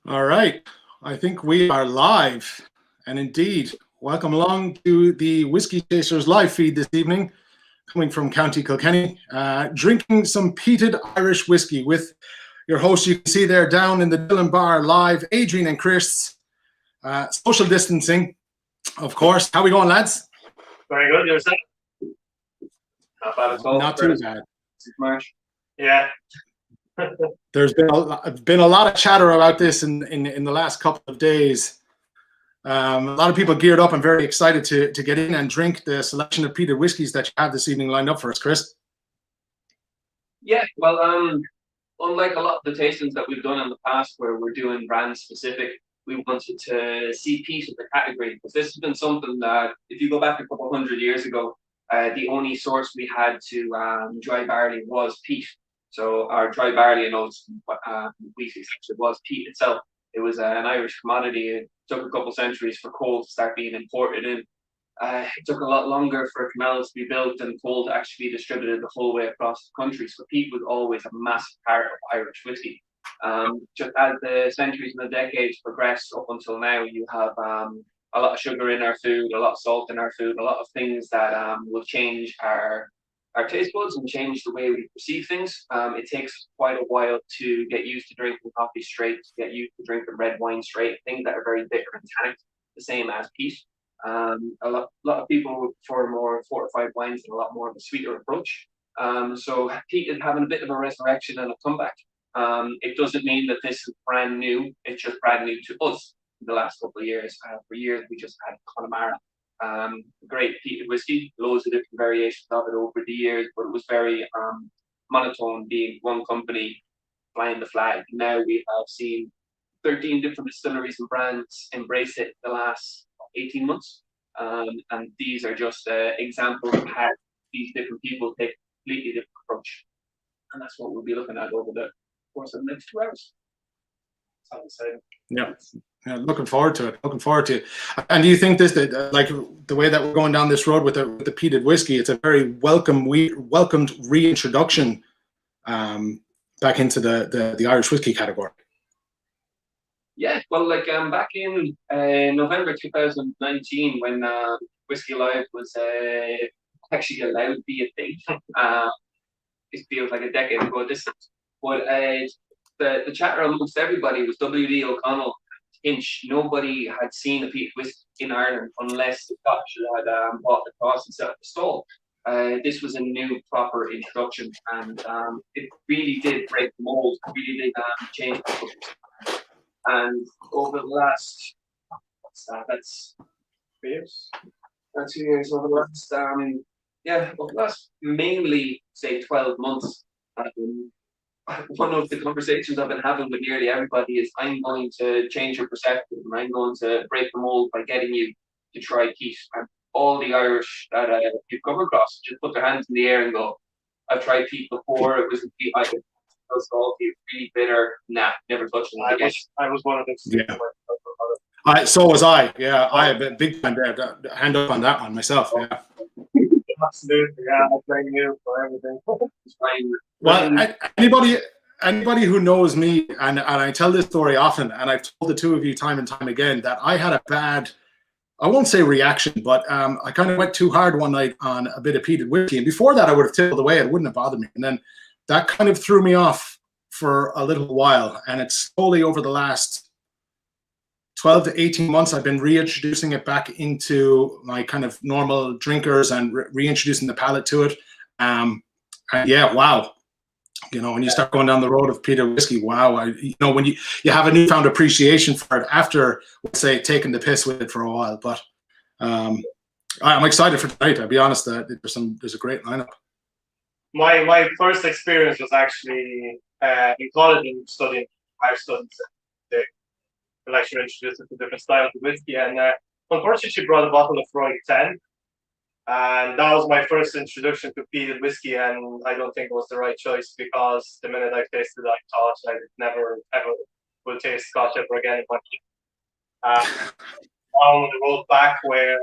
All right, I think we are live. And indeed, welcome along to the Whiskey Chasers live feed this evening, coming from County Kilkenny, drinking some peated Irish whiskey with your hosts. You can see there down in the Dillon Bar live, Adrian and Chris. Social distancing, of course. How we going, lads? Very good. Yourself? Not bad at all. Not too bad. March. Yeah. There's been a lot of chatter about this in the last couple of days. A lot of people geared up and very excited to get in and drink the selection of peated whiskies that you have this evening lined up for us, Chris. Yeah, well, unlike a lot of the tastings that we've done in the past where we're doing brand specific, we wanted to see peat as a category, because this has been something that, if you go back a couple hundred years ago, the only source we had to dry barley was peat. So our dry barley and oats, wheat essentially was peat itself. It was an Irish commodity. It took a couple centuries for coal to start being imported in. It took a lot longer for canals to be built and coal to actually be distributed the whole way across the country. So peat was always a massive part of Irish whiskey. Just as the centuries and the decades progressed up until now, you have a lot of sugar in our food, a lot of salt in our food, a lot of things that will change our taste buds and change the way we perceive things. It takes quite a while to get used to drinking coffee straight, to get used to drinking red wine straight, things that are very bitter and tannic, the same as peat. A lot of people would prefer more fortified wines and a lot more of a sweeter approach. So peat is having a bit of a resurrection and a comeback. It doesn't mean that this is brand new. It's just brand new to us in the last couple of years. For years, we just had Connemara. Great peated whiskey, loads of different variations of it over the years, but it was very monotone, being one company flying the flag. Now we have seen 13 different distilleries and brands embrace it the last 18 months. And these are just examples of how these different people take a completely different approach. And that's what we'll be looking at over the course of the next 2 hours. Yeah. Yeah, looking forward to it. And do you think this, like the way that we're going down this road with the peated whiskey, it's a very welcomed reintroduction back into the Irish whiskey category? Yeah, well, like back in November 2019, when Whiskey Live was actually allowed to be a thing, it feels like a decade ago. But the chatter amongst everybody was W.D. O'Connell, Hinch. Nobody had seen a peated whiskey in Ireland unless the Scotch had bought the cross and set up the stall. This was a new proper introduction, and it really did break the mold. It really did change the culture. And over the last, that's 3 years? 2 years. Over the last mainly, say, 12 months, one of the conversations I've been having with nearly everybody is, I'm going to change your perception, and I'm going to break the mold by getting you to try peat. And all the Irish that you've come across just put their hands in the air and go, I've tried peat before, it was a peat, it was salty, really bitter, nah, never touched it again. I was one of those. Yeah. So was I. Yeah, I have a big fan there. Hand up on that one myself. Yeah. Absolutely. Yeah, I blame you for everything. Well, anybody who knows me, and I tell this story often, and I've told the two of you time and time again, that I had a bad, I won't say reaction, but I kind of went too hard one night on a bit of peated whiskey. And before that, I would have tippled away. It wouldn't have bothered me. And then that kind of threw me off for a little while. And it's slowly over the last 12 to 18 months, I've been reintroducing it back into my kind of normal drinkers and reintroducing the palate to it. And yeah, wow. You know, when you start going down the road of peated whiskey, wow. When you have a newfound appreciation for it after, let's say, taking the piss with it for a while. But I'm excited for tonight. I'll be honest, there's a great lineup. My first experience was actually in college and studying Irish studies. The lecturer introduced us to different styles of whiskey, and unfortunately she brought a bottle of Roy 10, and that was my first introduction to peated whiskey, and I don't think it was the right choice, because the minute I tasted it, I thought I never ever will taste Scotch ever again in my life. On the road back, where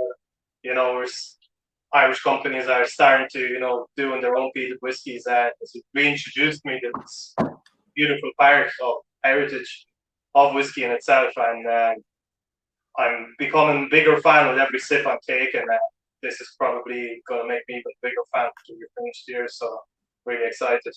Irish companies are starting to doing their own peated whiskies, it reintroduced me to this beautiful part of heritage. of whiskey in itself, and I'm becoming a bigger fan with every sip I'm taking. This is probably going to make me even a bigger fan to your finished here, so really excited.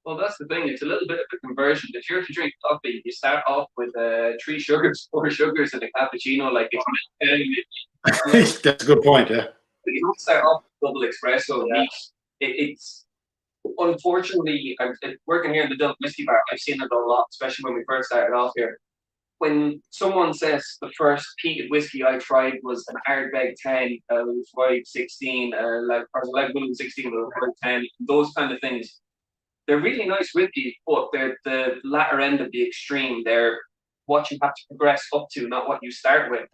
Well, that's the thing. It's a little bit of a conversion. If you're to drink coffee, you start off with 3 sugars, 4 sugars in a cappuccino. Like it's That's a good point. Yeah. you don't start off with double espresso. Yeah. It's unfortunately, I'm working here in the Dublin Whiskey Bar. I've seen it a lot, especially when we first started off here. When someone says the first peated whiskey I tried was an Ardbeg 10, 516, like or 1116, 10, those kind of things. They're really nice whiskeys, but they're the latter end of the extreme. They're what you have to progress up to, not what you start with.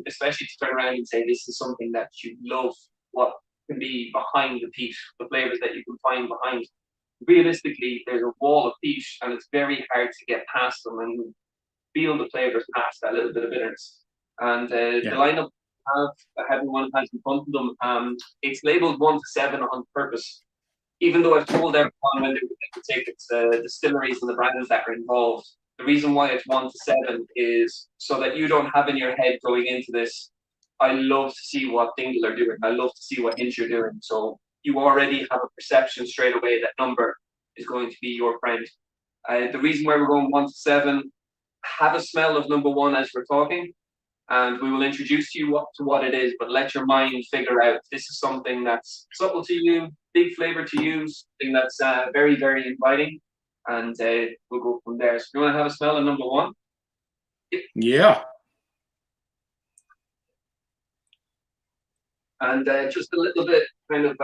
Especially to turn around and say this is something that you love, what can be behind the peat, the flavors that you can find behind. Realistically, there's a wall of peat, and it's very hard to get past them and feel the flavors past that little bit of bitterness. And the lineup that everyone has in front of them, it's labeled 1 to 7 on purpose. Even though I've told everyone when they get the tickets, the distilleries and the brands that are involved, the reason why it's 1 to 7 is so that you don't have in your head going into this, I love to see what Dingle are doing. I love to see what Hinch are doing. So you already have a perception straight away that number is going to be your friend. The reason why we're going 1 to 7, have a smell of number 1 as we're talking, and we will introduce you to what it is, but let your mind figure out this is something that's subtle to you, big flavor to you, something that's very, very inviting, and we'll go from there. So you want to have a smell of number 1? Yeah. And just a little bit kind of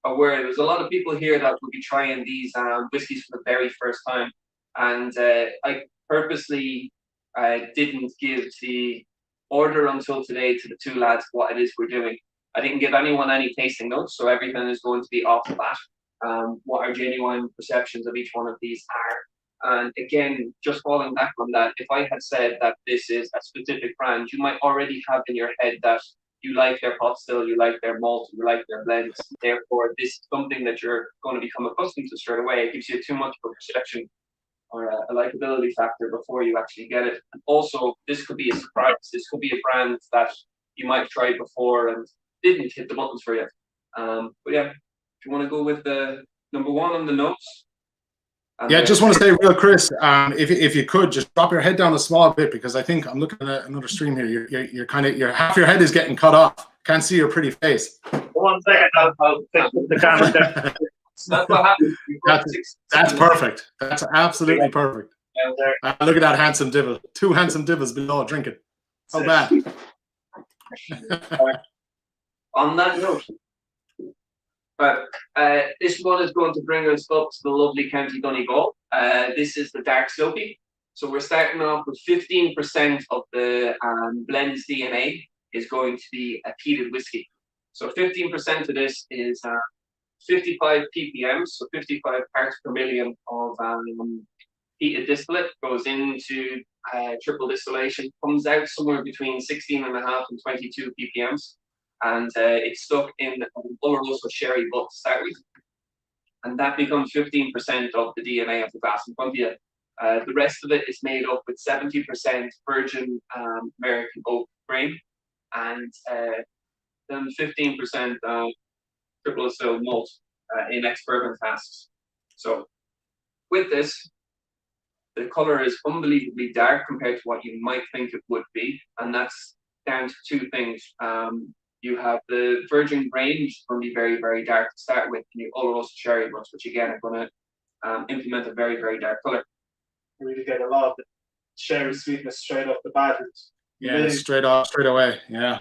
aware, there's a lot of people here that will be trying these whiskies for the very first time, and I purposely didn't give the order until today to the 2 lads what it is we're doing. I didn't give anyone any tasting notes, so everything is going to be off the bat. What our genuine perceptions of each one of these are. And again, just falling back on that, if I had said that this is a specific brand, you might already have in your head that you like their pot still, you like their malt, you like their blends. Therefore, this is something that you're going to become accustomed to straight away. It gives you too much of a perception or a likability factor before you actually get it. And also, this could be a surprise. This could be a brand that you might have tried before and didn't hit the buttons for you. But yeah, if you want to go with the number 1 on the notes. Yeah, just want to say real, Chris, if you could just drop your head down a small bit, because I think I'm looking at another stream here. You're kind of half your head is getting cut off. Can't see your pretty face. 1 second, I'll fix the camera there. That's what happens. That's perfect. That's absolutely perfect. Look at that handsome divil. 2 handsome divils below drinking. How bad? On that note, this one is going to bring us up to the lovely County Donegal. This is the Dark Silkie. So we're starting off with 15% of the blend's DNA is going to be a peated whiskey. So 15% of this is 55 ppm, so 55 parts per million of peated distillate goes into triple distillation, comes out somewhere between 16.5 and 22 ppms, and it's stuck in an Oloroso sherry butt to start with, and that becomes 15% of the DNA of the glass in front of you. The rest of it is made up with 70% virgin American oak grain, and then 15% triple distilled malt in ex-bourbon casks. So with this, the color is unbelievably dark compared to what you might think it would be, and that's down to 2 things. You have the virgin grain, which is going to be very, very dark to start with, and you Oloroso cherry butts, which again are going to implement a very, very dark color. You really get a lot of the sherry sweetness straight off the bat. Yeah, straight away. Yeah.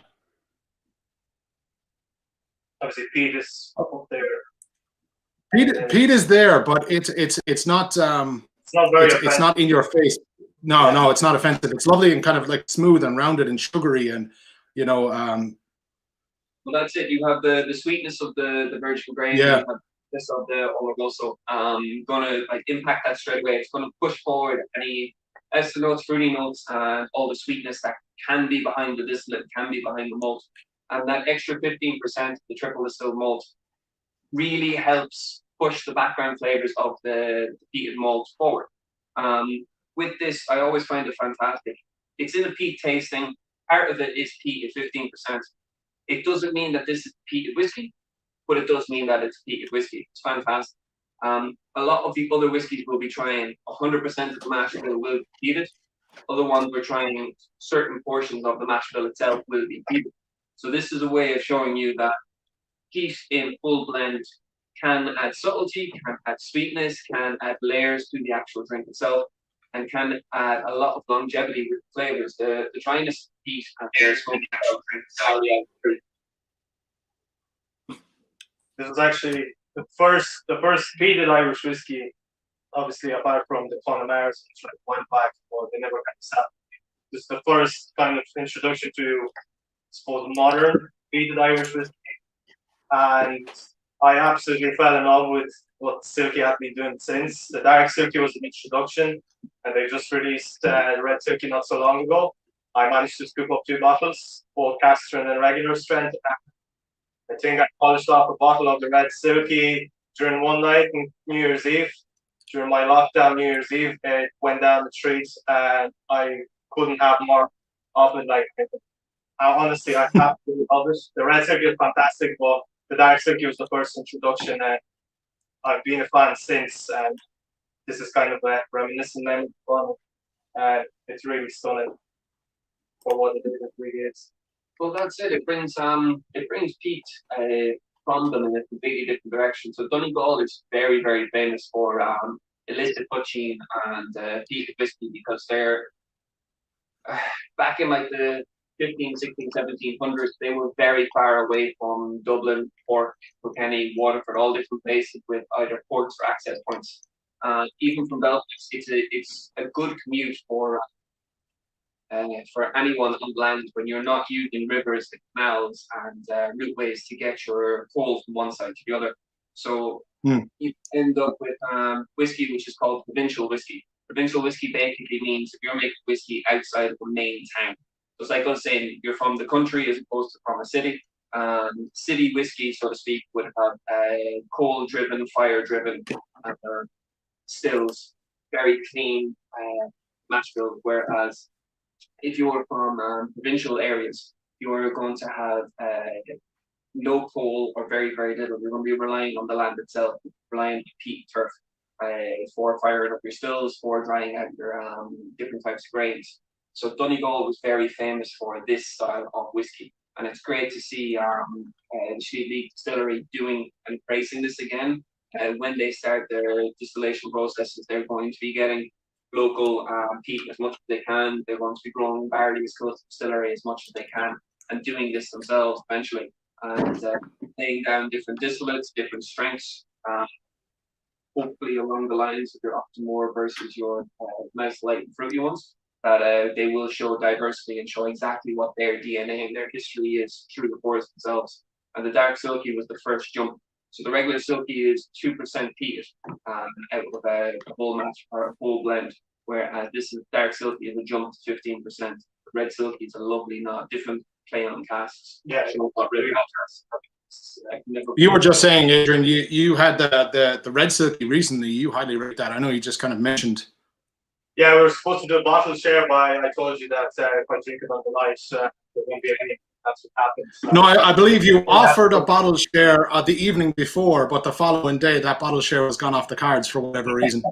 Obviously, peat is up there. Peat is there, but it's not. It's not in your face. No, it's not offensive. It's lovely and kind of like smooth and rounded and sugary, and Well, that's it. You have the sweetness of the virgin grain. Yeah. You have this of the Oloroso. Gonna like impact that straight away. It's gonna push forward any ester notes, fruity notes, and all the sweetness that can be behind the distillate, can be behind the malt. And that extra 15% of the triple distilled malt really helps push the background flavors of the peated malt forward. with this, I always find it fantastic. It's in a peat tasting. Part of it is peat at 15%. It doesn't mean that this is peated whiskey, but it does mean that it's peated whiskey. It's fantastic. A lot of the other whiskies will be trying 100% of the mash bill will be peated. Other ones we're trying certain portions of the mash bill itself will be peated. So this is a way of showing you that peat in full blend can add subtlety, can add sweetness, can add layers to the actual drink itself, and can add a lot of longevity with flavors. The dryness of peat and the smoky drink. This is actually the first peated Irish whiskey, obviously apart from the Connemara's, which like went back, or they never had to sell. This is the first kind of introduction to, I suppose, modern peated Irish whiskey, and I absolutely fell in love with what Silkie had been doing since. The dark Silkie was an introduction, and they just released the red Silkie not so long ago. I managed to scoop up 2 bottles, both Castron and regular strength. I think I polished off a bottle of the red Silkie during one night on New Year's Eve. During my lockdown New Year's Eve, it went down the street, and I couldn't have more of it. Like, honestly, I absolutely love it. The red Silkie is fantastic, but the dark Silkie was the first introduction, and I've been a fan since. And this is kind of a reminiscent memory from it. It's really stunning for what it really is. Well, that's it. It brings peat from them in a completely different direction. So Donegal is very, very famous for illicit poitín and peated whiskey, because they're back in like the 15, 16, 1700s, they were very far away from Dublin, Cork, Kilkenny, Waterford, all different places with either ports or access points. Even from Belfast, it's a good commute for anyone on land when you're not using rivers and canals and routeways to get your coal from one side to the other. So you end up with whiskey which is called provincial whiskey. Provincial whiskey basically means if you're making whiskey outside of the main town. So it's like us saying you're from the country as opposed to from a city. City whiskey, so to speak, would have coal-driven, fire-driven stills, very clean mash bill, whereas if you were from provincial areas, you are going to have no coal or very, very little. You're going to be relying on the land itself, relying on peat turf for firing up your stills, for drying out your different types of grains. So Donegal was very famous for this style of whiskey. And it's great to see the Sliabh Distillery doing and pricing this again. When they start their distillation processes, they're going to be getting local peat as much as they can. They're going to be growing barley as close to the distillery as much as they can, and doing this themselves eventually, and laying down different distillates, different strengths, hopefully along the lines of your Optimore versus your nice light and fruity ones, that they will show diversity and show exactly what their DNA and their history is through the pores themselves. And the dark Silkie was the first jump. So the regular Silkie is 2% peat out of a whole match or a whole blend, whereas this is dark Silkie is a jump to 15%. The red Silkie is a lovely, not different play on casks. Yeah, not really You were just saying, Adrian, you had the red Silkie recently. You highly rate that. I know you just kind of mentioned. Yeah, we were supposed to do a bottle share, but I told you that if I drink it on the night, there won't be any. That's what happened. So. No, I believe you offered a bottle share the evening before, but the following day that bottle share was gone off the cards for whatever reason.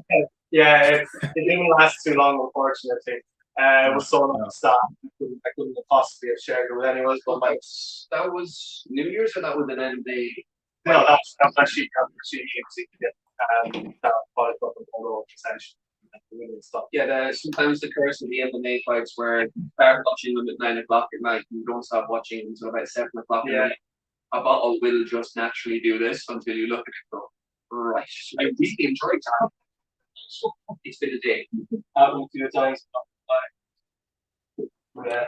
Yeah, it didn't last too long, unfortunately. It was so long staff. I couldn't possibly have shared it with anyone. But that was New Year's, or that was an end of the. No, that was actually that product up in Polo essentially. Yeah, sometimes the curse of the MMA fights where you start watching them at 9 o'clock at night and you don't stop watching until about 7 o'clock at night. A bottle will just naturally do this until you look at it and go, right, I really enjoyed that. It's been a day. Happened a few times. Yeah.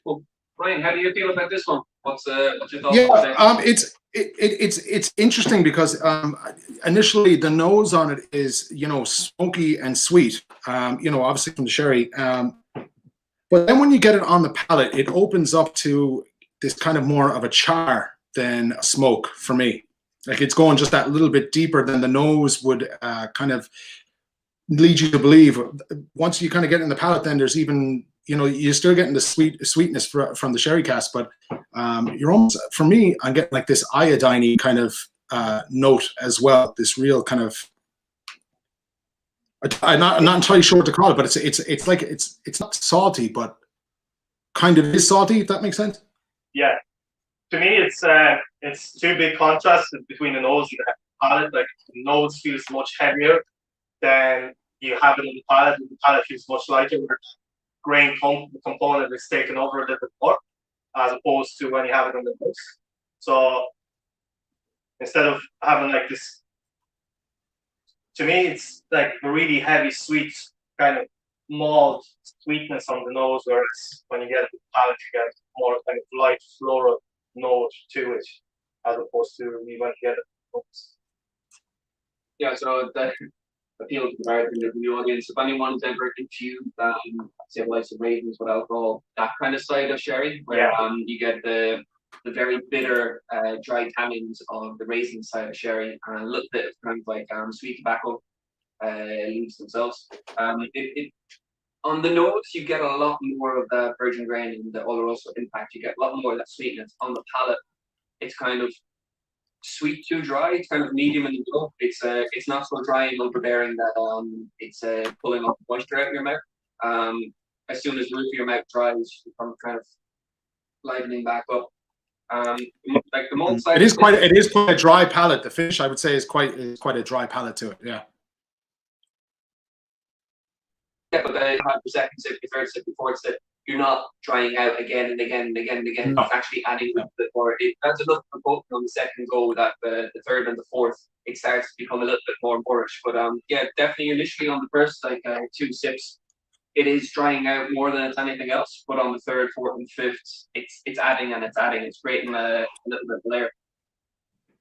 Well, Brian, how do you feel about this one? What's your thoughts? Yeah, it's interesting because initially the nose on it is, you know, smoky and sweet, you know, obviously from the sherry, but then when you get it on the palate, it opens up to this kind of more of a char than a smoke for me. Like it's going just that little bit deeper than the nose would kind of lead you to believe once you kind of get in the palate, then there's even, you're still getting the sweetness from the sherry cask, but you're almost, for me, I'm getting like this iodine kind of note as well. This real kind of, I'm not entirely sure what to call it, but it's like it's not salty, but kind of is salty, if that makes sense. Yeah, to me, it's two big contrasts between the nose and the palate. Like the nose feels much heavier than you have it in the palate, and the palate feels much lighter, where the grain component is taken over a little bit more, as opposed to when you have it on the nose. So instead of having like this, to me, it's like a really heavy, sweet kind of malt sweetness on the nose, whereas when you get it in the palate, you get more kind of light floral note to it, as opposed to when you get it in the nose. Yeah, so that appeal to the American the audience. If anyone's ever confused, say like some ravens with alcohol, that kind of side of sherry, where you get the very bitter, dry tannins of the raisin side of sherry, and a little bit of kind of like sweet tobacco leaves themselves. On the nose, you get a lot more of the virgin grain and the Oloroso impact. You get a lot more of that sweetness. On the palate, it's kind of sweet to dry. It's kind of medium in the middle. It's not so dry and overbearing that it's pulling up moisture out of your mouth. As soon as the roof of your mouth dries, you come kind of livening back up. Like the malt side, it is quite a dry palate. The finish, I would say, is quite a dry palate to it. Yeah. Yeah, but the second sip, the third sip, the fourth sip, you're not drying out again and again and again and again. No. It's actually adding a bit more. That's enough for both on the second go that the third and the fourth, it starts to become a little bit more moreish. But yeah, definitely initially on the first like 2 sips, it is drying out more than it's anything else. But on the third, fourth, and fifth, it's adding and it's adding. It's creating a little bit of layer.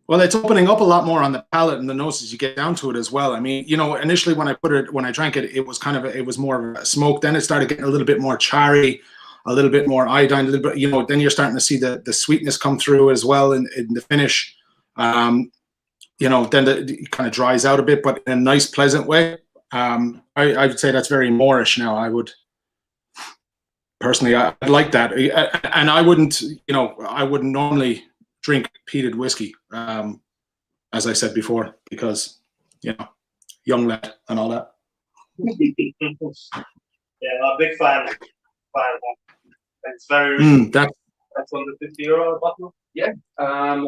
Well, it's opening up a lot more on the palate and the nose as you get down to it as well. I mean, initially when I drank it, it was more of a smoke. Then it started getting a little bit more charry, a little bit more iodine, a little bit, then you're starting to see the sweetness come through as well in the finish. Then it kind of dries out a bit, but in a nice, pleasant way. I would say that's very Moorish now. I would personally, I'd like that. And I wouldn't normally drink peated whiskey, as I said before, because young lad and all that. Yeah, I'm a big fan. It's very that's €150 a bottle. Yeah, I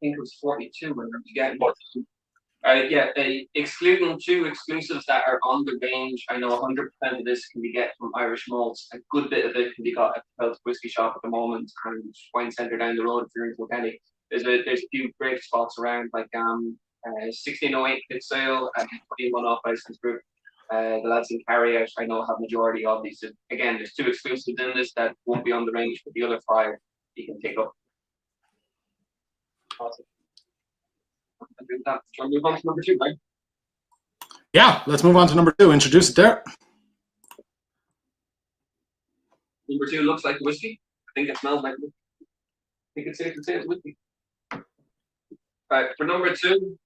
think it was 42 when you get it. Excluding 2 exclusives that are on the range, I know 100% of this can be get from Irish malts. A good bit of it can be got at the Pelt Whiskey Shop at the moment, and Wine Centre down the road if you're in Kilkenny. There's a few great spots around, like 1608 Pit Sale and 21 Off License Group. The lads in Carryout, I know, have majority of these. Again, there's 2 exclusives in this that won't be on the range, but the other 5 you can pick up. Awesome. Do you want to move on to number 2, right? Yeah, let's move on to number 2. Introduce it there. Number 2 looks like whiskey. I think it smells like whiskey. I think it's safe to say it's whiskey. Right, for number 2,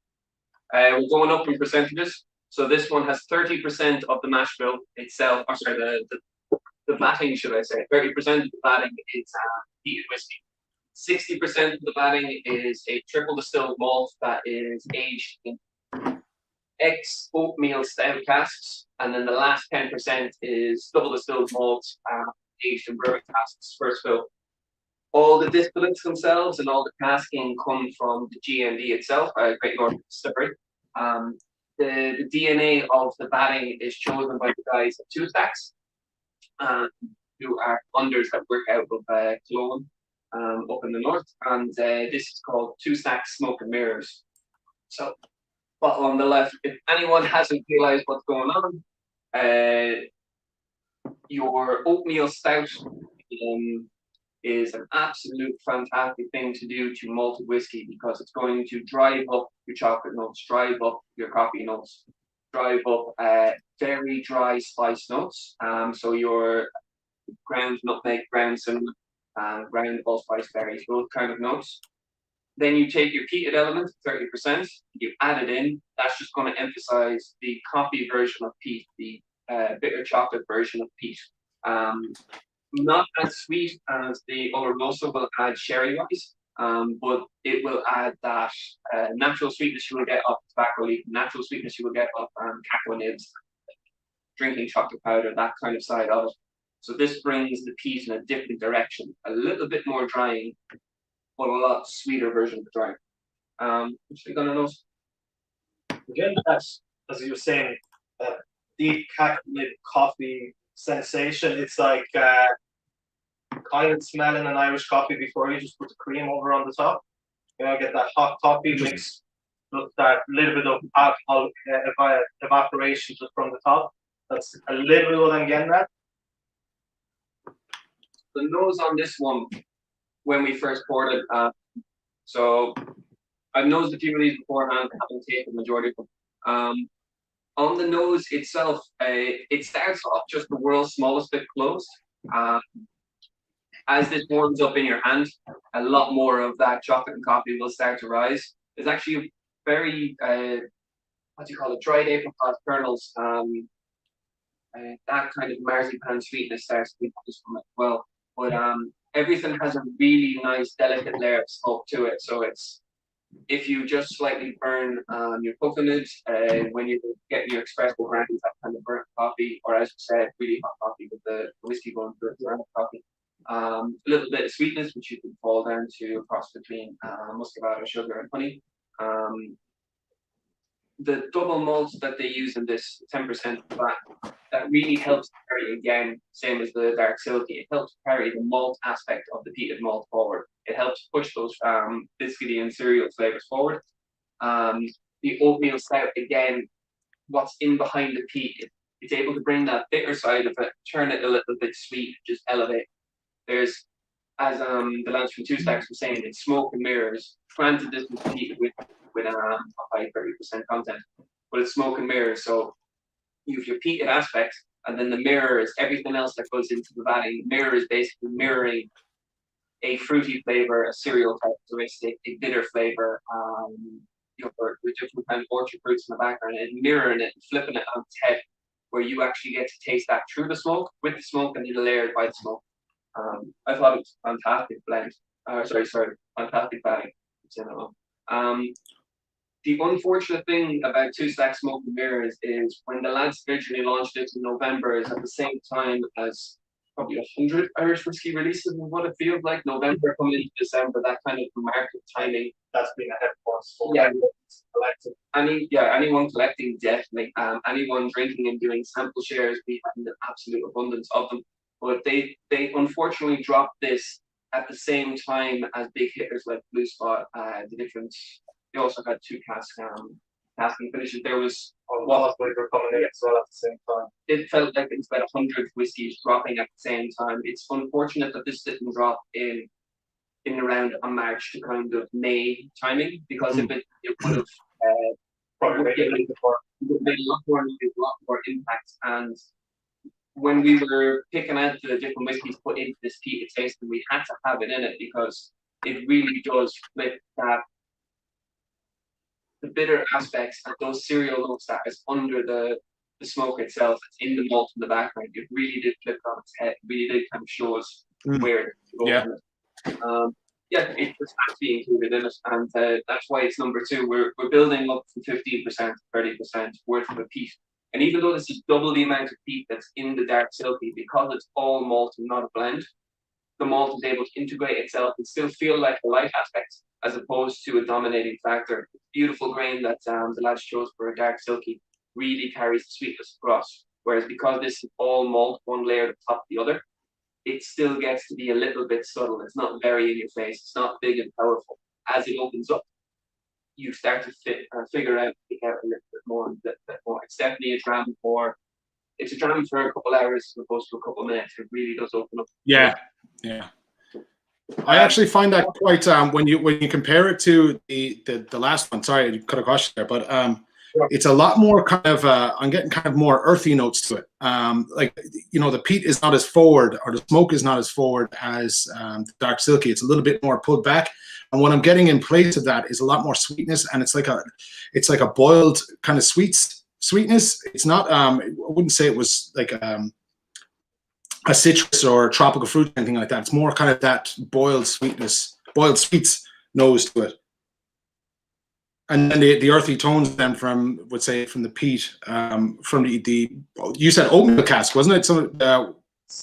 we're going up in percentages. So this one has 30% of the mash bill itself, or sorry, the batting, should I say. 30% of the batting is peated whiskey. 60% of the batting is a triple distilled malt that is aged in oatmeal stout casks, and then the last 10% is double distilled malt aged in bourbon casks, first fill. All the distillates themselves and all the casking come from the GND itself, Great Northern Distillery. The DNA of the batting is chosen by the guys at Two Stacks, who are funders that work out of Killowen, up in the north, and this is called Two Stacks Smoke and Mirrors. So, bottle on the left, if anyone hasn't realised what's going on, your oatmeal stout is an absolute fantastic thing to do to malted whiskey, because it's going to drive up your chocolate notes, drive up your coffee notes, drive up very dry spice notes. So your ground nutmeg, ground cinnamon, ground allspice berries, those kind of notes. Then you take your peated element, 30%, you add it in. That's just going to emphasize the coffee version of peat, the bitter chocolate version of peat. Not as sweet as the Oloroso will add sherry-wise, but it will add that natural sweetness you will get off tobacco leaf, natural sweetness you will get off cacao nibs, drinking chocolate powder, that kind of side of it. So this brings the peat in a different direction, a little bit more drying, but a lot sweeter version of the drying. Which they're gonna know. Again, that's, as you were saying, deep cacao coffee sensation. It's like kind of smelling an Irish coffee before you just put the cream over on the top. You know, get that hot coffee mix with that little bit of alcohol evaporation just from the top. That's a little bit what I'm getting at. The nose on this one, when we first poured it, so I've nosed a few of these beforehand, haven't tasted the majority of them. On the nose itself, it starts off just the world's smallest bit closed. As this warms up in your hand, a lot more of that chocolate and coffee will start to rise. There's actually a very, what do you call it, dried apricot kernels. That kind of marzipan sweetness starts to be produced from it as well. But everything has a really nice, delicate layer of smoke to it. So it's, if you just slightly burn your coconut when you're getting your espresso grinds, that kind of burnt coffee, or as you said, really hot coffee with the whiskey going through it, burnt coffee. A little bit of sweetness, which you can fall down to a cross between muscovado, sugar, and honey. The double malt that they use in this 10% fat, that really helps carry, again, same as the dark silky, it helps carry the malt aspect of the peated malt forward. It helps push those biscuity and cereal flavors forward. The oatmeal stout, again, what's in behind the peat, it's able to bring that bitter side of it, turn it a little bit sweet, just elevate. There's, as the lads from Two Stacks were saying, it's smoke and mirrors. Granted, this was peated with a high 30% content, but it's smoke and mirrors. So you have your peated aspect, and then the mirror is everything else that goes into the valley. The mirror is basically mirroring a fruity flavor, a cereal characteristic, a bitter flavor, with different kind of orchard fruits in the background, and mirroring it and flipping it on its head, where you actually get to taste that through the smoke, with the smoke, and then layered by the smoke. I thought it was a fantastic blend. Fantastic valley. The unfortunate thing about Two Stacks Smoke and Mirrors is when the lads originally launched it in November, is at the same time as probably 100 Irish whiskey releases, and what it feels like November coming into December, that kind of market timing. That's been a head force for collecting. Anyone collecting, definitely. Anyone drinking and doing sample shares, we have an absolute abundance of them. But they unfortunately dropped this at the same time as big hitters like Blue Spot, they also had two casking finishes. There was were coming in as well at the same time. It felt like it was about 100 whiskies dropping at the same time. It's unfortunate that this didn't drop in around a March to kind of May timing, because if it would have probably made a lot more impact. And when we were picking out the different whiskies put into this peated tasting, we had to have it in it because it really does flip that the bitter aspects and those cereal notes that is under the smoke itself, it's in the malt in the background. It really did flip on its head. It really did kind of show us where to go from it. It just has to be included in it, and that's why it's number 2. We're building up from 15% to 30% worth of a peat. And even though this is double the amount of peat that's in the dark silky, because it's all malt and not a blend, the malt is able to integrate itself and still feel like the light aspect, as opposed to a dominating factor. The beautiful grain that the lads chose for a dark silky really carries the sweetness across. Whereas because this is all malt, one layer to top the other, it still gets to be a little bit subtle. It's not very in your face. It's not big and powerful. As it opens up, you start to figure out a little bit more. It's definitely a dram for. It's a dram for a couple hours as opposed to a couple of minutes. It really does open up. Yeah. I actually find that quite when you compare it to the last one. Sorry, I cut across you there, but it's a lot more kind of, I'm getting kind of more earthy notes to it. Like, the peat is not as forward, or the smoke is not as forward as the dark Silkie. It's a little bit more pulled back. And what I'm getting in place of that is a lot more sweetness, and it's like a boiled kind of sweetness. It's not, I wouldn't say it was like a citrus or tropical fruit or anything like that. It's more kind of that boiled sweetness, boiled sweets nose to it. And then the earthy tones then from the peat, from the you said oatmeal cask, wasn't it? Some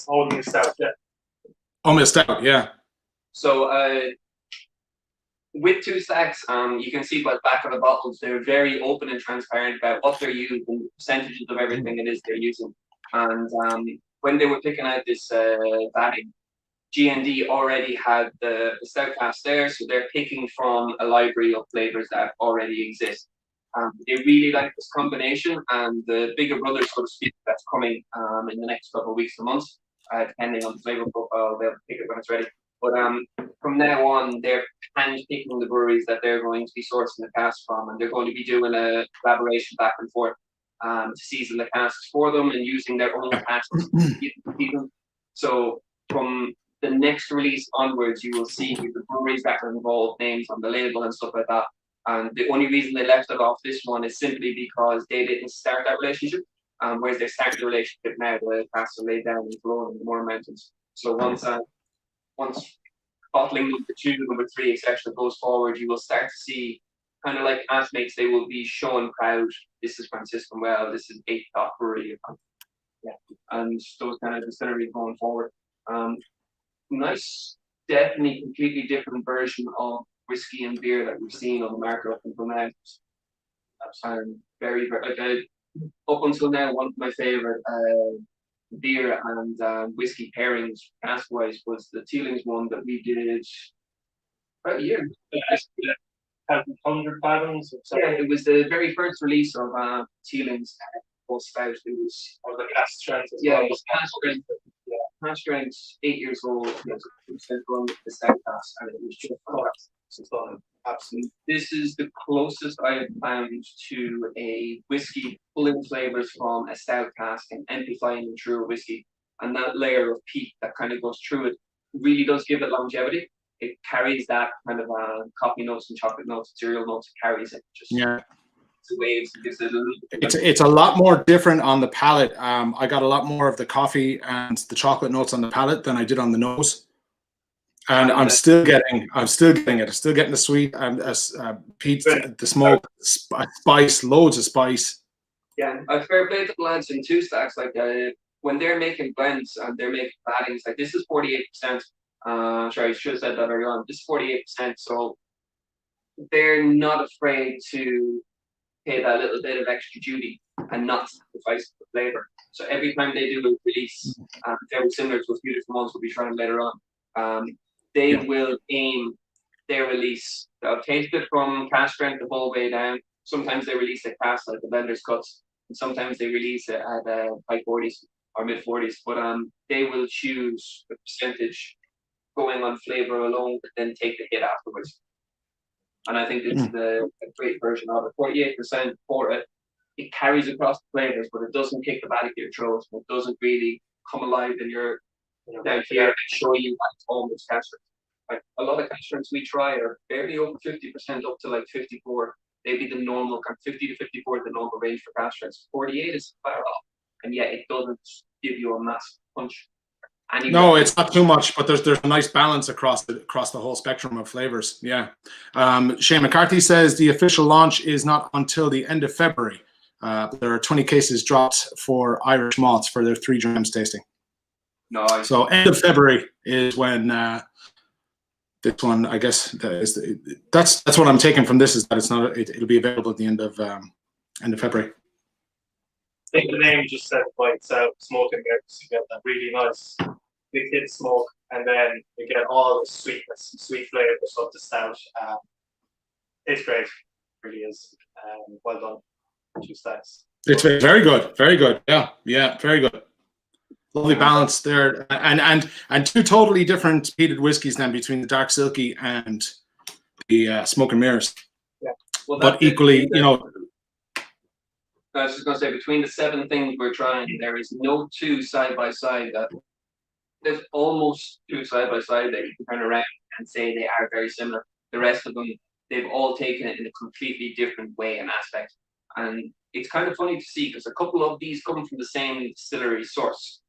Oatmeal stout, yeah. Oatmeal stout, yeah. So with two stacks, you can see by the back of the bottles, they're very open and transparent about what they're using, the percentages of everything it is they're using. And when they were picking out this batting, G&D already had the stout cask there, so they're picking from a library of flavors that already exist. They really like this combination, and the bigger brother, so to speak, that's coming in the next couple of weeks or months, depending on the flavor profile, they'll pick it when it's ready. But from now on, they're hand-picking the breweries that they're going to be sourcing the casks from, and they're going to be doing a collaboration back and forth to season the casks for them and using their own casks to season. So from the next release onwards, you will see the breweries that are involved, names on the label and stuff like that. And the only reason they left it off this one is simply because they didn't start that relationship. Whereas they started the relationship now, the casks are laid down and flown in the Moor Mountains. So once bottling number 2, number 3, etc. goes forward, you will start to see kind of like classmates, they will be showing proud, this is Franciscan Well, this is 8 Top Brewery. Yeah. And those kind of distilleries going forward. Nice, definitely completely different version of whiskey and beer that we've seen on the market up until now. Very, very up until now, one of my favorite beer and whiskey pairings cask wise was the Teeling's one that we did about a year. 100 fathoms. Yeah, it was the very first release of Teeling's stout. It was the cask strength. Yeah, it was cask strength. Cask strength, 8 years old. It was 2% run with the stout cask, and it was just absolutely. This is the closest I have found to a whiskey pulling flavors from a stout cask and amplifying them through a whiskey. And that layer of peat that kind of goes through it really does give it longevity. It carries that kind of coffee notes and chocolate notes, cereal notes. It carries it. Just waves. It gives it a little bit. It's a lot more different on the palate. I got a lot more of the coffee and the chocolate notes on the palate than I did on the nose. And I'm still getting it. I'm still getting the sweet and peat, the smoke, spice, loads of spice. Yeah, I fair play to the lads in two stacks. Like when they're making blends and they're making battings, like this is 48%. Sorry, I should have said that earlier on. This is 48%. So they're not afraid to pay that little bit of extra duty and not sacrifice the flavor. So every time they do a release, very similar to a few different ones we'll be trying later on. They will aim their release. They'll taste it from cask strength the whole way down. Sometimes they release a cask like the blenders cuts, and sometimes they release it at high 40s or mid 40s. But they will choose the percentage going on flavor alone, but then take the hit afterwards. And I think this is a great version of it. 48% for it. It carries across the flavors, but it doesn't kick the back of your throat. It doesn't really come alive in your down here and show you at home it's cask strength. Like a lot of cask strengths we try are barely over 50% up to like 54. Maybe the normal, 50 to 54 is the normal range for cask strengths. 48 is far off, and yet it doesn't give you a massive punch. No, it's not too much, but there's a nice balance across the whole spectrum of flavors. Yeah. Shane McCarthy says the official launch is not until the end of February. There are 20 cases dropped for Irish malts for their 3 drams tasting. Nice. So end of February is when this one, I guess, that's what I'm taking from this, is that it's not. It'll be available at the end of February. I think the name just said by itself, smoking mix. You get that really nice big hit smoke, and then you get all the sweetness, sweet flavors of the stout. It's great, it really is. Well done, 2 stacks. It's very good, very good. Yeah, very good. Lovely balance there, and 2 totally different peated whiskies then between the dark Silkie and the smoke and mirrors. Yeah, well, but equally, I was just going to say, between the 7 things we're trying, there is no 2 side by side that there's almost 2 side by side that you can turn around and say they are very similar. The rest of them, they've all taken it in a completely different way and aspect. And it's kind of funny to see because a couple of these come from the same distillery source,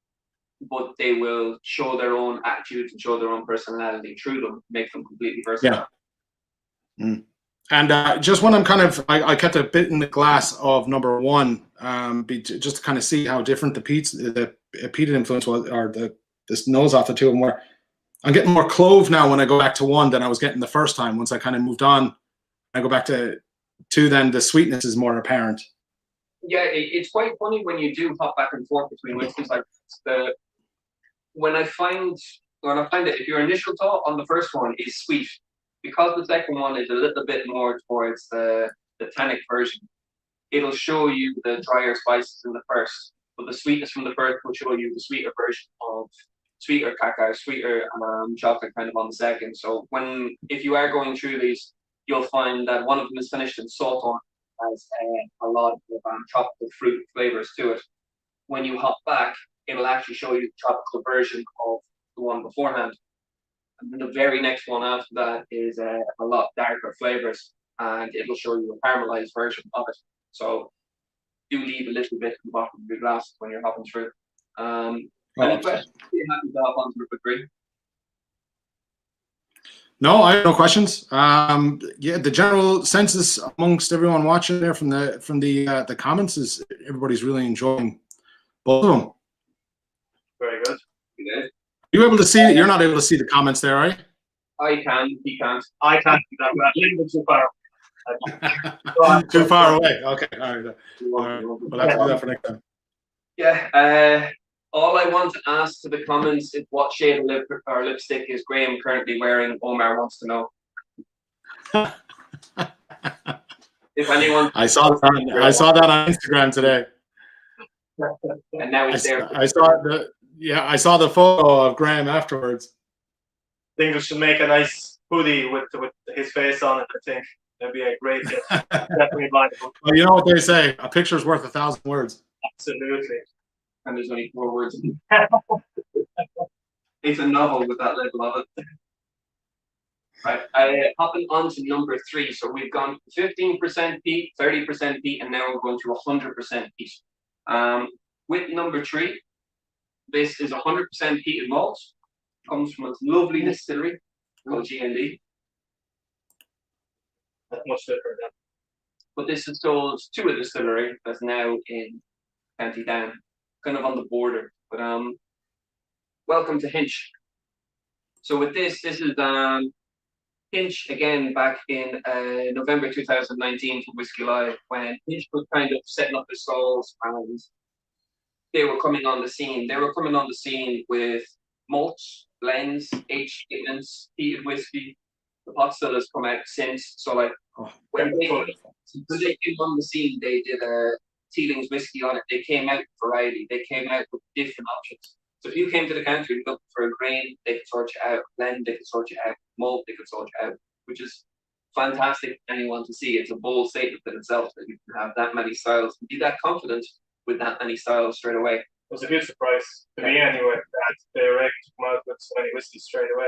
but they will show their own attitudes and show their own personality through them, make them completely versatile. Yeah. Mm. And just when I'm I kept a bit in the glass of number 1, just to kind of see how different the peated influence was, or this nose off the 2 of them were. I'm getting more clove now when I go back to 1 than I was getting the first time. Once I kind of moved on, I go back to 2, then the sweetness is more apparent. Yeah, it's quite funny when you do hop back and forth between whiskies like this. When I find that if your initial thought on the first one is sweet, because the second one is a little bit more towards the tannic version, it'll show you the drier spices in the first, but the sweetness from the first will show you the sweeter version of sweeter cacao, sweeter chocolate kind of on the second. So if you are going through these, you'll find that one of them is finished in salt on, has a lot of tropical fruit flavors to it. When you hop back, it'll actually show you the tropical version of the one beforehand. And then the very next one after that is a lot darker flavors, and it'll show you a caramelized version of it. So do leave a little bit at the bottom of your glass when you're hopping through. Any questions? Be happy to hop on to number 3. No, I have no questions. Yeah, the general census amongst everyone watching there from the comments is everybody's really enjoying both of them. Very good. Good. You able to see? You're not able to see the comments there, are you? I can. He can't. I can't do that. I'm a little bit too far. Too far away. Okay, all right. We'll have to do that for next time. Yeah. All I want to ask to the comments is what shade of lipstick is Graham currently wearing? Omar wants to know. If anyone, I saw that on Instagram today. And now he's there. I saw the photo of Graham afterwards. Dingle should make a nice hoodie with his face on it. I think that'd be a great gift. Definitely buy it. Well, you know what they say: a picture's worth 1,000 words. Absolutely. And there's only 4 words. It's a novel with that label of it. Right, hopping on to number 3. So we've gone 15% peat, 30% peat, and now we're going to 100% peat. With number 3, this is 100% peated malt. Comes from a lovely distillery called G&D. Not much different. But this is sold to a distillery that's now in County Down, kind of on the border. But welcome to Hinch. So with this is Hinch again back in November 2019 for Whiskey Live, when Hinch was kind of setting up their stalls and they were coming on the scene. They were coming on the scene with malts, blends, aged statements, peated whiskey. The pot still has come out since. So like when they came on the scene, they did a Teeling's whiskey on it. They came out with variety. They came out with different options. So if you came to the counter looking for a grain, they could sort you out. Blend, they could sort you out. Malt, they could sort you out, which is fantastic for anyone to see. It's a bold statement in itself that you can have that many styles and be that confident with that many styles straight away. It was a good surprise to me anyway that they were able to come out with so many whiskeys straight away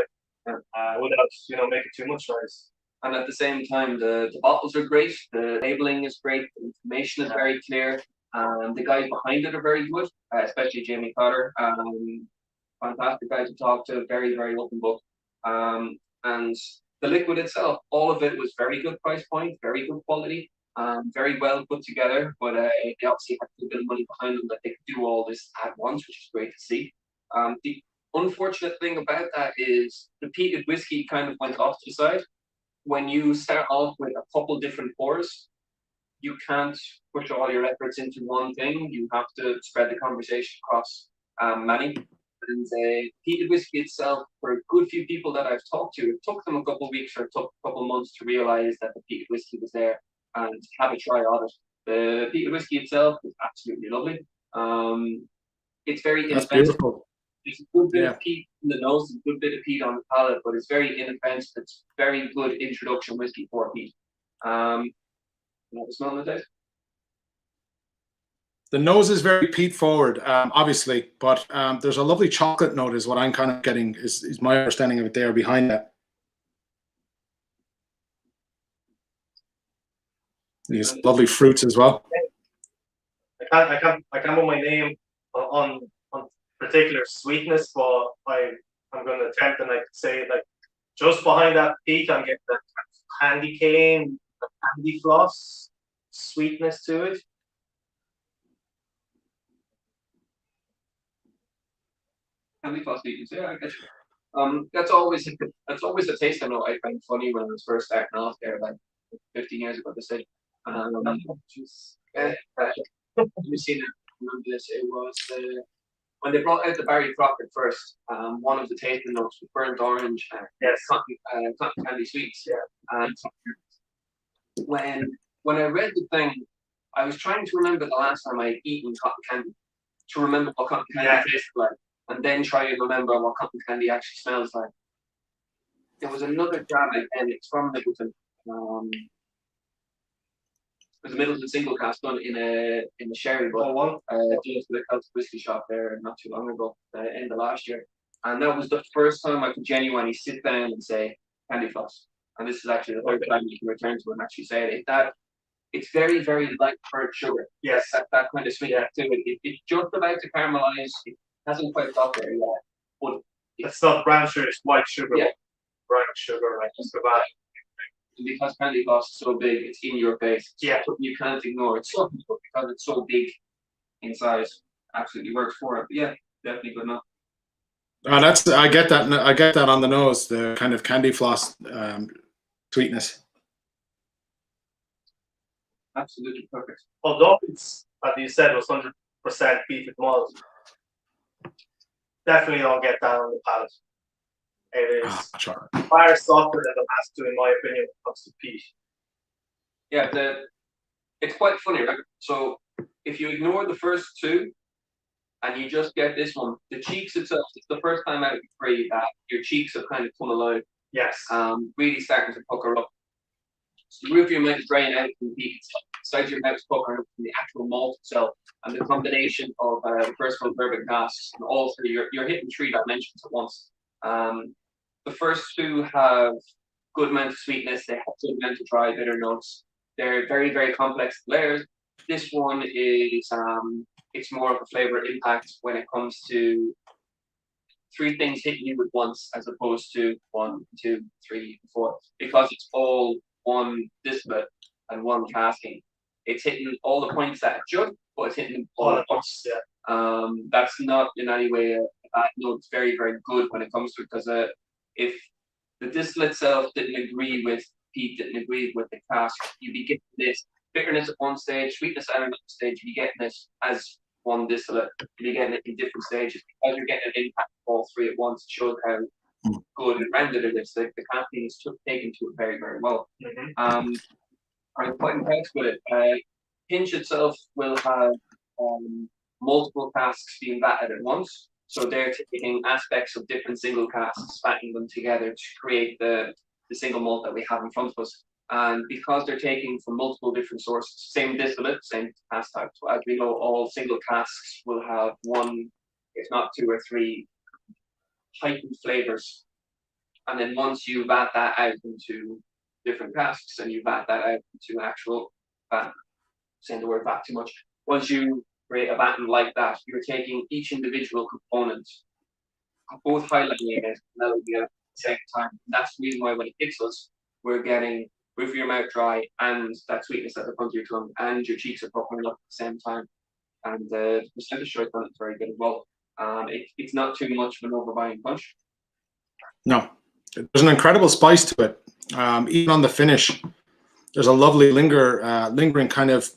without making too much noise. And at the same time, the bottles are great, the labeling is great, the information is very clear, and the guys behind it are very good, especially Jamie Cotter. Fantastic guy to talk to, very, very open book. And the liquid itself, all of it was very good price point, very good quality, very well put together, but they obviously had a bit of money behind them that they could do all this at once, which is great to see. The unfortunate thing about that is the peated whiskey kind of went off to the side. When you start off with a couple different pours, you can't push all your efforts into one thing. You have to spread the conversation across many. And peated whiskey itself, for a good few people that I've talked to, it took them a couple of weeks or it took a couple of months to realize that the peated whiskey was there and have a try of it. The peated whiskey itself is absolutely lovely. It's very inexpensive. There's a good bit of peat in the nose, a good bit of peat on the palate, but it's very inoffensive. It's very good introduction whiskey for peat. You want to smell the taste? The nose is very peat forward, obviously, but there's a lovely chocolate note is what I'm kind of getting, is my understanding of it there behind that. These lovely fruits as well. I can't put my name on particular sweetness, but I'm going to attempt, and I could say like just behind that peat, I'm getting that candy cane, the candy floss sweetness to it. Candy floss sweetness, yeah, I guess. That's always a taste I know I find funny when I was first starting off there, like 15 years ago. To say, you seen it? Remember this? It was when they brought out the Barry Crockett first. One of the tasting notes was burnt orange and cotton candy sweets. Yeah. And when I read the thing, I was trying to remember the last time I had eaten cotton candy, to remember what cotton candy tasted like, and then try and remember what cotton candy actually smells like. There was another jam again. It's from Middleton. It was a Middleton single cast done in a sherry bottle. Just the Celtic whiskey shop there not too long ago, end of last year, and that was the first time I could genuinely sit down and say candy floss. And this is actually the third time you can return to it and actually say it. It's very, very light burnt sugar. Yes, that kind of sweet activity. It's just about to caramelize. It hasn't quite got there yet, but it's not brown sugar; it's white sugar. Yeah. Brown sugar, like just about. And because candy floss is so big, it's in your face. Yeah, you can't ignore it. So because it's so big in size, absolutely works for it. But yeah, definitely good enough. I get that. I get that on the nose. The kind of candy floss sweetness. Absolutely perfect. Although it's, as you said, was 100% peated malt, definitely don't get that on the palate. It is far softer than the last two, in my opinion, when it comes to peat. Yeah, it's quite funny, right? So if you ignore the first two and you just get this one, the cheeks itself, it's the first time out of three that your cheeks have kind of come alive. Yes. Really starting to pucker up. So the roof of your mouth is draining out from the peat itself. The side of your mouth is puckering up from the actual malt itself. And the combination of the first one bourbon casks and all three, you're hitting three dimensions at once. The first two have good amount of sweetness. They have good amount of dry bitter notes. They're very, very complex layers. This one is it's more of a flavor impact when it comes to three things hitting you at once, as opposed to 1, 2, 3, 4, because it's all one distillate and one casking. It's hitting all the points that it should, but it's hitting all the points. Yeah. That's not in any way a bad note. It's very, very good when it comes to it, because if the distillate itself didn't agree with peat, didn't agree with the cask, you'd be getting this bitterness at one stage, sweetness at another stage. You'd be getting it as one distillate. You'd be getting it in different stages, because you're getting an impact of all three at once. It shows how good and rounded it is. The caffeine is taken to it very, very well. Mm-hmm. I'm quite impressed with it. Hinch itself will have multiple casks being batted at once. So they're taking aspects of different single casks, batting them together to create the single malt that we have in front of us. And because they're taking from multiple different sources, same distillate, same cask type. So as we know, all single casks will have one, if not two or three, heightened flavors. And then once you vat that out into different casks and you vat that out into actual vat, saying the word vat too much, once you create a batten like that, you're taking each individual component, both highlighting it and melody at the same time. And that's the reason why when it hits us, we're getting roof of your mouth dry and that sweetness at the front of your tongue, and your cheeks are puckering up at the same time. And the percentage choice on it's very good as well. It's not too much of an overbuying punch. No, there's an incredible spice to it. Even on the finish, there's a lovely lingering kind of,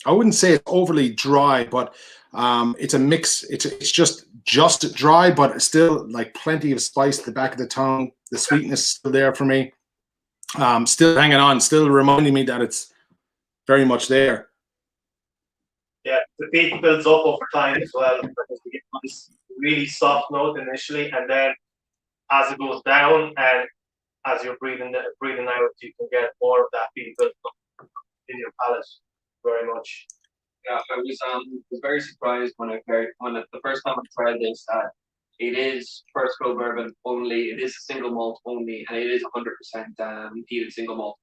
I wouldn't say it's overly dry, but it's a mix. It's just dry, but still like plenty of spice at the back of the tongue. The sweetness is still there for me. Still hanging on, still reminding me that it's very much there. Yeah, the peat builds up over time as well, because we get this really soft note initially, and then as it goes down and as you're breathing out, you can get more of that peat built up in your palate. Very much. Yeah, I was very surprised when the first time I tried this that it is first row bourbon only. It is a single malt only, and it is 100% peated single malt.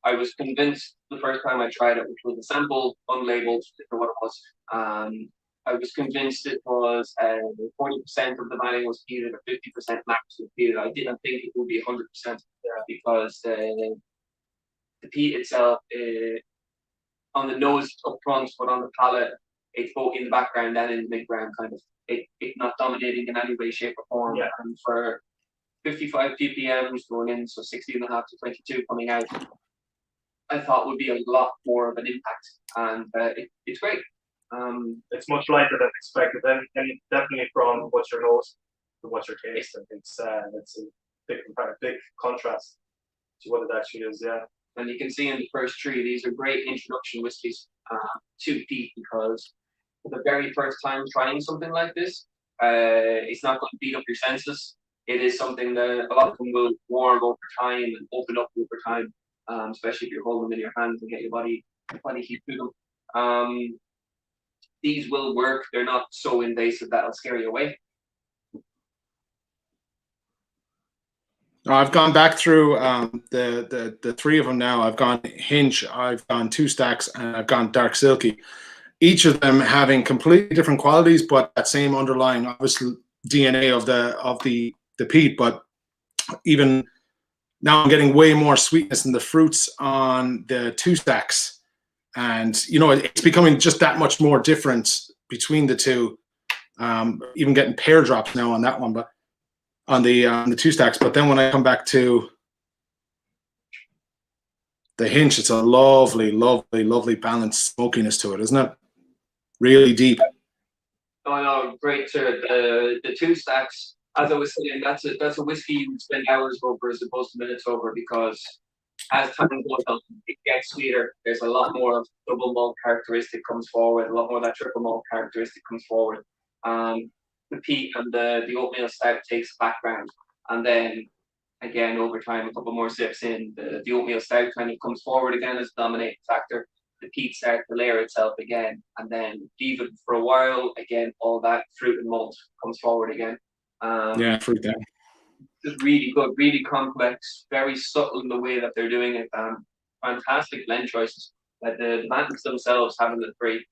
I was convinced the first time I tried it, which was a sample, unlabeled, for what it was. I was convinced it was 40% of the vanilla was peated or 50% max was peated. I didn't think it would be 100% because the peat itself, on the nose up front, but on the palate, it's both in the background and in the midground, kind of. It's not dominating in any way, shape, or form. Yeah. And for 55 ppms going in, so 16.5 to 22 coming out, I thought would be a lot more of an impact, and it's great. It's much lighter than expected, and definitely from what's your nose to what's your taste. I think it's a big contrast to what it actually is. Yeah. And you can see in the first three, these are great introduction whiskies to peat, because for the very first time trying something like this, it's not going to beat up your senses. It is something that a lot of them will warm over time and open up over time, especially if you're holding them in your hands and get your body heat through them. These will work. They're not so invasive that'll scare you away. I've gone back through the three of them now. I've gone Hinch, I've gone Two Stacks, and I've gone Dark Silkie. Each of them having completely different qualities, but that same underlying, obviously, DNA of the peat. But even now, I'm getting way more sweetness in the fruits on the Two Stacks, and you know, it's becoming just that much more different between the two. Even getting pear drops now on that one, but on the Two Stacks. But then when I come back to the Hinch, it's a lovely, lovely, lovely balanced smokiness to it, isn't it? Really deep. Oh no, great too. The Two Stacks, as I was saying, that's a whiskey you would spend hours over as opposed to minutes over, because as time goes on, it gets sweeter. There's a lot more of double malt characteristic comes forward, a lot more of that triple malt characteristic comes forward. The peat and the oatmeal stout takes the background, and then again over time, a couple more sips in, the oatmeal stout kind of comes forward again as the dominating factor. The peat starts to layer itself again, and then even for a while, again, all that fruit and malt comes forward again. Yeah, fruit that. Just really good, really complex, very subtle in the way that they're doing it. Fantastic blend choices. Like the Blackpits themselves having the three,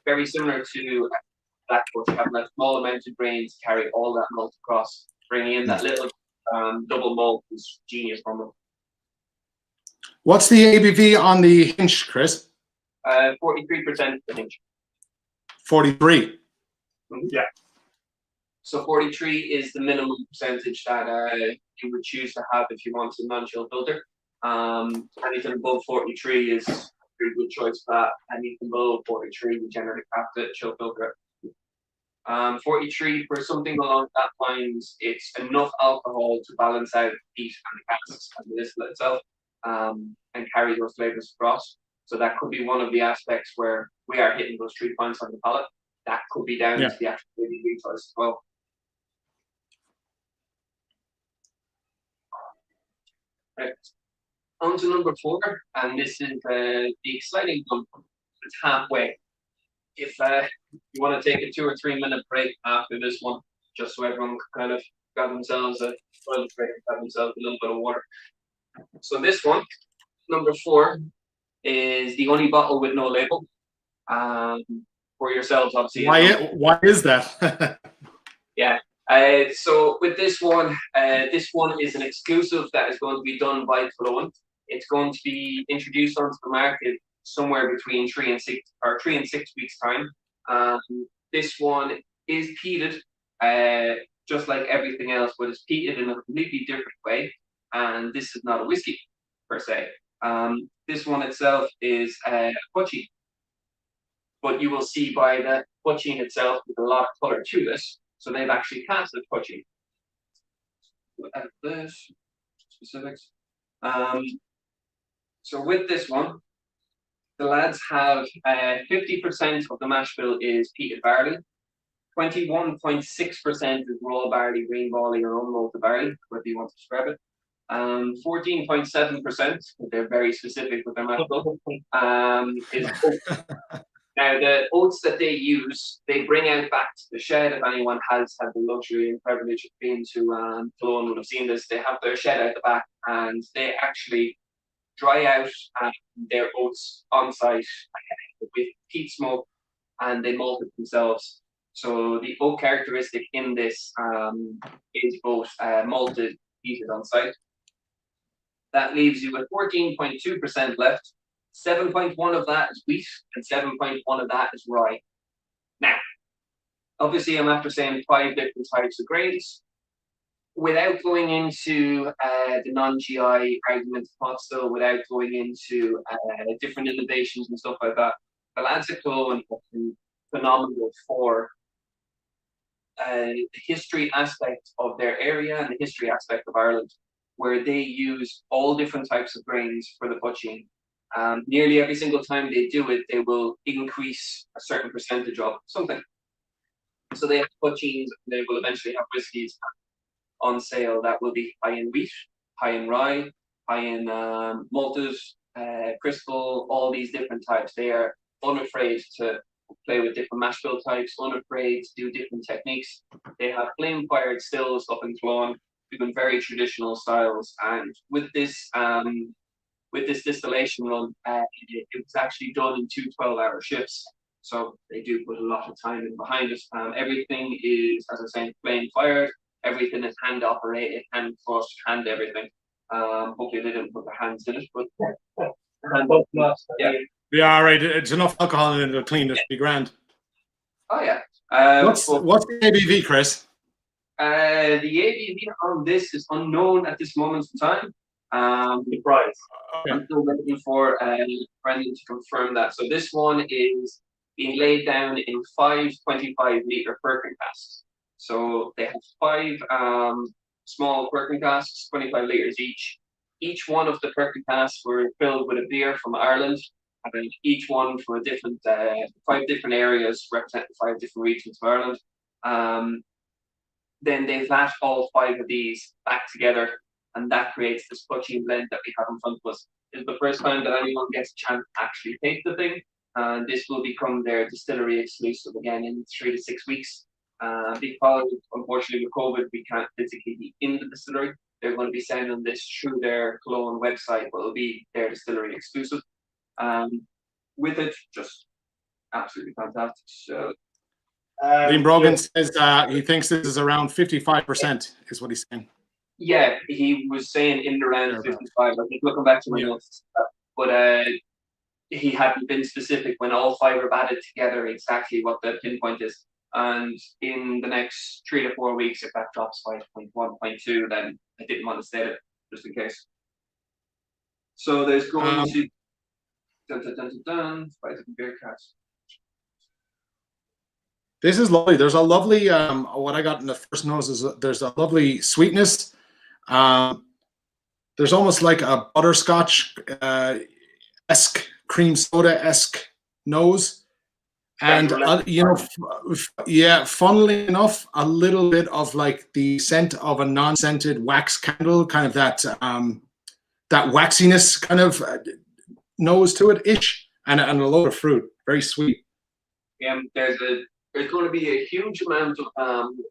very similar to Blackpits, having that small amount of grains carry all that malt across, bringing in that little double malt is genius from them. What's the ABV on the Hinch, Chris? 43% the Hinch. 43. Yeah. So 43 is the minimum percentage that you would choose to have if you want a non-chill filter. Anything above 43 is a pretty good choice for that. Anything below 43, we generally have to chill filter. 43 for something along that lines, it's enough alcohol to balance out the peat and the casks and the distillate itself, and carry those flavors across. So that could be one of the aspects where we are hitting those 3 points on the palate. That could be down to the actual ABV choice as well. Right. On to number 4, and this is the exciting one. It's halfway. If you want to take a 2 or 3 minute break after this one, just so everyone can kind of grab themselves a toilet break and grab themselves a little bit of water. So this one, number 4, is the only bottle with no label. For yourselves, obviously. Why is that? Yeah. So with this one is an exclusive that is going to be done by Killowen. It's going to be introduced onto the market somewhere between 3 and 6 weeks time. This one is peated, just like everything else, but it's peated in a completely different way. And this is not a whiskey per se. This one itself is Poitín, but you will see by the Poitín itself with a lot of color to this. So they've actually casted Poitín. Add this specifics. So with this one, the lads have 50% of the mash bill is peated barley, 21.6% is raw barley, green barley, or unmalted barley, whatever you want to describe it. 14.7%, they're very specific with their mash bill, is oak. Now, the oats that they use, they bring out back to the shed. If anyone has had the luxury and privilege of being to Killowen would have seen this, they have their shed out the back and they actually dry out their oats on site with peat smoke and they malt it themselves. So the oak characteristic in this is both malted, peated on site. That leaves you with 14.2% left. 7.1 of that is wheat and 7.1 of that is rye. Now, obviously I'm after saying 5 different types of grains. Without going into the non-GI argument pot still, without going into different innovations and stuff like that, the lads at Killowen have been phenomenal for the history aspect of their area and the history aspect of Ireland, where they use all different types of grains for the poitín. Nearly every single time they do it, they will increase a certain percentage of something. So they have poitíns, and they will eventually have whiskies on sale that will be high in wheat, high in rye, high in malted, crystal, all these different types. They are unafraid to play with different mash bill types, unafraid to do different techniques. They have flame-fired stills up in Killowen, doing very traditional styles. And with this distillation run, it was actually done in 2 12-hour shifts. So they do put a lot of time in behind it. Everything is, as I was saying, flame fired. Everything is hand operated, hand crushed, hand everything. Hopefully they didn't put their hands in it, but yeah. Yeah, all right. It's enough alcohol in it to clean it. Be grand. Oh yeah. What's the ABV, Chris? The ABV on this is unknown at this moment in time. The price. Okay. I'm still waiting for Brendan to confirm that. So this one is being laid down in 5 25-litre Birkin casks. So they have 5 small Birkin casks, 25 litres each. Each one of the Birkin casks were filled with a beer from Ireland, and each one from a different 5 different areas representing 5 different regions of Ireland. Then they vat all 5 of these back together, and that creates this poitín blend that we have in front of us. It's the first time that anyone gets a chance to actually taste the thing, and this will become their distillery exclusive again in 3 to 6 weeks. Because unfortunately with COVID we can't physically be in the distillery. They're going to be sending this through their Killowen website, but it'll be their distillery exclusive. With it, just absolutely fantastic. So Liam Brogan says he thinks this is around 55%, is what he's saying. yeah, he was saying in around 55. I was looking back to my notes, but he hadn't been specific when all 5 are added together exactly what the pinpoint is. And in the next 3 to 4 weeks, if that drops 5.1, 0.2, then I didn't want to state it just in case. So there's going to 5 different beer casks. This is lovely. There's a lovely, what I got in the first nose is there's a lovely sweetness. There's almost like a butterscotch-esque, cream soda-esque nose. And, yeah, funnily enough, a little bit of like the scent of a non-scented wax candle, kind of that waxiness kind of nose to it, ish, and a load of fruit. Very sweet. Yeah, there's going to be a huge amount of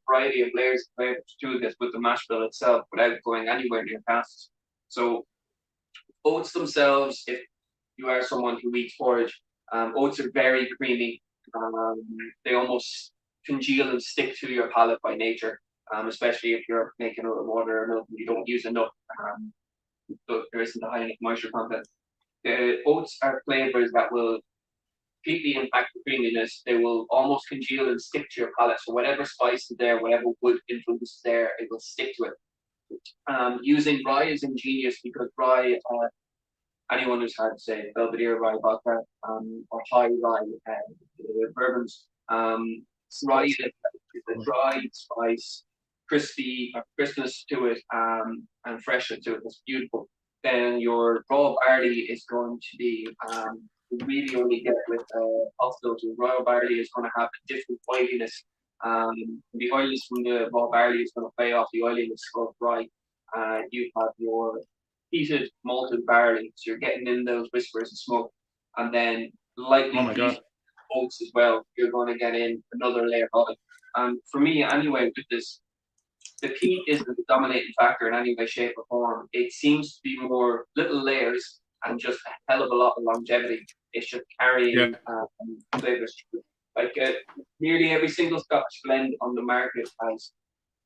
variety of layers of flavor to this with the mash bill itself without going anywhere near casks. So oats themselves, if you are someone who eats porridge, oats are very creamy. They almost congeal and stick to your palate by nature, especially if you're making a water or milk and you don't use enough. There isn't a high enough moisture content. The oats are flavors that will completely impact the creaminess. They will almost congeal and stick to your palate. So whatever spice is there, whatever wood influence is there, it will stick to it. Using rye is ingenious because rye, anyone who's had, say, Belvedere rye vodka or high rye bourbons, rye is a dry spice, crispness to it, and freshness to it. It's beautiful. Then your raw barley is going to be really only get with hospitals. Raw barley is going to have a different oiliness. The oiliness from the raw barley is going to play off the oiliness of rye. You have your heated malted barley, so you're getting in those whispers of smoke, and then lightly oats as well, you're going to get in another layer of it. And for me, anyway, with this, the peat isn't the dominating factor in any way, shape, or form. It seems to be more little layers and just a hell of a lot of longevity. It's just carrying flavors. Like nearly every single Scotch blend on the market has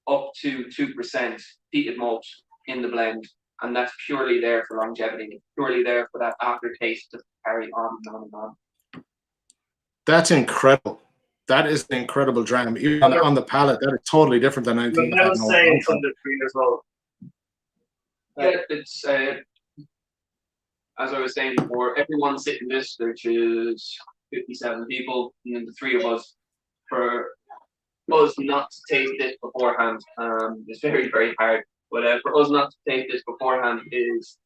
up to 2% peated malt in the blend, and that's purely there for longevity. It's purely there for that aftertaste to carry on and on and on. That's incredible. That is an incredible dram. Even on the palate, that is totally different than anything. You never say it's under 3 years old. Yeah, it's as I was saying before, everyone sitting this, which is 57 people, and then the 3 of us, for us not to taste this beforehand, is very, very hard. But for us not to taste this beforehand is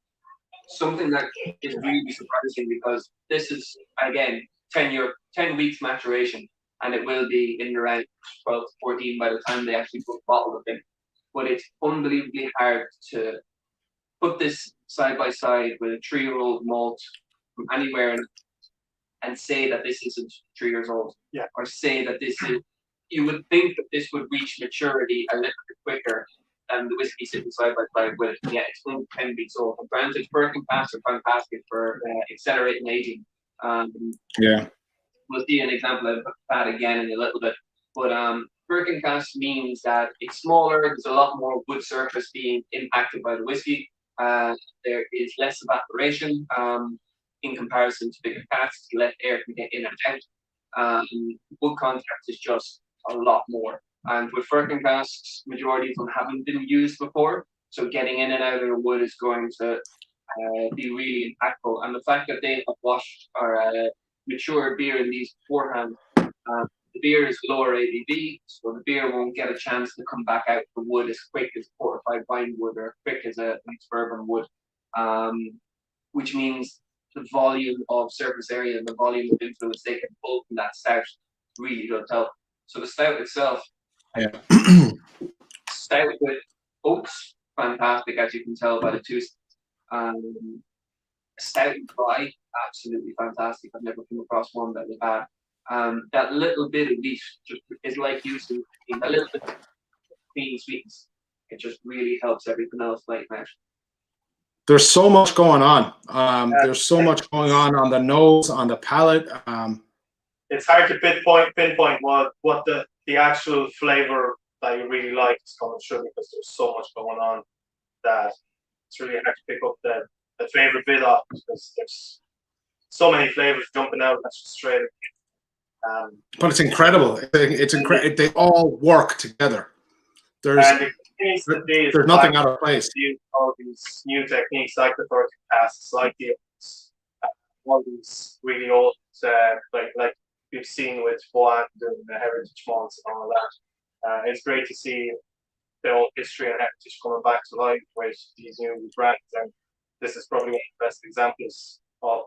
something that is really surprising, because this is, again, 10 weeks maturation, and it will be in around 12 to 14 by the time they actually put a bottle of it. But it's unbelievably hard to put this side by side with a 3-year-old malt from anywhere and say that this isn't 3 years old. Yeah. Or say that this is, you would think that this would reach maturity a little bit quicker than the whiskey sitting side by side with it. Yeah, it's only 10 weeks old. And granted, Birkin casks are fantastic for accelerating aging. We'll see an example of that again in a little bit. But Birkin casks means that it's smaller, there's a lot more wood surface being impacted by the whiskey. There is less evaporation in comparison to bigger casks, less air can get in and out. Wood contact is just a lot more. And with Birkin casks, majority of them haven't been used before, so getting in and out of the wood is going to be really impactful. And the fact that they have washed or matured beer in these beforehand, the beer is lower ABV, so the beer won't get a chance to come back out the wood as quick as fortified vine wood or quick as a bourbon would, which means the volume of surface area and the volume of influence they can pull from that stout really does help. So the stout itself, stout with oats, fantastic, as you can tell by the two. Stout and dry, absolutely fantastic. I've never come across one that was bad. That little bit of wheat just is like using a little bit of clean sweetness. It just really helps everything else lighten out. There's so much going on. There's so much going on the nose, on the palate. It's hard to pinpoint what the actual flavor that you really like is coming through, because there's so much going on that it's really hard to pick up the favorite bit off, because there's so many flavors jumping out. That's just straight. But it's incredible. It's incredible. They all work together. There's nothing out of place. All these new techniques, like the Birkin casks, like all these really old, like we've seen with Boan and the heritage malts and all that. It's great to see the old history and heritage coming back to life with these new brands, and this is probably one of the best examples of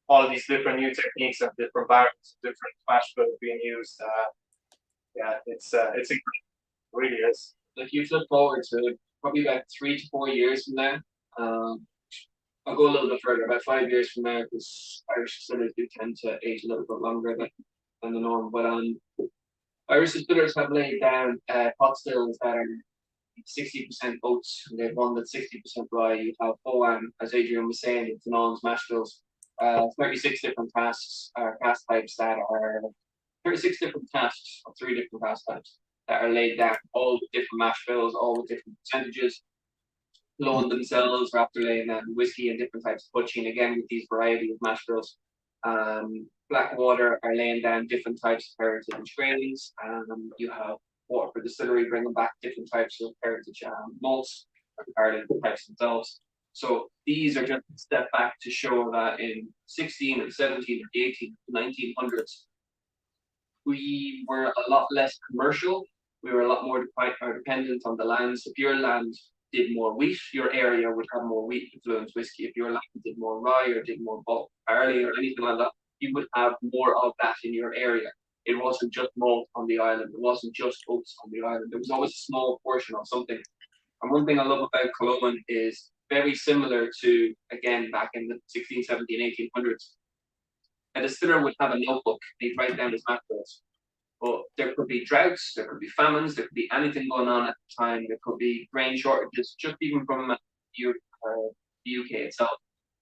all these different new techniques and different barrels, different mash bills being used. It's incredible. It really is. Like, you flip forward to probably about 3 to 4 years from now. I'll go a little bit further, about 5 years from now, because Irish distillers do tend to age a little bit longer than the norm. But Irish distillers have laid down pot stills that are 60% oats, and they've one that's 60% rye. You have Boan, as Adrian was saying, it's Non's mash bills. 36 different casks, cask types that are 36 different casks, or 3 different cask types that are laid down, all with different mash bills, all with different percentages, blowing themselves after laying down whiskey and different types of butching, again with these variety of mash bills. Blackwater are laying down different types of heritage grains. You have Waterford Distillery bringing back different types of heritage malts, regarding the types themselves. So these are just a step back to show that in 16 or 17 or the 18 or 1900s, we were a lot less commercial. We were a lot more dependent on the lands. If your land did more wheat, your area would have more wheat influenced whiskey. If your land did more rye or did more barley or anything like that, you would have more of that in your area. It wasn't just malt on the island. It wasn't just oats on the island. There was always a small portion of something. And one thing I love about Killowen is very similar to, again, back in the 16, 17, 1800s. A distiller would have a notebook, they'd write down his mash bills. But there could be droughts, there could be famines, there could be anything going on at the time. There could be grain shortages, just even from the UK itself,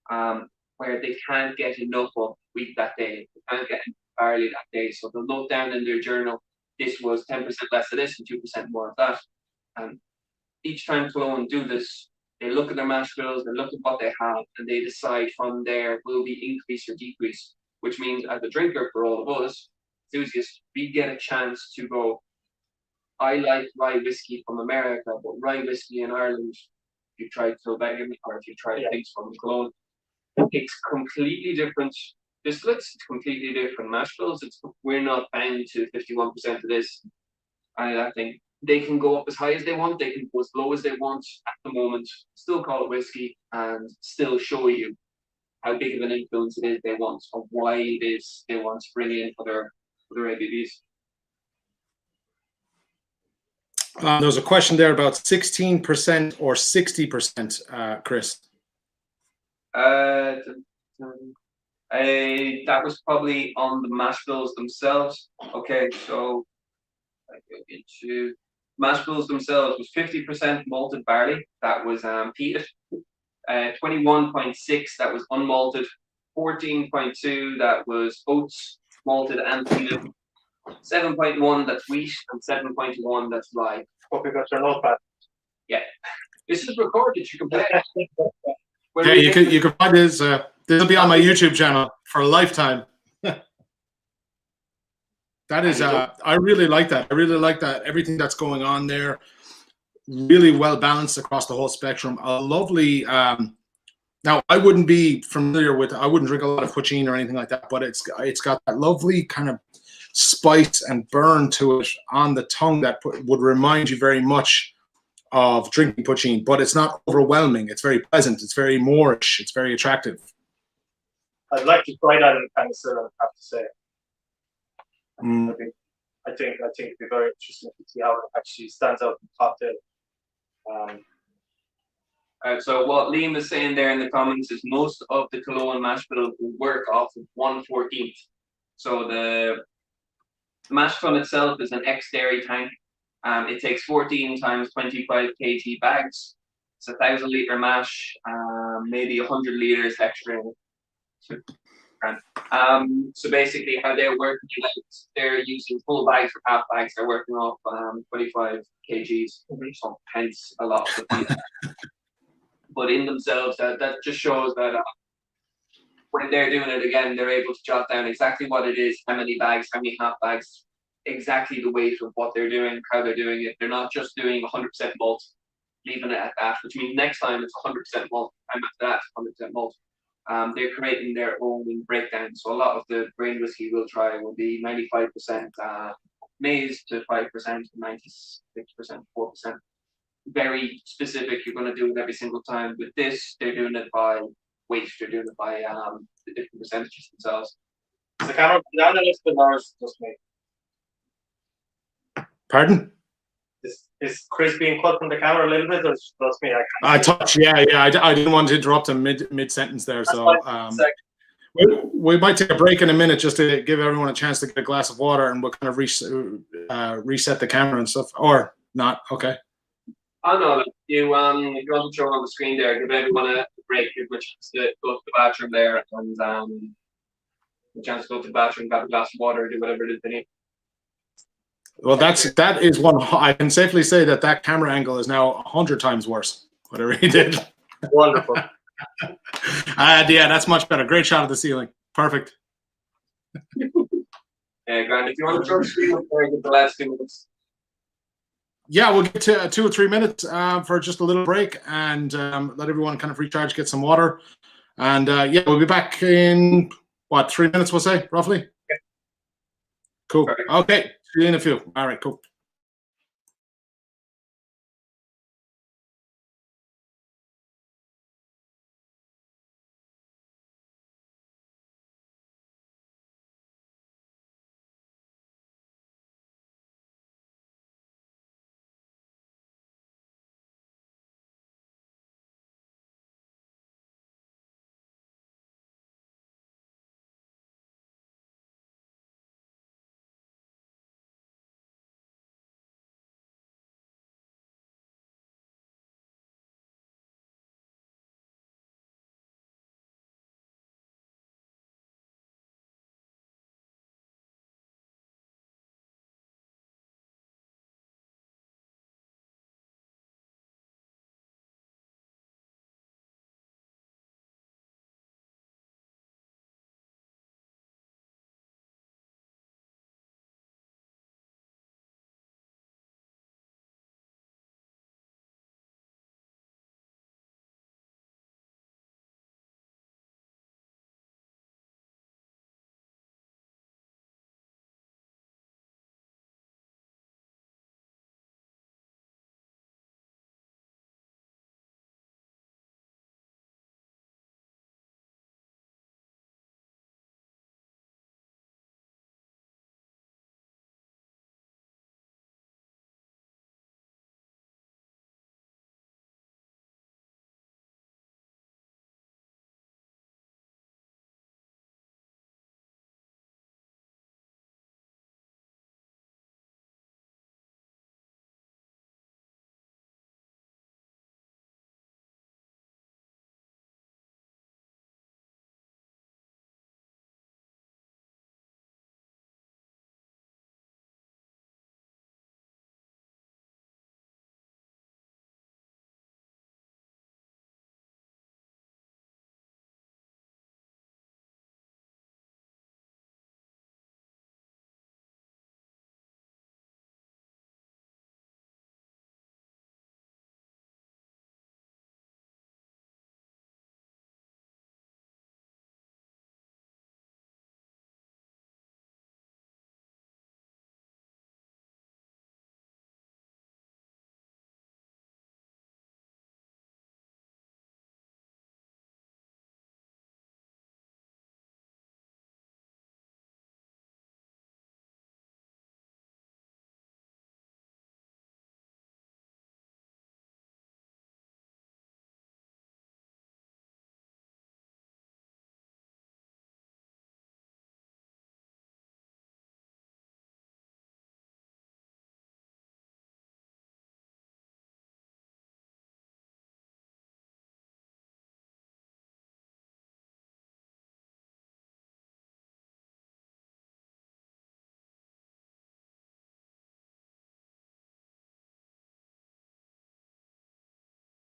where they can't get enough of wheat that day, they can't get enough barley that day. So they'll note down in their journal, this was 10% less of this and 2% more of that. And each time Killowen do this, they look at their mash bills, they look at what they have, and they decide from there will be increase or decrease, which means as a drinker for all of us, enthusiasts, we get a chance to go, I like rye whiskey from America, but rye whiskey in Ireland, if you tried Kilbenham or if you tried things from Killowen, it's completely different distillates, it's completely different mash bills. We're not bound to 51% of this. And I think they can go up as high as they want, they can go as low as they want at the moment, still call it whiskey, and still show you how big of an influence it is they want, or why it is they want to bring in other ABVs. There was a question there about 16% or 60%, Chris. That was probably on the mash bills themselves. Okay, so I go into mash bills themselves was 50% malted barley. That was peated. 21.6 that was unmalted. 14.2 that was oats, malted and peated. 7.1 that's wheat, and 7.1 that's rye. Hope you got your notepad. Yeah, this is recorded. You can play it. Yeah, you can find this. This will be on my YouTube channel for a lifetime. That is, I really like that. I really like that. Everything that's going on there, really well balanced across the whole spectrum. A lovely. Now, I wouldn't be familiar with. I wouldn't drink a lot of Poitín or anything like that, but it's got that lovely kind of spice and burn to it on the tongue that would remind you very much of drinking Poitín, but it's not overwhelming. It's very pleasant. It's very Moorish. It's very attractive. I'd like to try that in penicillin, I have to say. Mm. I think it'd be very interesting to see how it actually stands out in the cocktail. So what Liam is saying there in the comments is most of the Killowen mash bill will work off of 1/14. So the mash tun itself is an ex-dairy tank. It takes 14 times 25 kg bags. It's 1,000 litre mash, maybe 100 litres extra in it. So basically how they're working, they're using full bags or half bags. They're working off 25 kgs, so hence a lot of the but in themselves, that just shows that when they're doing it again, they're able to jot down exactly what it is, how many bags, how many half bags, exactly the weight of what they're doing, how they're doing it. They're not just doing 100% malt, leaving it at that, which means next time it's 100% malt, time after that, 100% malt. They're creating their own breakdown. So a lot of the grain whiskey we'll try will be 95% maize to 5%, 96%, 4%. Very specific. You're going to do it every single time. With this, they're doing it by weight. They're doing it by the different percentages themselves. Is the camera down a little bit, or is it just me? Pardon? Is Chris being cut from the camera a little bit, or is it just me? I touch. Yeah. I didn't want to interrupt him mid sentence there. That's So we might take a break in a minute just to give everyone a chance to get a glass of water, and we'll kind of reset the camera and stuff, or not. Okay. Oh no, if you want to show on the screen there, give everyone a break, give them a chance to go to the bathroom there, and a chance to go to the bathroom, grab a glass of water, do whatever it is they need. Well, that is one. I can safely say that camera angle is now 100 times worse. Whatever he did. Wonderful. Yeah, that's much better. Great shot of the ceiling. Perfect. Grant, if you want to show the screen up there, give the last 2 minutes. Yeah, we'll get to 2 or 3 minutes for just a little break and let everyone kind of recharge, get some water. And yeah, we'll be back in, what, 3 minutes, we'll say, roughly? Yeah. Cool. Perfect. Okay, see you in a few. All right, cool.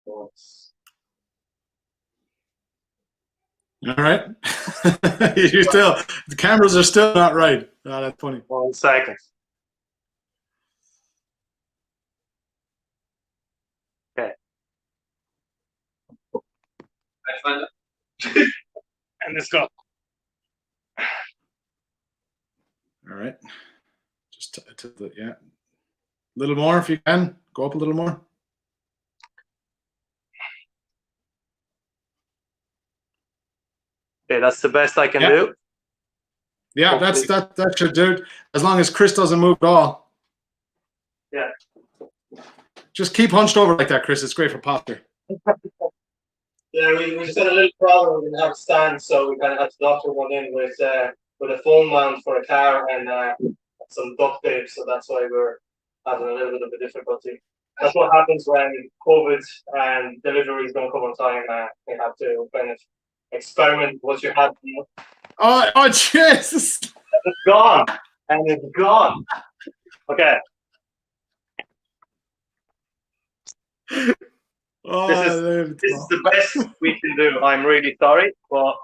All right. You still, the cameras are still not right. Oh, that's funny. 1 second. Okay. I find that And let's go. All right. Just to the, yeah. A little more if you can. Go up a little more. Okay, that's the best I can Yeah. do. Yeah, that should do it. As long as Chris doesn't move at all. Yeah. Just keep hunched over like that, Chris. It's great for posture. Yeah, we just had a little problem. We didn't have a stand, so we kind of had to doctor one in with a phone mount for a car and some duct tape. So that's why we're having a little bit of a difficulty. That's what happens when COVID and deliveries don't come on time. They have to kind of experiment with what you have. Oh, Jesus! It's gone, and it's gone. Okay. Oh, This is the best we can do. I'm really sorry, but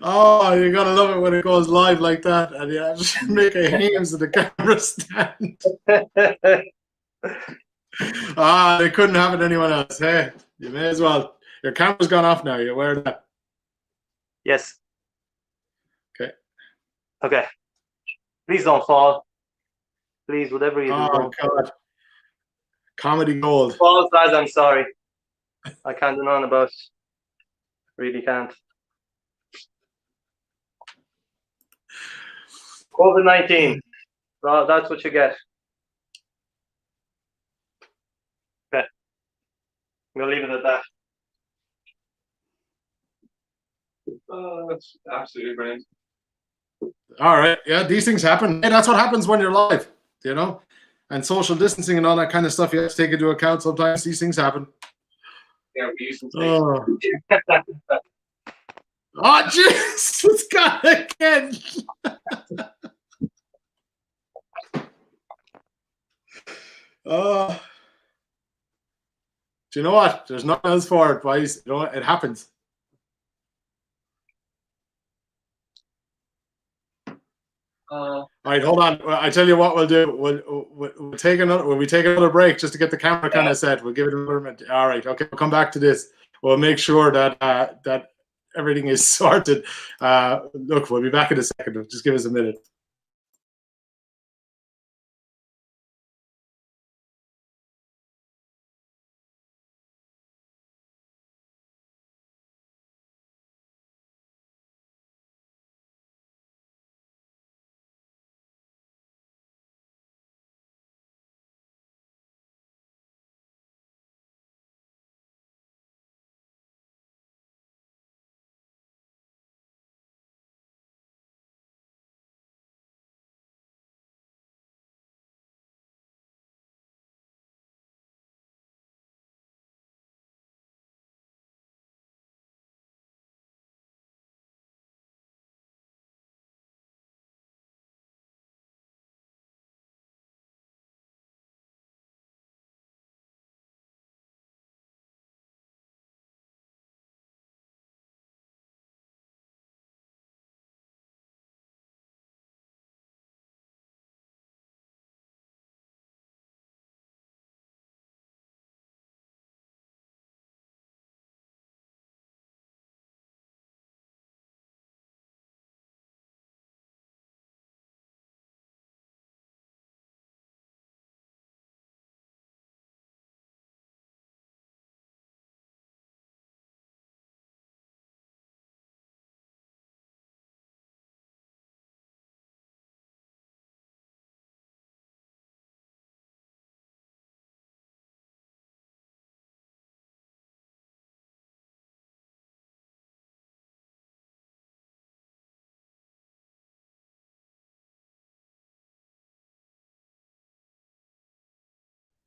oh, you gotta love it when it goes live like that, and you just make a hames of the camera stand. They couldn't have it anyone else. Hey, you may as well. Your camera's gone off now. You're aware of that? yes. Okay. Okay. Please don't fall. Please, whatever you do. Oh God. Comedy gold. Falls, lads, I'm sorry. I can't do nothing about it. Really can't. COVID-19. Well, that's what you get. Okay. I'm gonna leave it at that. that's absolutely brilliant. All right. Yeah, these things happen. Hey, that's what happens when you're live, you know? And social distancing and all that kind of stuff you have to take into account. Sometimes these things happen. Yeah, we use some Oh, oh jeez. It's gone again. Oh. Do you know what? There's nothing else for it, boys. You know what? It happens. All right, hold on. I tell you what we'll do. We'll take another break just to get the camera kind of set. We'll give it another minute. All right, okay. We'll come back to this. We'll make sure that that everything is sorted. Look, we'll be back in a second. Just give us a minute.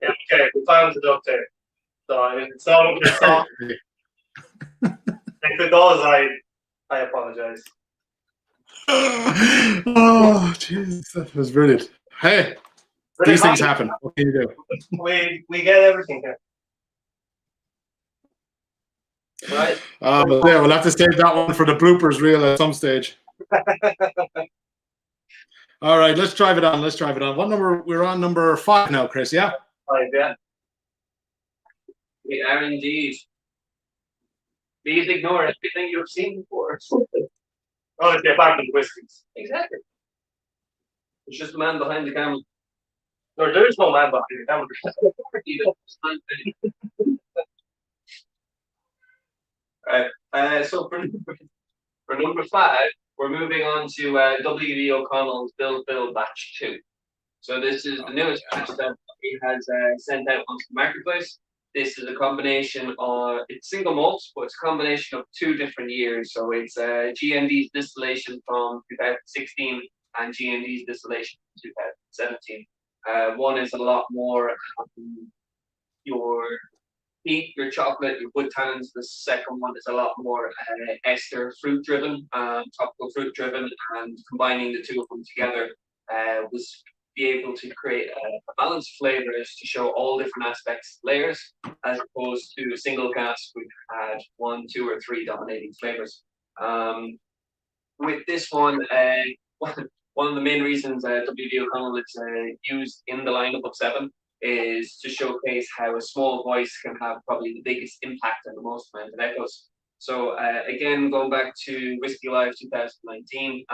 Yeah, okay, we found the duct tape. So it's not what it's not. If it does, I apologize. Oh, jeez, that was brilliant. Hey, these things happen. What can you do? We get everything here. Right. Yeah, we'll have to save that one for the bloopers reel at some stage. All right, let's drive it on. Let's drive it on. What number? We're on number 5 now, Chris. Yeah. 5, yeah. We are indeed. Please ignore everything you've seen before. Honestly, apart from the whiskies. Exactly. It's just the man behind the camera. No, there is no man behind the camera. Right. So for number 5, we're moving on to W.D. O'Connell's Bill Batch 2. So this is the newest batch that he has sent out onto the marketplace. This is a combination of, it's single malt, but it's a combination of 2 different years. So it's GND's distillation from 2016 and GND's distillation from 2017. One is a lot more your peat, your chocolate, your wood tannins. The second one is a lot more ester fruit driven, tropical fruit driven, and combining the 2 of them together was be able to create a balanced flavors to show all different aspects of layers, as opposed to a single cask which had 1, 2, or 3 dominating flavors. With this one, one of the main reasons W.D. O'Connell is used in the lineup of 7 is to showcase how a small voice can have probably the biggest impact and the most amount of echoes. So again, going back to Whiskey Live 2019,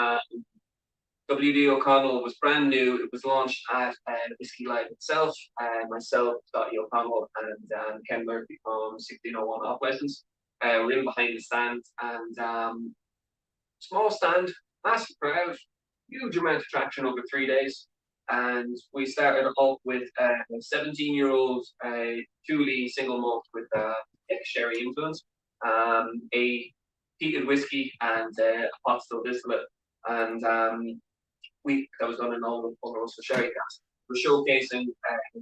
W.D. O'Connell was brand new. It was launched at Whiskey Live itself. Myself, Dottie O'Connell, and Ken Murphy from 1601 Off License were in behind the stand, and small stand, massive crowd, huge amount of traction over 3 days. And we started off with a 17-year-old Thule single malt with sherry influence, a peated whiskey, and a pot still distillate. And that was done in all the sherry casks. We're showcasing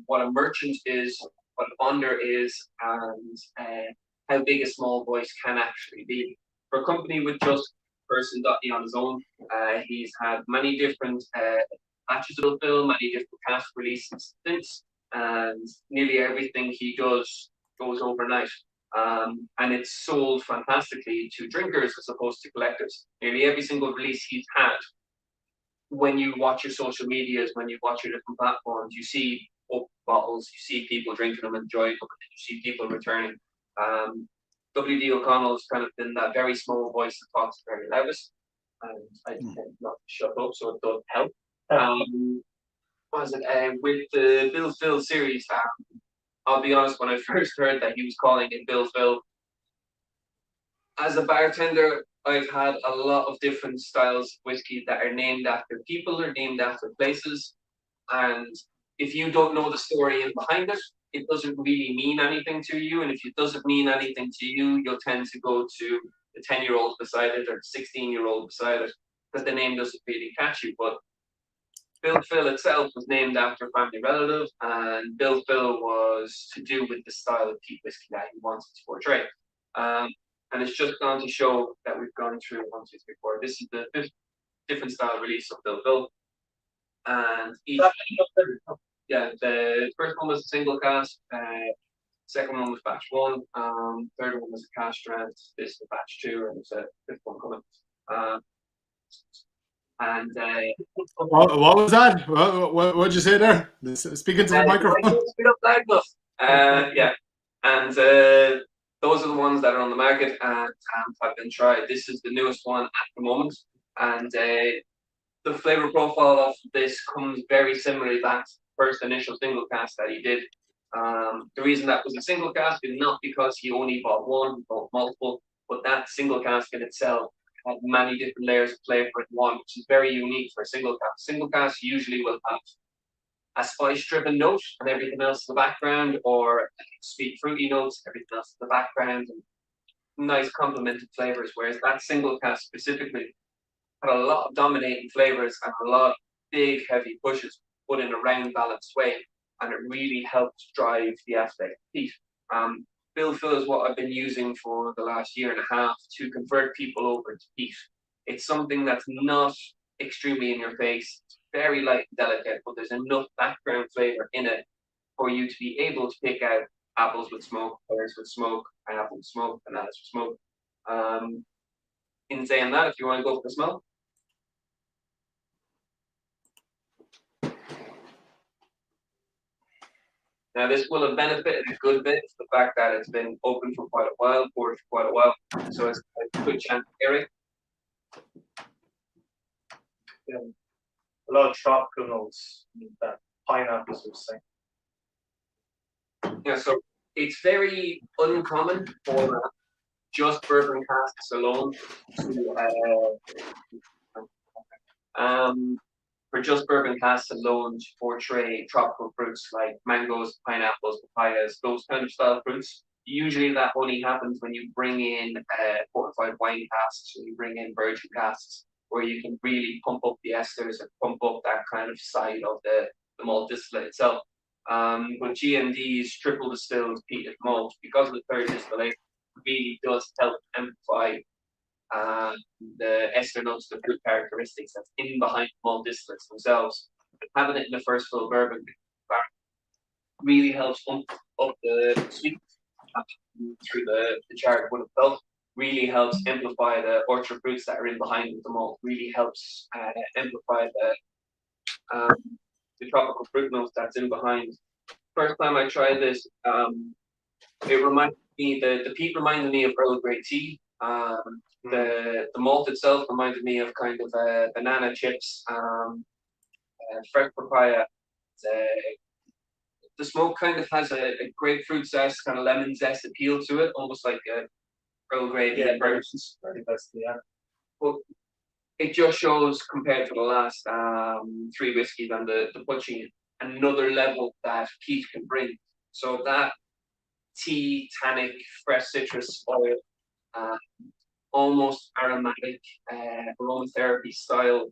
what a merchant is, what a bonder is, and how big a small voice can actually be. For a company with just person Dottie on his own, he's had many different batches of fill, many different cask releases since, and nearly everything he does goes overnight. And it's sold fantastically to drinkers as opposed to collectors. Nearly every single release he's had, when you watch your social medias, when you watch your different platforms, you see bottles, you see people drinking them, enjoying them, and you see people returning. W.D. O'Connell's kind of been that very small voice that talks very loudest, and I tend not to shut up, so it does help. With the Bill Phil series, I'll be honest, when I first heard that he was calling it Bill Phil, as a bartender, I've had a lot of different styles of whiskey that are named after people or named after places. And if you don't know the story in behind it, it doesn't really mean anything to you. And if it doesn't mean anything to you, you'll tend to go to the 10-year-old beside it or the 16-year-old beside it, because the name doesn't really catch you. But Bill Phil itself was named after a family relative, and Bill Phil was to do with the style of peat whiskey that he wanted to portray. And it's just gone to show that we've gone through 1, 2, 3, 4. This is the 5th different style release of Bill Phil. And each, the first one was a single cask, second one was batch 1, third one was a cask strength, this is batch 2, and there's a 5th one coming. What was that? What did you say there? Speaking to the microphone. Yeah, and those are the ones that are on the market and have been tried. This is the newest one at the moment, and the flavor profile of this comes very similarly to that first initial single cask that he did. The reason that was a single cask is not because he only bought one, he bought multiple, but that single cask in itself had many different layers of flavor in one, which is very unique for a single cask. Single cask usually will have a spice-driven note and everything else in the background, or sweet fruity notes, everything else in the background, and nice complemented flavors. Whereas that single cask specifically had a lot of dominating flavors and a lot of big, heavy pushes, but in a round, balanced way, and it really helped drive the aspect of peat. Bill Phil is what I've been using for the last year and a half to convert people over to peat. It's something that's not extremely in your face. It's very light and delicate, but there's enough background flavor in it for you to be able to pick out apples with smoke, pears with smoke, pineapple with smoke, bananas with smoke. In saying that, if you want to go for the smell. Now, this will have benefited a good bit from the fact that it's been open for quite a while, poured for quite a while, so it's a good chance to hear it. Yeah. A lot of tropical notes, that pineapples were saying. Yeah, so it's very uncommon for just bourbon casks alone to portray tropical fruits like mangoes, pineapples, papayas, those kind of style fruits. Usually that only happens when you bring in fortified wine casks, when you bring in virgin casks, where you can really pump up the esters and pump up that kind of side of the malt distillate itself. But GMD's triple distilled peated malt, because of the third distillation, really does help amplify the ester notes, the fruit characteristics that's in behind the malt distillates themselves. Having it in the first full bourbon really helps pump up the sweet through the charred wood itself. Really helps amplify the orchard fruits that are in behind the malt. Really helps amplify the tropical fruit notes that's in behind. First time I tried this, it reminded me, the peat reminded me of Earl Grey tea. The malt itself reminded me of kind of banana chips, fresh papaya. The smoke kind of has a grapefruit zest, kind of lemon zest appeal to it, almost like a Earl Grey. Yeah, yeah. But it just shows, compared to the last three whiskies and the Poitín, another level that peat can bring. So that tea, tannic, fresh citrus oil, almost aromatic aromatherapy style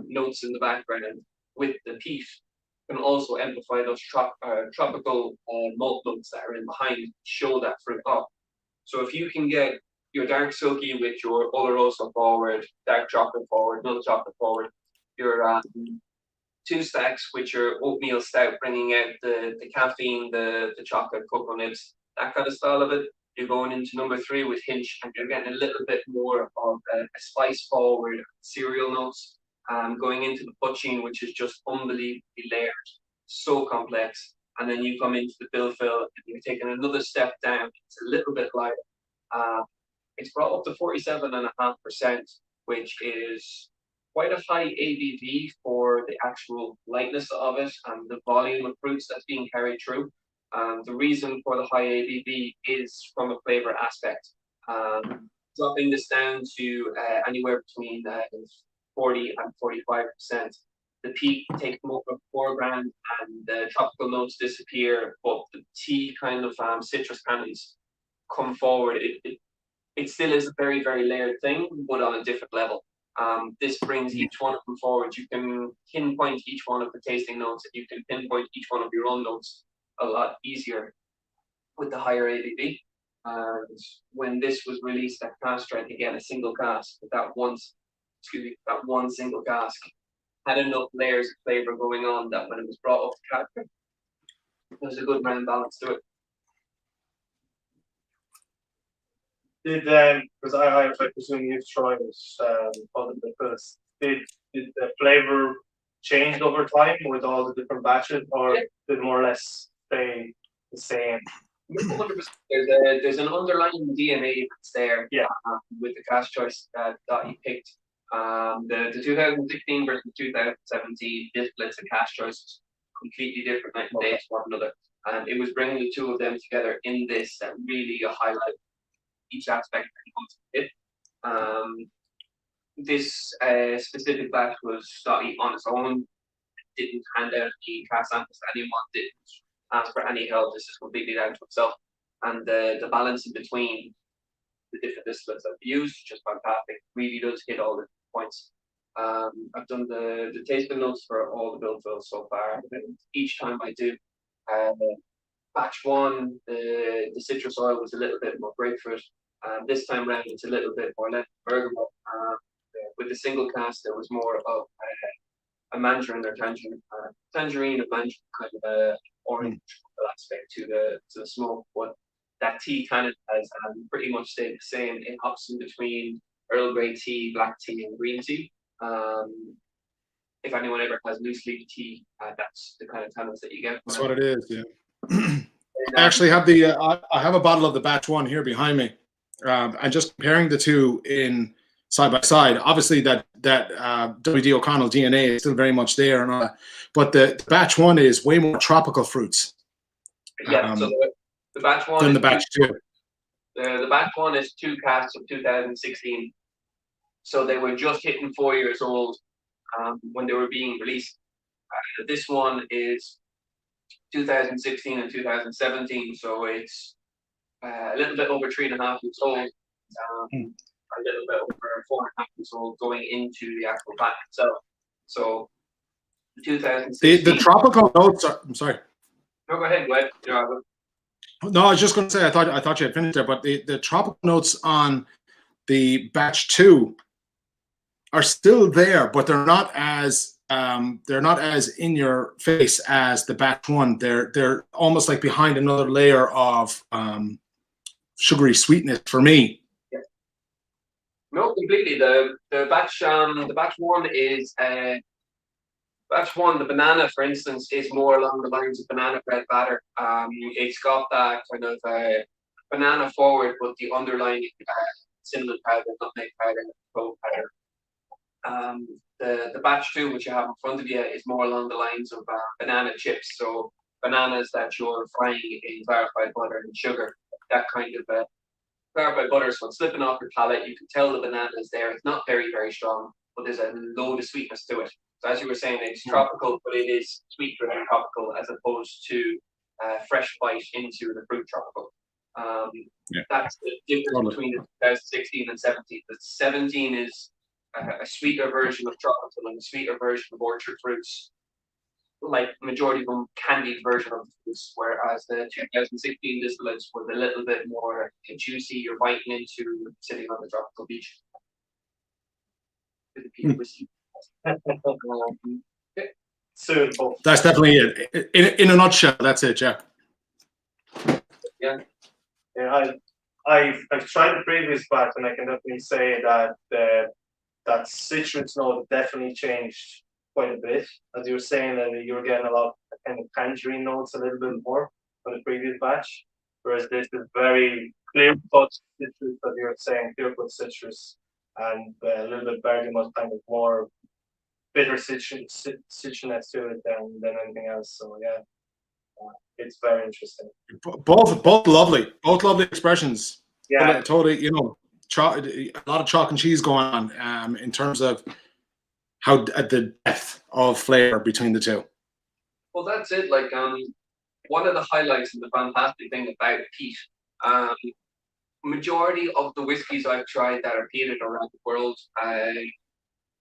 notes in the background with the peat can also amplify those tropical malt notes that are in behind, show that fruit off. So if you can get your dark Silkie with your Oloroso forward, dark chocolate forward, milk chocolate forward, your two stacks with your oatmeal stout, bringing out the caffeine, the chocolate, cocoa nibs, that kind of style of it. You're going into number 3 with Hinch, and you're getting a little bit more of a spice forward cereal notes. Going into the Poitín, which is just unbelievably layered, so complex. And then you come into the Bilfill, and you're taking another step down. It's a little bit lighter. It's brought up to 47.5%, which is quite a high ABV for the actual lightness of it and the volume of fruits that's being carried through. The reason for the high ABV is from a flavor aspect. Dropping this down to anywhere between 40 and 45%. The peat takes more of the foreground and the tropical notes disappear, but the tea kind of citrus candies come forward. It still is a very, very layered thing, but on a different level. This brings each one of them forward. You can pinpoint each one of the tasting notes, and you can pinpoint each one of your own notes a lot easier with the higher ABV. And when this was released at cask strength, again, a single cask, with that one single cask had enough layers of flavor going on that when it was brought up to cask, there's a good round balance to it. Did because I presume you've tried it probably first. Did the flavor change over time with all the different batches, or did it more or less stay the same? 100%. There's an underlying DNA that's there. Yeah. With the cask choice that you picked. The 2016 versus 2017 distillates and cask choices completely different night and day to one another. And it was bringing the two of them together in this that really highlight each aspect that he wants to hit. This specific batch was started on its own. It didn't hand out any cask samples to anyone, didn't ask for any help. This is completely down to himself. And the balance in between the different distillates I've used, just fantastic. Really does hit all the points. I've done the tasting notes for all the Bilfills so far. And each time I do, batch 1, the citrus oil was a little bit more grapefruit. This time round, it's a little bit more lemon bergamot. With the single cask, there was more of a mandarin or tangerine, tangerine or mandarin kind of orange aspect to the smoke, but that tea tannin has pretty much stayed the same. It hops in between Earl Grey tea, black tea, and green tea. If anyone ever has loose leaf tea, that's the kind of tannins that you get. That's what it is. Yeah. I actually have I have a bottle of the batch one here behind me. And just comparing the two in side by side. Obviously, that W.D. O'Connell DNA is still very much there, and but the batch one is way more tropical fruits. Yeah. So the batch one than the batch two. The batch one is 2 casks of 2016. So they were just hitting 4 years old when they were being released. This one is 2016 and 2017, so it's a little bit over 3.5 years old, a little bit over 4.5 years old going into the actual batch itself. So 2016. The tropical notes are, I'm sorry. No, go ahead, Wed. No, I was just going to say, I thought you had finished there, but the tropical notes on the batch two are still there, but they're not as in your face as the batch one. They're almost like behind another layer of sugary sweetness for me. Yeah. No, completely. The batch one is batch one. The banana, for instance, is more along the lines of banana bread batter. It's got that kind of banana forward, but the underlying cinnamon powder, nutmeg powder, clove powder. The batch two, which you have in front of you, is more along the lines of banana chips. So bananas that you're frying in clarified butter and sugar. That kind of clarified butter. So it's slipping off your palate. You can tell the banana is there. It's not very, very strong, but there's a load of sweetness to it. So as you were saying, it's tropical, but it is sweeter than tropical as opposed to fresh bite into the fruit tropical. That's the difference between the 2016 and 17. The 17 is a sweeter version of tropical and a sweeter version of orchard fruits, like majority of them candied version of the fruits, whereas the 2016 distillates was a little bit more juicy. You're biting into sitting on the tropical beach. With the peated whiskey. Soon. That's definitely it. In a nutshell, that's it, yeah. Yeah. Yeah, I've tried the previous batch, and I can definitely say that that citrus note definitely changed quite a bit. As you were saying, that you were getting a lot of kind of tangerine notes a little bit more from the previous batch, whereas this is very clear cut citrus, as you were saying, clear cut citrus, and a little bit bergamot, kind of more bitter citrusiness to it than anything else. So yeah, it's very interesting. Both lovely expressions. Yeah, totally. You know, a lot of chalk and cheese going on in terms of how the depth of flavor between the two. Well, that's it. Like one of the highlights and the fantastic thing about peat, majority of the whiskies I've tried that are peated around the world,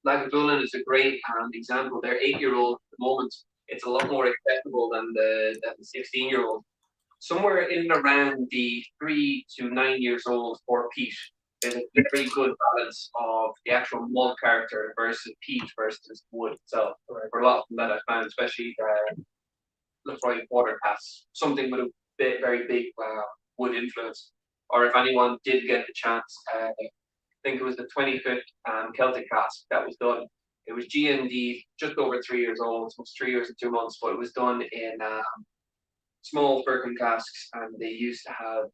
Lagavulin is a great example. They're 8-year-old at the moment. It's a lot more acceptable than the 16-year-old. Somewhere in and around the 3 to 9 years old for peat, there's a very good balance of the actual malt character versus peat versus wood itself. For a lot of them that I found, especially Lefroy water casts, something with a very big wood influence. Or if anyone did get the chance, I think it was the 25th Celtic cask that was done. It was G&D, just over 3 years old, almost 3 years and 2 months, but it was done in small firkin casks, and they used to have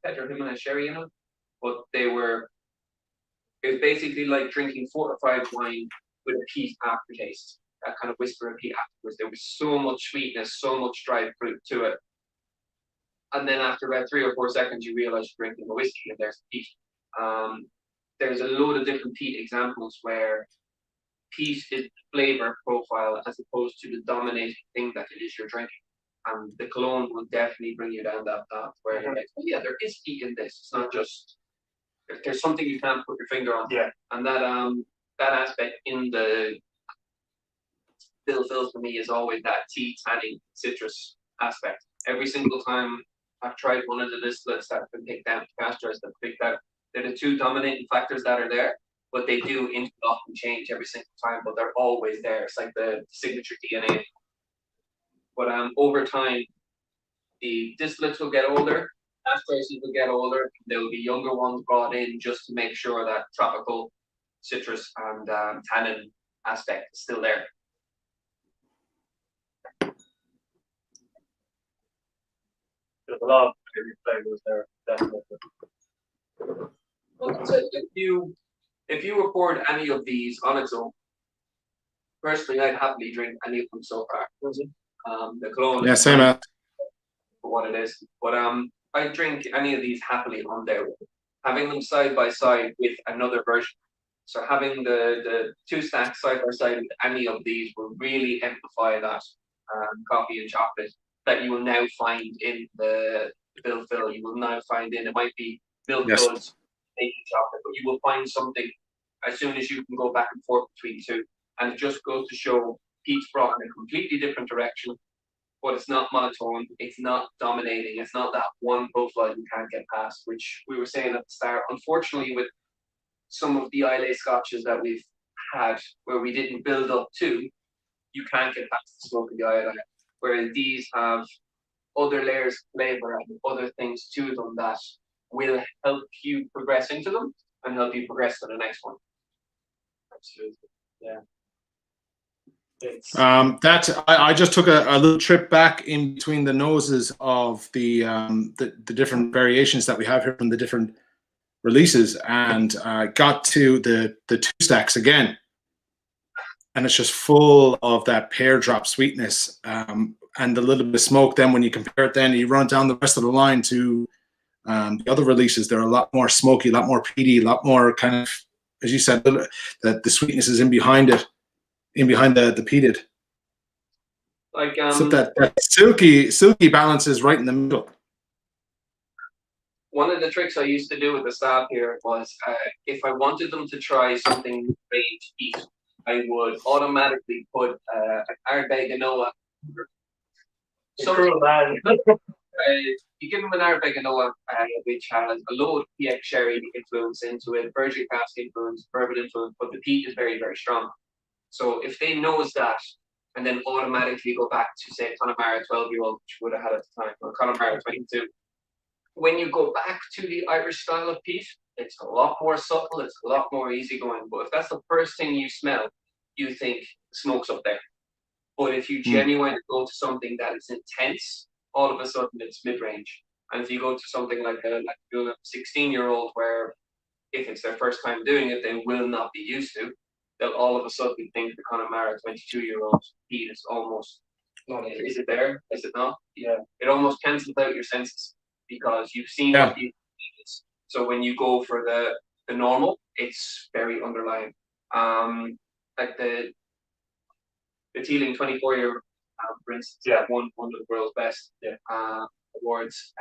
Pedro Jimenez sherry in them, but it was basically like drinking fortified wine with a peat aftertaste, that kind of whisper of peat afterwards. There was so much sweetness, so much dried fruit to it. And then after about 3 or 4 seconds, you realize you're drinking a whiskey and there's peat. There's a load of different peat examples where peat is the flavor profile as opposed to the dominating thing that it is you're drinking. And the Killowen will definitely bring you down that path where you're like, oh yeah, there is peat in this. It's not just there's something you can't put your finger on. Yeah. And that aspect in the Bill Phil's for me is always that tea tanning citrus aspect. Every single time I've tried one of the distillates that have been picked out, casters that have picked out, they're the two dominating factors that are there, but they do interlock and change every single time, but they're always there. It's like the signature DNA. But over time, the distillates will get older, mash prices will get older. There will be younger ones brought in just to make sure that tropical citrus and tannin aspect is still there. There's a lot of flavors there, definitely. Well, so if you record any of these on its own, personally, I'd happily drink any of them so far. The Killowen, Yeah, same as. For what it is, but I drink any of these happily on their own. Having them side by side with another version. So having the two stacks side by side with any of these will really amplify that coffee and chocolate that you will now find in the bill fill. You will now find it might be milk goods, making chocolate, but you will find something as soon as you can go back and forth between two. And it just goes to show Peats brought in a completely different direction, but it's not monotone, it's not dominating, it's not that one profile you can't get past, which we were saying at the start. Unfortunately, with some of the Islay scotches that we've had where we didn't build up to, you can't get past the smoke of the Islay. Whereas these have other layers of flavor and other things to them that will help you progress into them and help you progress to the next one. Absolutely, yeah. I just took a little trip back in between the noses of the different variations that we have here from the different releases, and got to the two stacks again, and it's just full of that pear drop sweetness, and a little bit of smoke. Then when you compare it, then you run down the rest of the line to the other releases, they're a lot more smoky, a lot more peaty, a lot more kind of, as you said, that the sweetness is in behind it. In behind the peated, like so that silky balance is right in the middle. One of the tricks I used to do with the staff here was if I wanted them to try something great to eat, I would automatically put an Ardbeg Anoa. You give them an Ardbeg Anoa, which has a low PX sherry influence into it, virgin cask influence, bourbon influence, but the peat is very, very strong. So if they knows that, and then automatically go back to, say, Connemara 12-year-old, which would have had at the time, or Connemara 22, when you go back to the Irish style of peat, it's a lot more subtle, it's a lot more easygoing. But if that's the first thing you smell, you think smoke's up there. But if you genuinely go to something that is intense, all of a sudden it's mid-range. And if you go to something like a 16-year-old, where if it's their first time doing it, they will not be used to, they'll all of a sudden think the Connemara 22-year-old peat is almost, is it there? Is it not? Yeah. It almost cancels out your senses because you've seen what the is. So when you go for the normal, it's very underlying. Like the Teeling 24-year, for instance, won one of the world's best awards.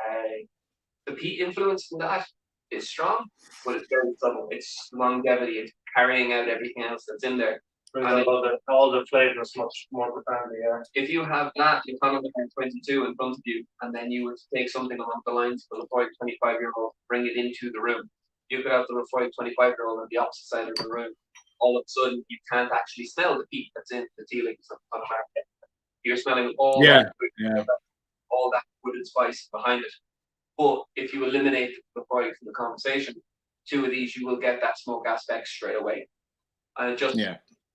The peat influence in that is strong, but it's very subtle. It's longevity. It's carrying out everything else that's in there. And all the flavors much more profoundly, If you have that in Connemara 22 in front of you, and then you would take something along the lines of the Lefroy 25-year-old, bring it into the room, you could have the Lefroy 25-year-old on the opposite side of the room. All of a sudden, you can't actually smell the peat that's in the Teelings of Connemara. You're smelling all that wooded spice behind it. But if you eliminate the Lefroy from the conversation, two of these, you will get that smoke aspect straight away. And just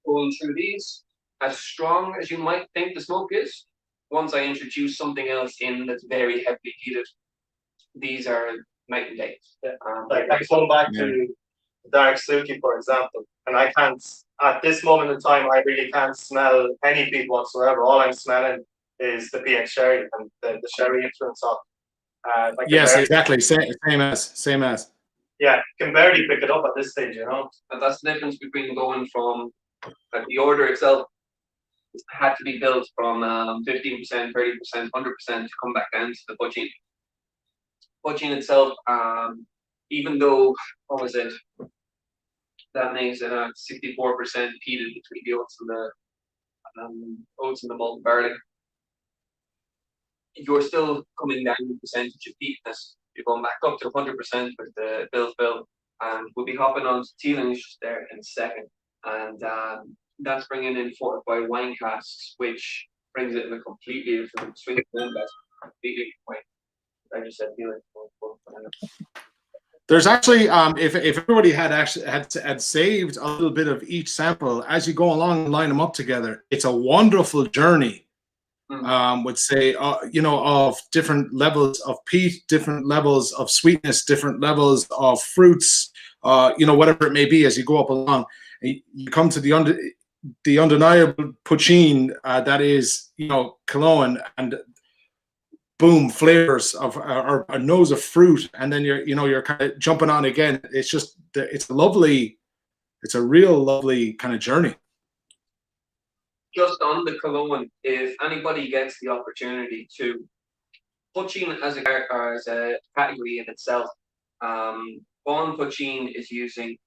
going through these, as strong as you might think the smoke is, once I introduce something else in that's very heavily heated, these are night and day. Like going back to dark Silkie, for example, and I can't, at this moment in time, I really can't smell any peat whatsoever. All I'm smelling is the PX sherry and the sherry influence of. Exactly. Same as. Yeah, can barely pick it up at this stage, you know. And that's the difference between going from the order itself had to be built from 15%, 30%, 100% to come back down to the Poitín. Poitín itself, even though, what was it? That makes it 64% peated between the oats and the malt and barley. You're still coming down in percentage of peatness. You're going back up to 100% with the bill, and we'll be hopping on to Teeling there in a second. And that's bringing in fortified wine casks, which brings it in a completely different swing. completely away. I just said feeling. There's actually, if everybody had saved a little bit of each sample as you go along and line them up together, it's a wonderful journey. Would say, of different levels of peat, different levels of sweetness, different levels of fruits, whatever it may be as you go up along. You come to the undeniable Poitín that is, Killowen, and boom, flavors of or a nose of fruit, and then you're kind of jumping on again. It's just, it's a real lovely kind of journey. Just on the Killowen, if anybody gets the opportunity to, Poitín as a category in itself, Poitín is using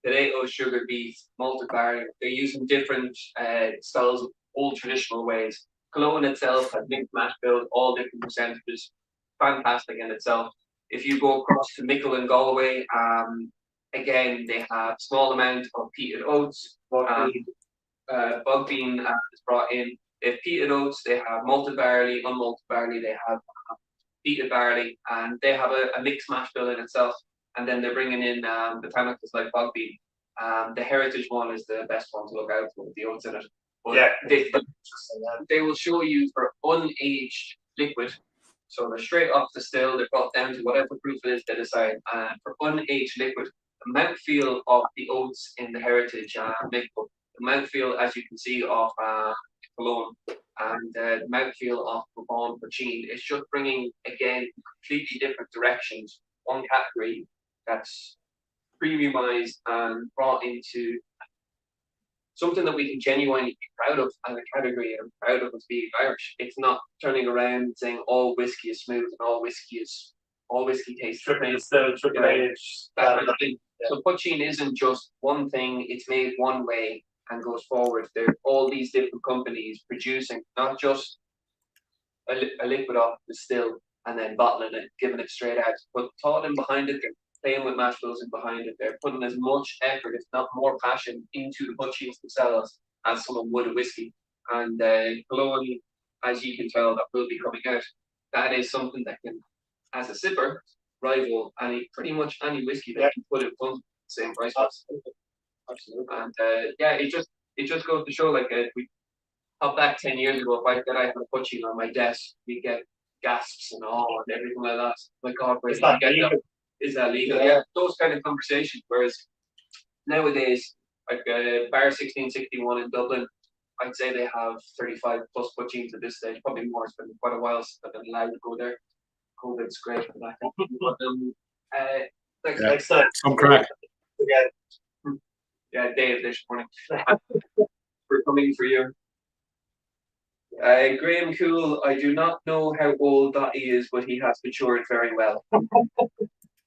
potato, sugar beet, malted barley. They're using different styles of old traditional ways. Killowen itself has mixed mash bill, all different percentages, fantastic in itself. If you go across to Mickle and Galway, again, they have small amount of peated oats. Bug bean is brought in. They have peated oats, they have malted barley, unmalted barley, they have peated barley, and they have a mixed mash bill in itself. And then they're bringing in botanicals like bug bean. The heritage one is the best one to look out for with the oats in it. But Yeah, they will show you for unaged liquid. So they're straight off the still, they're brought down to whatever proof it is they decide. And for unaged liquid, the mouthfeel of the oats in the heritage mixture, the mouthfeel, as you can see, of Killowen, and the mouthfeel of Poitín, is just bringing, again, completely different directions. One category that's premiumized and brought into something that we can genuinely be proud of as a category and proud of as being Irish. It's not turning around and saying all whiskey is smooth and all whiskey tastes triple age. So Poitín isn't just one thing, it's made one way and goes forward. There's all these different companies producing not just a liquid off the still and then bottling it, giving it straight out, but thought in behind it. They're playing with mash bills in behind it. They're putting as much effort, if not more passion, into the Poitíns themselves as someone would a whiskey. And Killowen, as you can tell, that will be coming out. That is something that can, as a sipper, rival pretty much any whiskey that you put in front of the same price. Absolutely. And it just goes to show, like, we hop back 10 years ago, if I said I had a Poitín on my desk, we get gasps and all and everything like that. My God, where did you get that? Is that legal? Yeah, those kind of conversations. Whereas nowadays, like Bar 1661 in Dublin, I'd say they have 35 plus Poitíns at this stage, probably more. It's been quite a while since I've been allowed to go there. COVID's great for that. But Next time, some crack. Yeah, Dave this morning. We're coming for you. Graham Cool, I do not know how old that he is, but he has matured very well.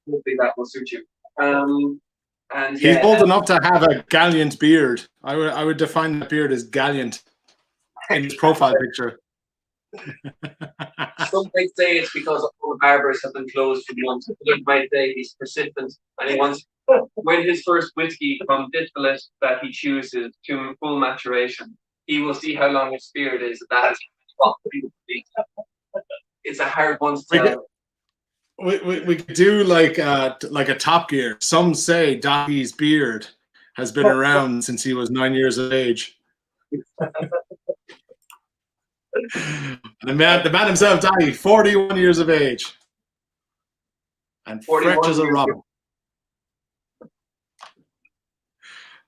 Hopefully that will suit you. And he's old enough to have a gallant beard. I would define that beard as gallant in his profile picture. Some might say it's because all the barbers have been closed for months. Others might say he's persistent and he wants, when his first whiskey from distillate that he chooses to full maturation, he will see how long his beard is. That is it's a hard one to tell. We could do like a Top Gear. Some say Dottie's beard has been around since he was 9 years of age. The man himself, Dottie, 41 years of age, and fresh as a robin.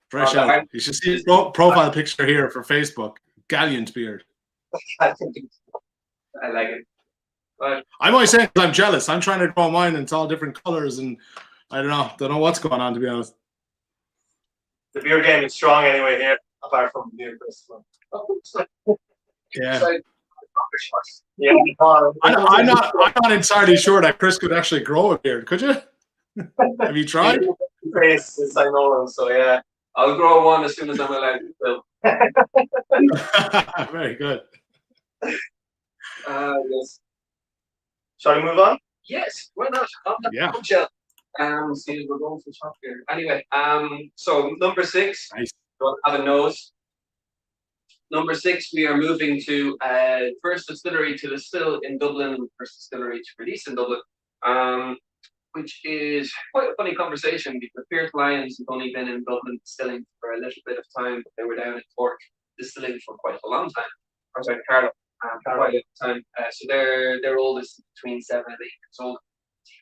Fresh out. You should see his profile picture here for Facebook. Gallant beard. I like it. But I'm always saying I'm jealous. I'm trying to draw mine and it's all different colors, and I don't know what's going on, to be honest. The beer game is strong anyway here, apart from the beer festival. Yeah. Yeah. I'm not entirely sure that Chris could actually grow a beard. Could you? Have you tried? Since I know him, so yeah. I'll grow one as soon as I'm allowed to. Very good. Yes. Shall we move on? Yes, why not? Yeah. See, we're going for top here. Anyway, so number 6. Nice. Don't have a nose. Number 6, we are moving to first distillery to distill in Dublin, first distillery to release in Dublin, which is quite a funny conversation because Pears Lyons have only been in Dublin distilling for a little bit of time, but they were down in Cork distilling for quite a long time. Or sorry, Carlow, quite a long time. So their oldest between 7 and 8 years old.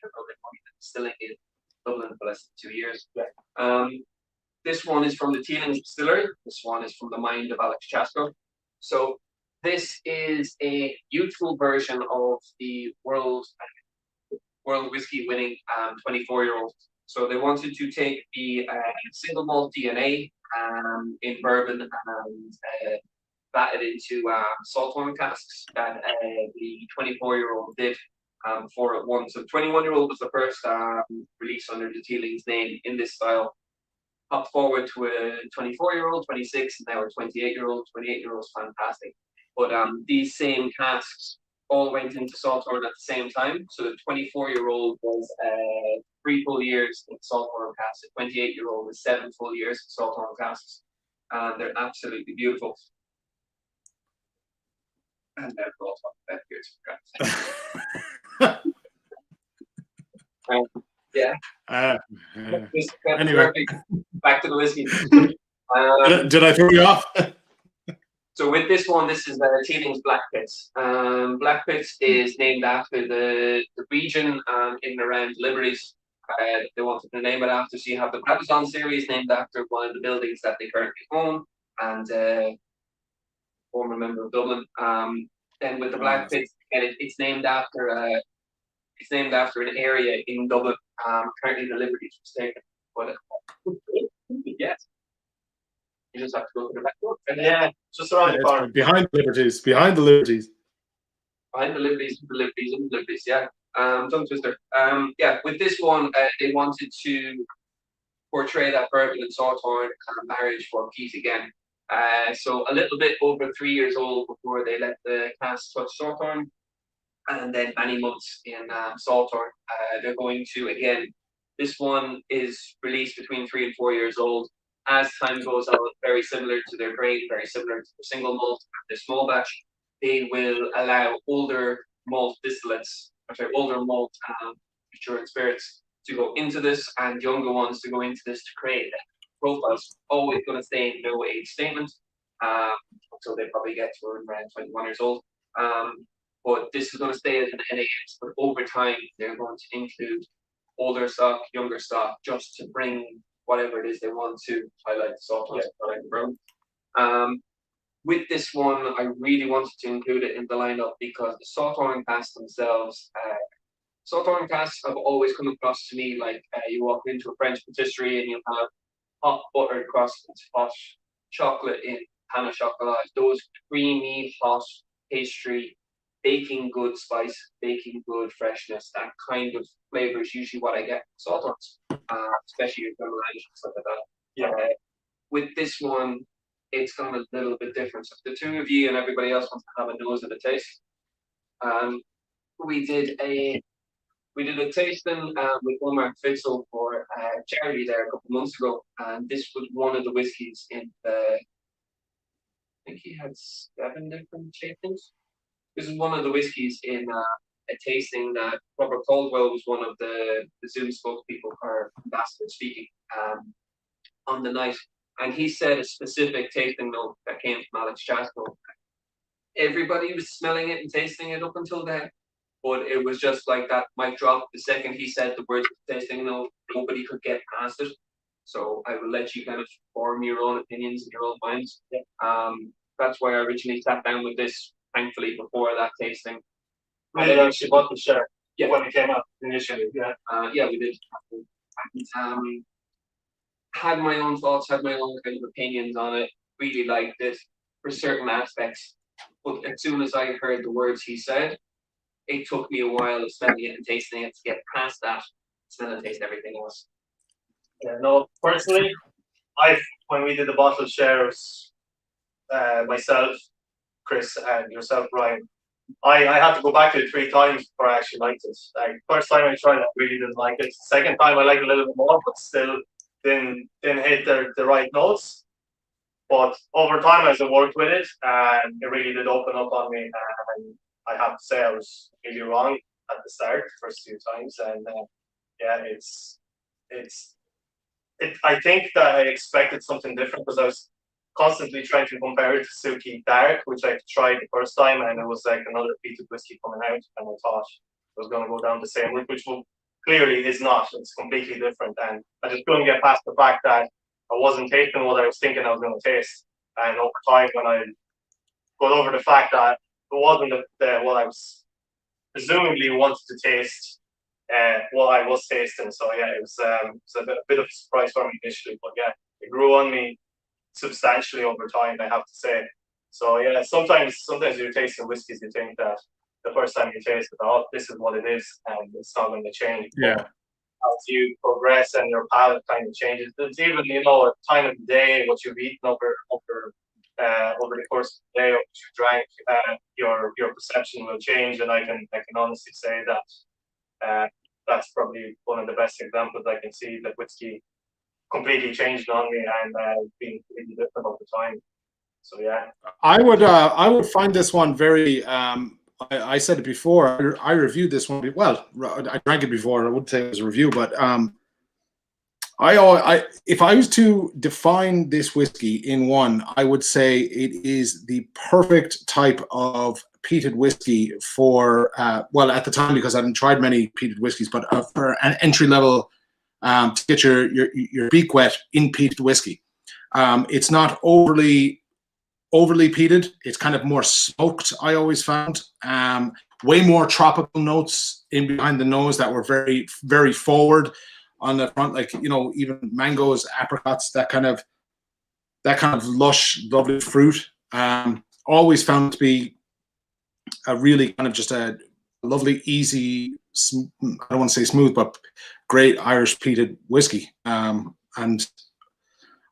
They've only been distilling in Dublin for less than 2 years. Yeah. This one is from the Teeling Distillery. This one is from the mind of Alex Chasko. So this is a youthful version of the world whiskey winning 24-year-old. So they wanted to take the single malt DNA in bourbon and bat it into saltwater casks that the 24-year-old did before it won. So the 21-year-old was the first release under the Teeling's name in this style. Hop forward to a 24-year-old, 26, and now a 28-year-old. 28-year-old's fantastic. But these same casks all went into Salthorn at the same time. So the 24-year-old was 3 full years in Salthorn casks. The 28-year-old was 7 full years in Salthorn casks. And they're absolutely beautiful. And they're all talking about years. Yeah. Anyway, back to the whiskey. Did I throw you off? So with this one, this is Teeling's Blackpits. Blackpits is named after the region in and around Liberties. They wanted to name it after. So you have the Brabazon series named after one of the buildings that they currently own, and former member of Dublin. Then with the Blackpits, and it's named after an area in Dublin. Currently the Liberties was taken, but yes, you just have to go to the back door. And yeah, just around the corner. Behind the Liberties. Behind the Liberties. Behind the Liberties, yeah. Tongue twister. Yeah, with this one, they wanted to portray that bourbon and Salthorn marriage for Pete again. So a little bit over 3 years old before they let the cask touch Salthorn, and then many months in Salthorn. They're going to, again, this one is released between 3 and 4 years old. As time goes on, very similar to their grain, very similar to the single malt and the small batch, they will allow older malt distillates, older malt matured spirits to go into this, and younger ones to go into this to create profiles. Always going to stay in no age statement until they probably get to around 21 years old. But this is going to stay as an NAS, but over time, they're going to include older stock, younger stock, just to bring whatever it is they want to highlight the Salthorn, highlight the brown. With this one, I really wanted to include it in the lineup because the Salthorn casks themselves, Salthorn casks have always come across to me like you walk into a French patisserie and you have hot buttered croissants, hot chocolate in pan au chocolat, those creamy, hot pastry, baking good spice, baking good freshness. That kind of flavor is usually what I get from Salthorns, especially your Irish and stuff like that. Yeah. With this one, it's gone a little bit different. So if the two of you and everybody else wants to have a nose of the taste, we did a tasting with Omar Fitzel for charity there a couple of months ago, and this was one of the whiskies in the. I think he had 7 different tastings. This is one of the whiskies in a tasting that Robert Caldwell was one of the Zoom spokespeople or ambassador speaking on the night. And he said a specific tasting note that came from Alex Chasko. Everybody was smelling it and tasting it up until then, but it was just like that mic drop. The second he said the words tasting note, nobody could get past it. So I will let you kind of form your own opinions in your own minds. That's why I originally sat down with this, thankfully, before that tasting. We did actually bought the share when it came out initially. Yeah, we did. And, had my own thoughts, had my own kind of opinions on it, really liked it for certain aspects. But as soon as I heard the words he said, it took me a while of smelling it and tasting it to get past that, smell and taste everything else. Yeah, no, personally, when we did the bottle shares, myself, Chris, and yourself, Brian, I had to go back to it 3 times before I actually liked it. Like, first time I tried it, I really didn't like it. Second time I liked it a little bit more, but still didn't hit the right notes. But over time, as I worked with it, it really did open up on me. And I have to say, I was really wrong at the start, the first few times. And yeah, I think that I expected something different because I was constantly trying to compare it to Silkie Dark, which I tried the first time, and it was like another peated whiskey coming out, and I thought it was going to go down the same route, which clearly is not. It's completely different, and I just couldn't get past the fact that I wasn't tasting what I was thinking I was going to taste. And over time, when I got over the fact that it wasn't what I was presumably wanted to taste, what I was tasting. So yeah, it was a bit of a surprise for me initially, but yeah, it grew on me substantially over time, I have to say. So yeah, sometimes you're tasting whiskies, you think that the first time you taste it, oh, this is what it is, and it's not going to change. Yeah. But as you progress and your palate kind of changes, it's even a time of the day, what you've eaten over the course of the day, or what you drank, your perception will change. And I can honestly say that that's probably one of the best examples I can see that whiskey completely changed on me and being completely different over time. So yeah, I would find this one very. I said it before. I reviewed this one. Well, I drank it before. I wouldn't say it was a review, but if I was to define this whiskey in one, I would say it is the perfect type of peated whiskey for well, at the time, because I hadn't tried many peated whiskeys, but for an entry level to get your beak wet in peated whiskey. It's not overly peated. It's kind of more smoked, I always found. Way more tropical notes in behind the nose that were very, very forward on the front, like, even mangoes, apricots, that kind of lush, lovely fruit. Always found to be a really kind of just a lovely, easy, I don't want to say smooth, but great Irish peated whiskey. And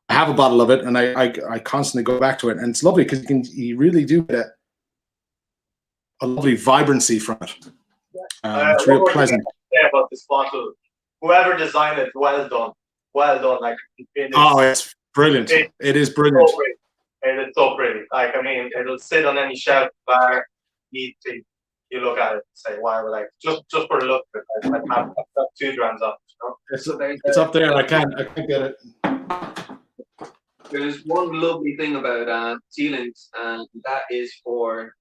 I have a bottle of it, and I constantly go back to it, and it's lovely because you really do get a lovely vibrancy from it. It's real pleasant. About this bottle, whoever designed it, well done. Like, it's brilliant. It is brilliant. So pretty. It is so pretty. Like, I mean, it'll sit on any shelf bar. You look at it and say, "Wow!" Like, just for the look of it, I have 2 grams of it. It's up there. I can't get it. There's one lovely thing about Teelings, and that is for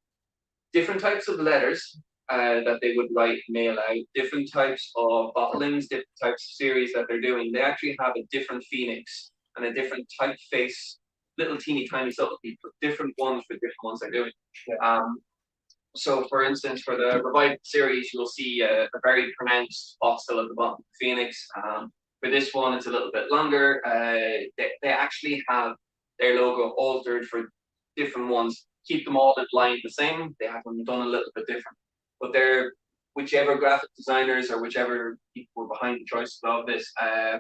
different types of letters that they would write mail out, different types of bottlings, different types of series that they're doing. They actually have a different phoenix and a different typeface, little teeny tiny subtlety for different ones they're doing. Yeah. So, for instance, for the Revived series, you'll see a very pronounced pot still at the bottom of the phoenix. For this one, it's a little bit longer. They actually have their logo altered for different ones. Keep them all in line the same. They have them done a little bit different. But whichever graphic designers or whichever people were behind the choice of this,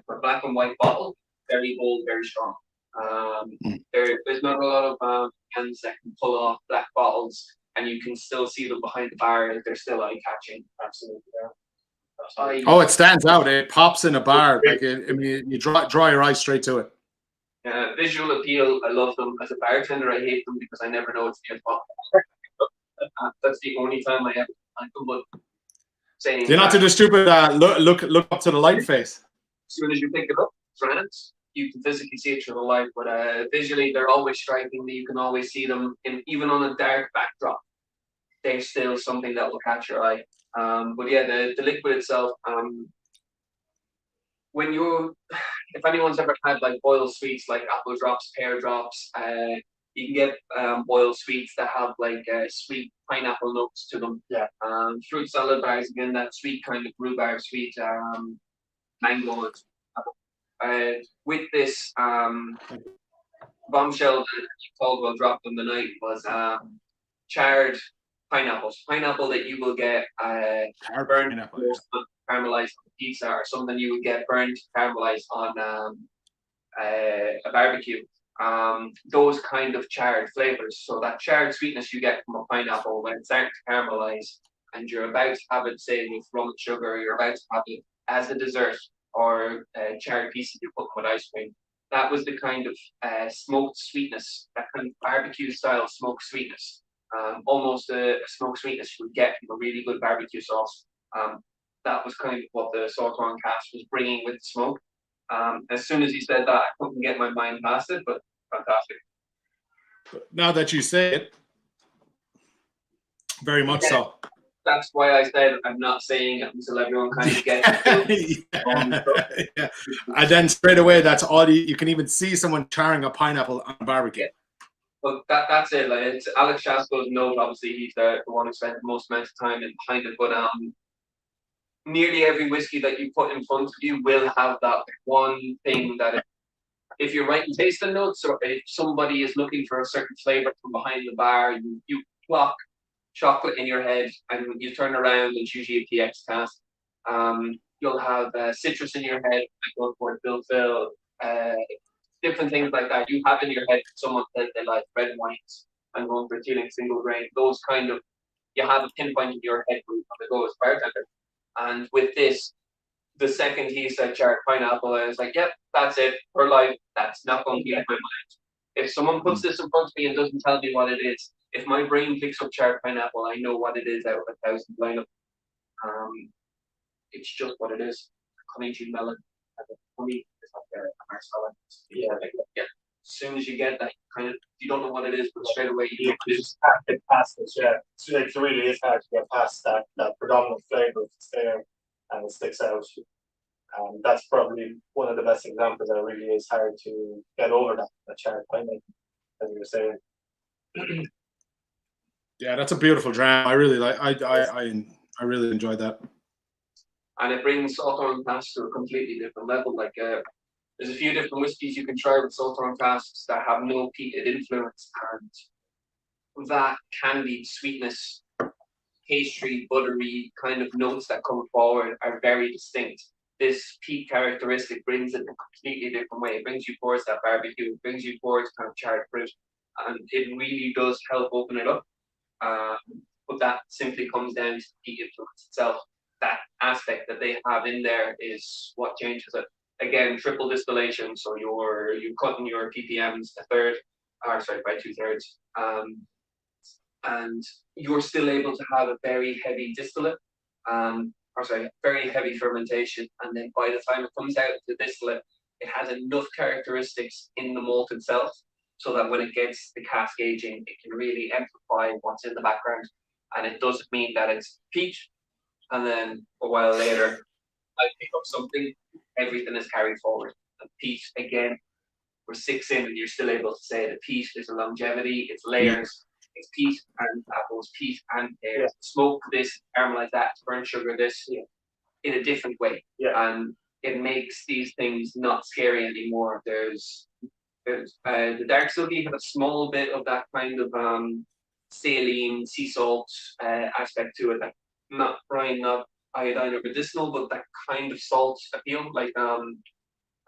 for black and white bottle, very bold, very strong. There's not a lot of hands that can pull off black bottles, and you can still see them behind the bar. They're still eye-catching. Absolutely. Oh, it stands out. It pops in a bar. Like, you draw your eyes straight to it. Visual appeal, I love them. As a bartender, I hate them because I never know it's near the bottle. That's the only time I ever like them. But saying you're not to do stupid. Look up to the light face. As soon as you pick it up, France, you can physically see it through the light. But visually, they're always striking. You can always see them even on a dark backdrop. They're still something that will catch your eye. But yeah, the liquid itself. If anyone's ever had like boiled sweets like apple drops, pear drops, you can get boiled sweets that have like sweet pineapple notes to them. Yeah. Fruit salad bars, again, that sweet kind of rhubarb sweet, mango. With this bombshell that Caldwell dropped on the night was charred pineapples. Pineapple that you will get burned, caramelized on pizza, or something you would get burned, caramelized on a barbecue. Those kind of charred flavors. So that charred sweetness you get from a pineapple when it's starting to caramelize, and you're about to have it, say, with rum and sugar, you're about to have it as a dessert, or a charred piece that you put with ice cream. that was the kind of smoked sweetness, that kind of barbecue style smoked sweetness, almost a smoked sweetness you would get from a really good barbecue sauce. That was kind of what the Sauternes cask was bringing with the smoke. As soon as he said that, I couldn't get my mind past it, but fantastic. Now that you say it, very much so. That's why I said I'm not saying it until everyone kind of gets it. Yeah. And then straight away, that's all you can even see someone charring a pineapple on a barbecue. But that's it. Like, it's Alex Shasko's note. Obviously, he's the one who spent the most amount of time behind it. But nearly every whiskey that you put in front of you will have that one thing that if you're writing tasting notes, or if somebody is looking for a certain flavor from behind the bar, you clock chocolate in your head, and when you turn around, it's usually a PX cask. You'll have citrus in your head, like going for Bill Phil, different things like that. You have in your head someone that they like red wines and going for Teeling single grain. Those kind of, you have a pinpoint in your head when they go as bartender. And with this, the second he said charred pineapple, I was like, yep, that's it. For life, that's not going to be in my mind. If someone puts this in front of me and doesn't tell me what it is, if my brain picks up charred pineapple, I know what it is out of 1,000 lineup. It's just what it is. Honeydew melon, honey, it's not there. Yeah, yeah. As soon as you get that, you don't know what it is, but straight away you know You just have to get past it. Yeah, so it really is hard to get past that predominant flavour that's there and it sticks out. That's probably one of the best examples that it really is hard to get over that charred pineapple, as you were saying. Yeah, that's a beautiful dram. I really like. I really enjoyed that. And it brings Sauternes casks to a completely different level. Like there's a few different whiskies you can try with Sauternes casks that have no peated influence, and that candied sweetness, pastry, buttery kind of notes that come forward are very distinct. This peat characteristic brings it in a completely different way. It brings you towards that barbecue, it brings you towards kind of charred fruit, and it really does help open it up. But that simply comes down to the peat influence itself. That aspect that they have in there is what changes it. Again, triple distillation, so you're cutting your ppms by 2/3, and you're still able to have a very heavy distillate, very heavy fermentation, and then by the time it comes out of the distillate, it has enough characteristics in the malt itself, so that when it gets the cask aging, it can really amplify what's in the background, and it doesn't mean that it's peat. And then a while later, I pick up something, everything is carried forward. And peat, again, we're 6 in and you're still able to say that peat is a longevity, it's layers, it's peat and apples, peat and pears. Smoke this, caramelize that, burnt sugar this, in a different way. And it makes these things not scary anymore. There's the dark Silkie had a small bit of that kind of saline, sea salt aspect to it. Not iodine or medicinal, but that kind of salt appeal. Like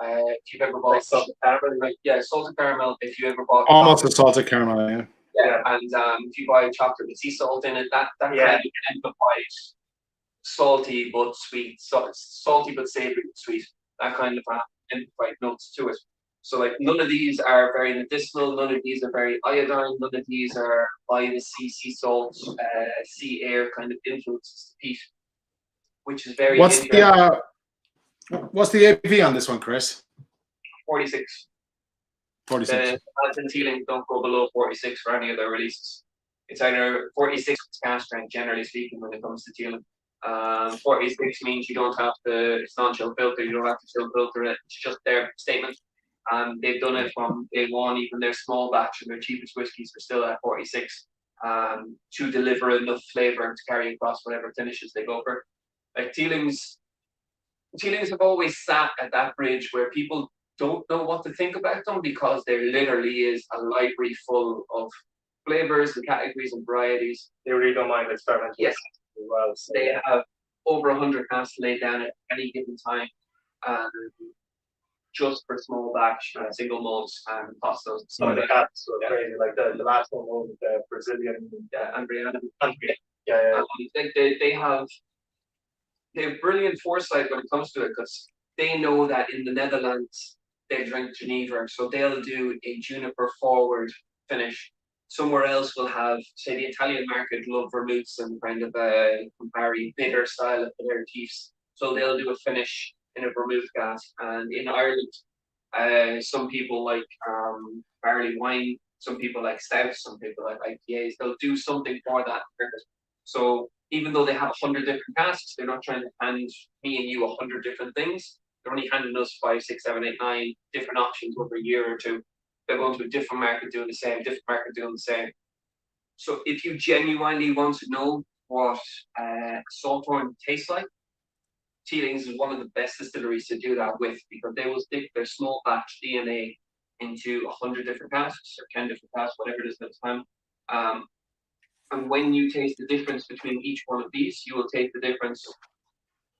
if you've ever bought salted caramel, salted caramel. If you ever bought almost a salted caramel, and if you buy chocolate with sea salt in it, that kind of amplifies salty but sweet, salty but savory but sweet. That kind of amplified notes to it. So like none of these are very medicinal, none of these are very iodine, none of these are by the sea salt, sea air kind of influences to peat, which is very interesting. What's the ABV on this one, Chris? 46. 46. The and Teeling don't go below 46 for any of their releases. It's either 46 cask strength, generally speaking, when it comes to Teeling. 46 means you don't have to, it's non-chill filter, you don't have to chill filter it, it's just their statement. They've done it from day one. Even their small batch and their cheapest whiskies are still at 46 to deliver enough flavour to carry across whatever finishes they go for. Like Teelings have always sat at that bridge where people don't know what to think about them because there literally is a library full of flavours and categories and varieties. They really don't mind experimenting. Yes, as well. So they have over 100 casks laid down at any given time. Just for small batch, single malts and pastos. So the cats were crazy. Like the last one was the Brazilian Andrea. Yeah. They have brilliant foresight when it comes to it because they know that in the Netherlands they drink Geneva, so they'll do a juniper forward finish. Somewhere else will have, say, the Italian market love vermouths and kind of a Campari bitter style of aperitifs. So they'll do a finish in a vermouth gas. And in Ireland, some people like barley wine, some people like stouts, some people like IPAs. They'll do something for that purpose. So even though they have 100 different casks, they're not trying to hand me and you 100 different things. They're only handing us 5, 6, 7, 8, 9 different options over a year or two. They're going to a different market doing the same, different market doing the same. So if you genuinely want to know what Salthorn tastes like, Teeling's is one of the best distilleries to do that with, because they will stick their small batch DNA into 100 different casks or 10 different casks, whatever it is at the time. And when you taste the difference between each one of these, you will taste the difference.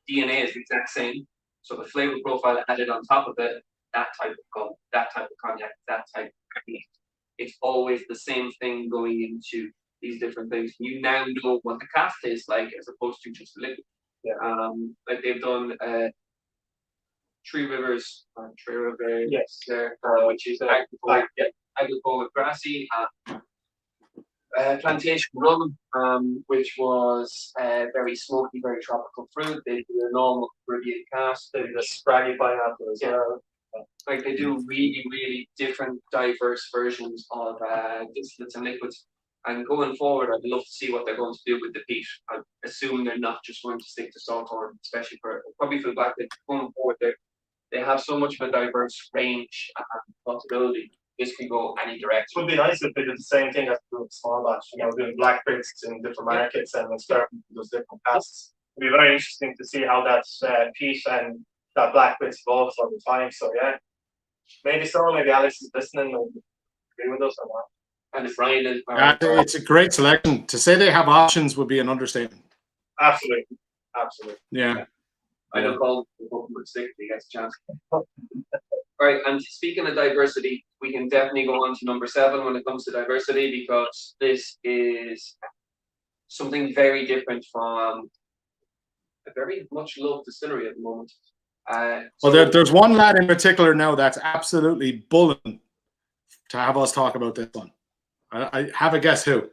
DNA is the exact same. So the flavor profile added on top of it, that type of gum, that type of cognac, that type of cognac. It's always the same thing going into these different things. You now know what the cask tastes like as opposed to just a liquid. Yeah. Like they've done Three Rivers, Yes. There, which is agricole with grassy. Plantation rum, which was very smoky, very tropical fruit. They do a normal Caribbean cask. They do a scraggy pineapple as well. Like they do really, really different, diverse versions of distillates and liquids. And going forward, I'd love to see what they're going to do with the peat. I assume they're not just going to stick to Salthorn, especially probably for the Blackpits. Going forward, they have so much of a diverse range and possibility. This can go any direction. It would be nice if they did the same thing as doing small batch, doing Blackpits in different markets and experimenting with those different casks. It'd be very interesting to see how that peat and that Blackpits evolves over time. So yeah, maybe maybe Alex is listening and agree with us on that. And if Brian is, it's a great selection. To say they have options would be an understatement. Absolutely. Yeah. I don't call the Pokemon stick if he gets a chance. Right, and speaking of diversity, we can definitely go on to number 7 when it comes to diversity, because this is something very different from a very much loved distillery at the moment. Well, there's one lad in particular now that's absolutely bullying to have us talk about this one. I have a guess who.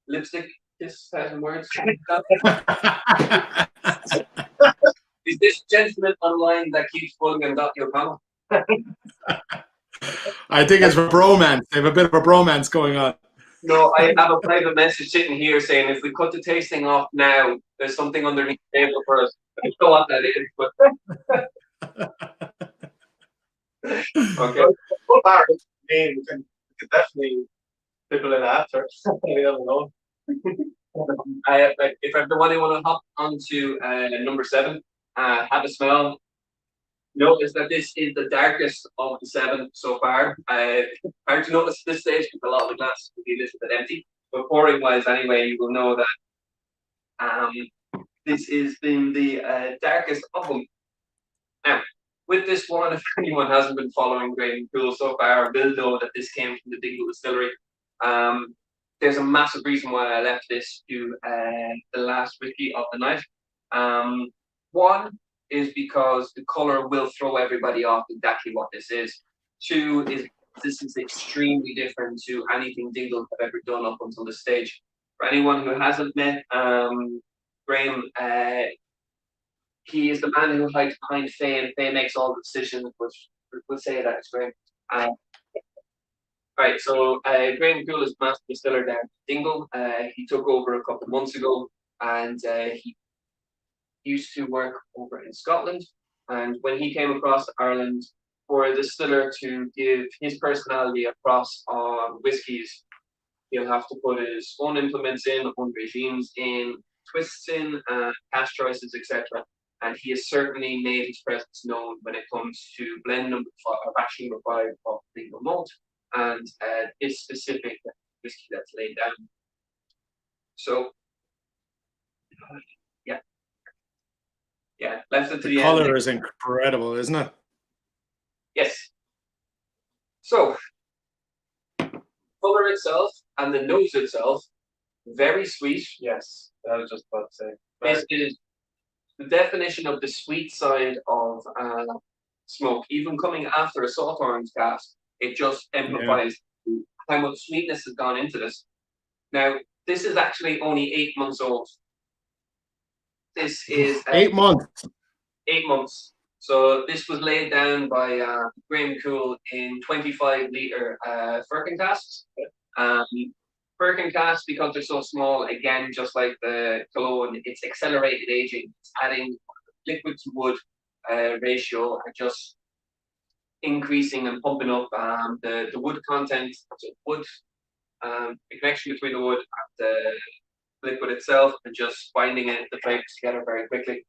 Lipstick, kiss, 1,000 words. Is this gentleman online that keeps pulling and got your panel? I think it's a bromance. They have a bit of a bromance going on. No, I have a private message sitting here saying if we cut the tasting off now, there's something underneath the table for us. I don't know what that is, but okay. What part of the game we can definitely people in after. We don't know. If everybody want to hop onto number 7, have a smell. Notice that this is the darkest of the 7 so far. Hard to notice at this stage because a lot of the glass will be a little bit empty. But pouring wise, anyway, you will know that this has been the darkest of them. Now, with this one, if anyone hasn't been following Great and Cool so far, will know that this came from the Dingle Distillery. There's a massive reason why I left this to the last whiskey of the night. One is because the color will throw everybody off exactly what this is. 2 is this is extremely different to anything Dingle have ever done up until this stage. For anyone who hasn't met Graham, he is the man who hides behind Faye, and Faye makes all the decisions, which we'll say that it's Graham. Right, so Graham Cool is master distiller down at Dingle. He took over a couple of months ago, and he used to work over in Scotland. And when he came across Ireland, for a distiller to give his personality across on whiskies, he'll have to put his own implements in, own regimes in, twists in, cash choices, etc. And he has certainly made his presence known when it comes to blend number 5, or batch number 5 of Dingle Malt, and this specific whiskey that's laid down. So, yeah, left it to the color end. is incredible, isn't it? Yes. So, color itself and the nose itself, very sweet. Yes, I was just about to say. This is the definition of the sweet side of smoke, even coming after a salt orange cask, it just amplifies how much sweetness has gone into this. Now, this is actually only 8 months old. This is 8 months. 8 months. So this was laid down by Graham Cool in 25-litre firkin casks. Firkin casks, because they're so small, again, just like the Killowen, it's accelerated aging. It's adding liquid to wood ratio and just increasing and pumping up the wood content, so wood, the connection between the wood and the liquid itself, and just binding it, the flavors together very quickly.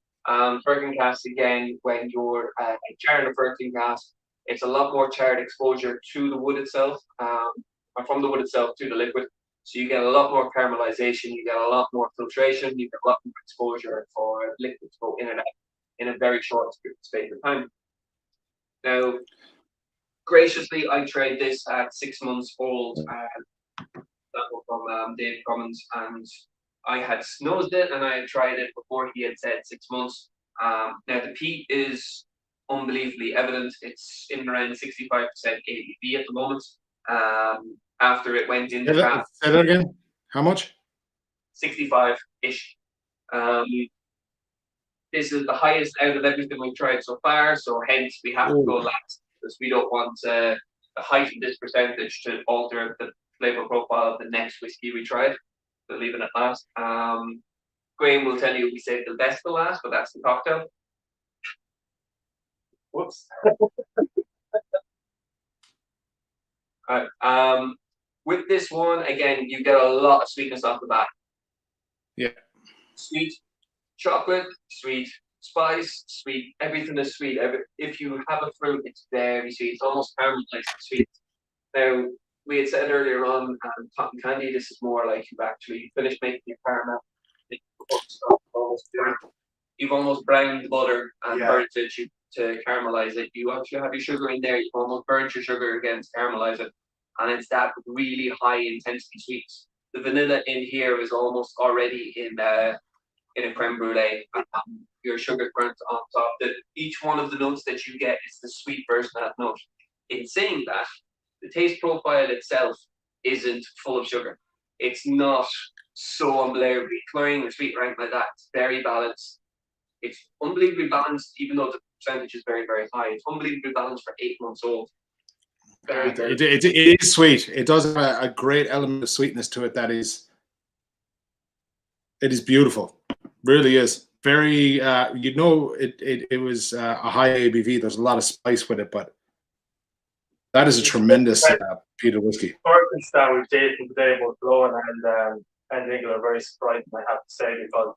Firkin cask, again, when you're charring a firkin cask, it's a lot more charred exposure to the wood itself, or from the wood itself to the liquid. So you get a lot more caramelization, you get a lot more filtration, you get a lot more exposure for liquid to go in and out in a very short space of time. Now, graciously, I tried this at 6 months old. That was from Dave Cummins, and I had snozzed it and I had tried it before he had said 6 months. Now, the peat is unbelievably evident. It's in around 65% ABV at the moment. After it went into craft. Say that again. How much? 65-ish. This is the highest out of everything we've tried so far, so hence we have to go last, because we don't want the height of this percentage to alter the flavor profile of the next whiskey we tried. So leaving it last. Graham will tell you we saved the best for last, but that's the cocktail. Whoops. All right. With this one, again, you get a lot of sweetness off the bat. Yeah. Sweet chocolate, sweet spice, sweet, everything is sweet. If you have a fruit, it's very sweet. It's almost caramelized sweet. Now, we had said earlier on, cotton candy, this is more like you've actually finished making your caramel. You've almost browned the butter and burnt it to caramelize it. You actually have your sugar in there. You've almost burnt your sugar again to caramelize it. And it's that really high intensity sweets. The vanilla in here is almost already in a creme brulee. Your sugar burnt on top. Each one of the notes that you get is the sweet version of that note. In saying that, the taste profile itself isn't full of sugar. It's not so unbelievably cloying or sweet or anything like that. It's very balanced. It's unbelievably balanced, even though the percentage is very, very high. It's unbelievably balanced for 8 months old. It is sweet. It does have a great element of sweetness to it. It is beautiful. Really is. Very, it was a high ABV. There's a lot of spice with it, but that is a tremendous peated whiskey. Firkins that we've tasted today, both Killowen and Dingle, are very surprising, I have to say, because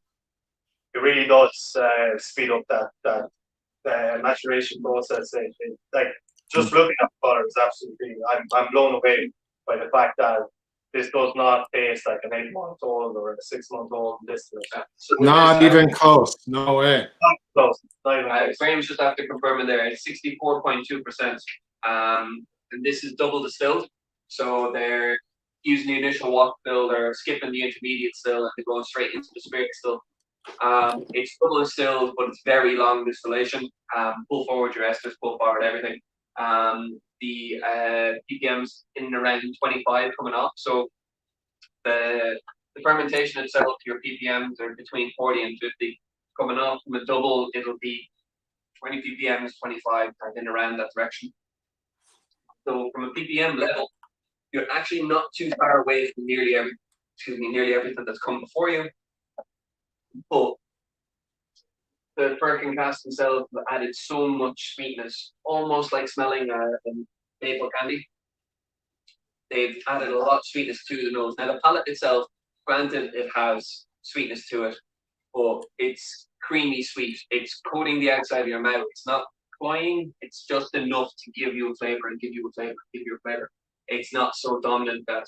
it really does speed up that maturation process. Like, just looking at the color is absolutely, I'm blown away by the fact that this does not taste like an 8-month-old or a 6-month-old distillate. So not even close. No way. Not close. Not even close. Graham's just after confirming there. It's 64.2%. And this is double distilled. So they're using the initial wok fill, they're skipping the intermediate still, and they're going straight into the spirit still. It's double distilled, but it's very long distillation. Pull forward your esters, pull forward everything. The ppm's in and around 25 coming up. So the fermentation itself, your ppm's are between 40 and 50. Coming up from a double, it'll be 20 ppm's, 25, and in around that direction. So from a ppm level, you're actually not too far away from nearly everything that's come before you. But the firkin casks themselves have added so much sweetness, almost like smelling maple candy. They've added a lot of sweetness to the nose. Now the palate itself, granted, it has sweetness to it, but it's creamy sweet. It's coating the outside of your mouth. It's not cloying. It's just enough to give you a flavor and give you a flavor, give you a flavor. It's not so dominant that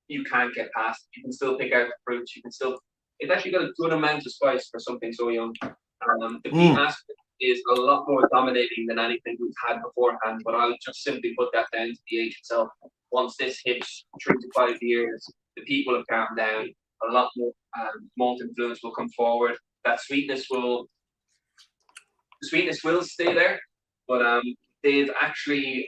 you can't get past. You can still pick out the fruits. You can still. It's actually got a good amount of spice for something so young. The peat aspect is a lot more dominating than anything we've had beforehand, but I'll just simply put that down to the age itself. Once this hits 3 to 5 years, the peat will have calmed down. A lot more malt influence will come forward. that sweetness will stay there, but they've actually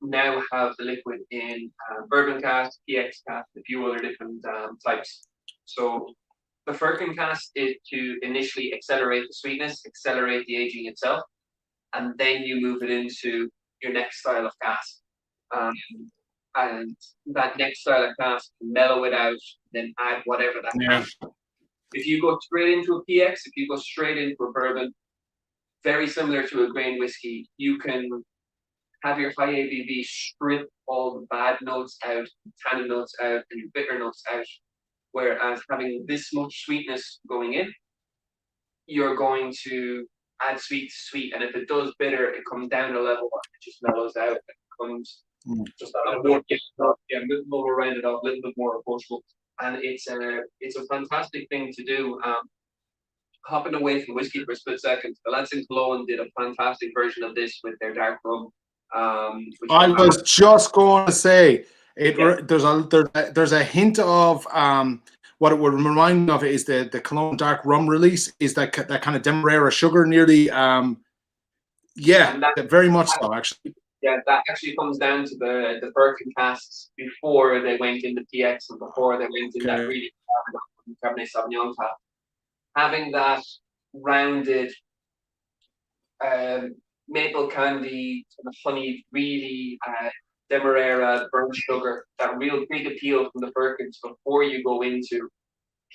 now have the liquid in bourbon cask, PX cask, a few other different types. So the firkin cask is to initially accelerate the sweetness, accelerate the aging itself, and then you move it into your next style of cask. And that next style of cask, mellow it out, then add whatever that cask. If you go straight into a PX, if you go straight into a bourbon, very similar to a grain whiskey, you can have your high ABV strip all the bad notes out, tannin notes out, and your bitter notes out. Whereas having this much sweetness going in, you're going to add sweet to sweet, and if it does bitter, it comes down a level, it just mellows out, it becomes just a little more rounded off, a little bit more approachable, and it's a fantastic thing to do. Hopping away from whiskey for a split second, the lads in Killowen did a fantastic version of this with their dark rum. I was just going to say there's a hint of what it would remind me of is the Killowen dark rum release is that kind of demerara sugar nearly very much so actually. Yeah, that actually comes down to the firkin casks before they went into PX and before they went in that really Cabernet Sauvignon tap. Having that rounded maple candy, honey, really demerara, burnt sugar, that real big appeal from the firkins before you go into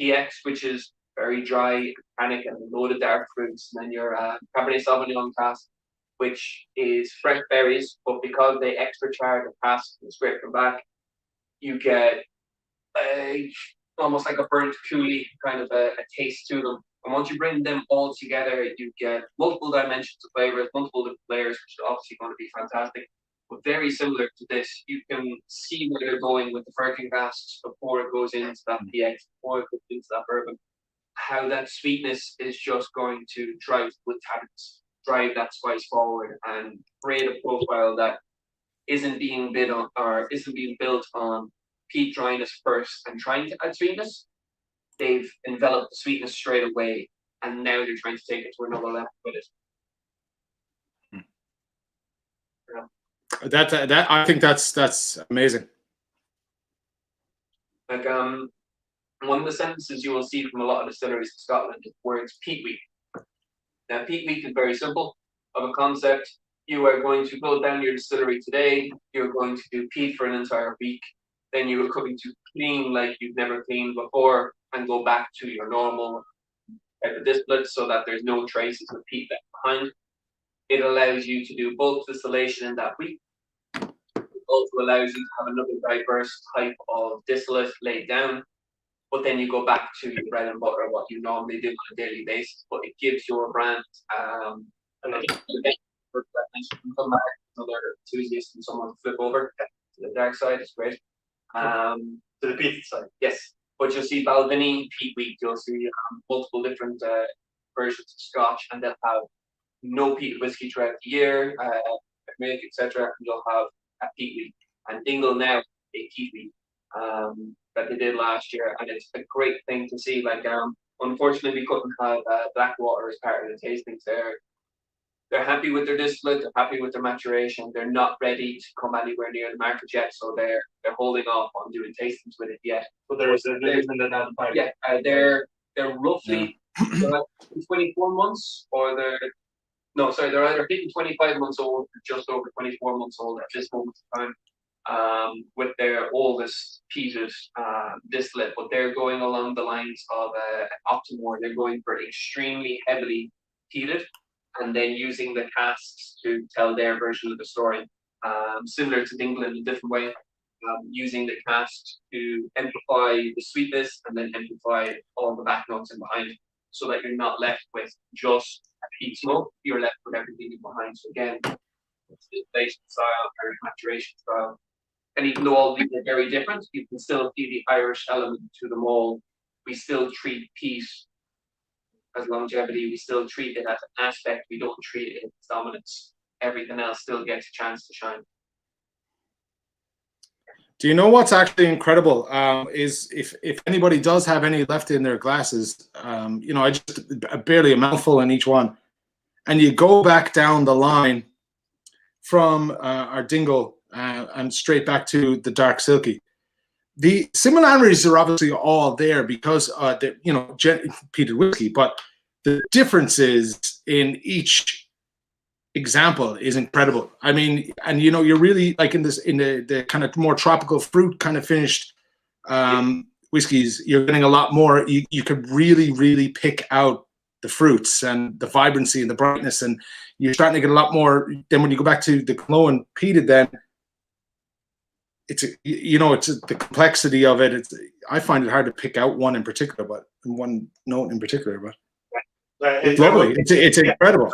PX, which is very dry, tannic, and loaded dark fruits, and then your Cabernet Sauvignon cask, which is fresh berries, but because they extra char the cask and scrape them back, you get almost like a burnt coulis kind of a taste to them. And once you bring them all together, you get multiple dimensions of flavors, multiple different layers, which are obviously going to be fantastic. But very similar to this, you can see where they're going with the firkin casks before it goes into that PX, before it goes into that bourbon. How that sweetness is just going to drive with tannins, drive that spice forward, and create a profile that isn't being built on peat dryness first and trying to add sweetness. They've enveloped the sweetness straight away, and now they're trying to take it to another level with it. That I think that's amazing. Like one of the sentences you will see from a lot of distilleries in Scotland is the words peat week. Now peat week is very simple of a concept. You are going to close down your distillery today, you're going to do peat for an entire week, then you are going to clean like you've never cleaned before and go back to your normal type of distillate so that there's no traces of peat left behind. It allows you to do bulk distillation in that week. It also allows you to have another diverse type of distillate laid down, but then you go back to your bread and butter, what you normally do on a daily basis, but it gives your brand another enthusiast and someone flip over to the dark side. It's great. To the peat side, yes. But you'll see Balvenie, Peat Week. You'll see multiple different versions of Scotch, and they'll have no peat whiskey throughout the year, milk, etc. And you'll have a Peat Week. And Dingle now a Peat Week that they did last year, and it's a great thing to see. Like, unfortunately, we couldn't have Blackwater as part of the tastings there. They're happy with their distillate, they're happy with their maturation, they're not ready to come anywhere near the market yet, so they're holding off on doing tastings with it yet. But there's a reason they're not buying. Yeah, they're roughly 24 months, or they're either hitting 25 months old or just over 24 months old at this moment in time, with their oldest peated distillate, but they're going along the lines of Optimore. They're going for extremely heavily peated, and then using the casks to tell their version of the story, similar to Dingle in a different way, using the casks to amplify the sweetness and then amplify all the back notes in behind, so that you're not left with just a peat smoke, you're left with everything in behind. So again, it's distillation style or maturation style. And even though all these are very different, you can still see the Irish element to them all. We still treat peat as longevity, we still treat it as an aspect, we don't treat it as dominance. Everything else still gets a chance to shine. Do you know what's actually incredible? Is if anybody does have any left in their glasses, you know, I just barely a mouthful in each one, and you go back down the line from our Dingle and straight back to the dark Silkie. The similarities are obviously all there because you know, peated whiskey, but the differences in each example is incredible. I mean, and you know, you're really like in the kind of more tropical fruit kind of finished whiskeys, you're getting a lot more. You could really pick out the fruits and the vibrancy and the brightness, and you're starting to get a lot more. Then when you go back to the Killowen peated, then it's you know, it's the complexity of it. I find it hard to pick out one in particular, but one note in particular. But it's lovely. It's incredible.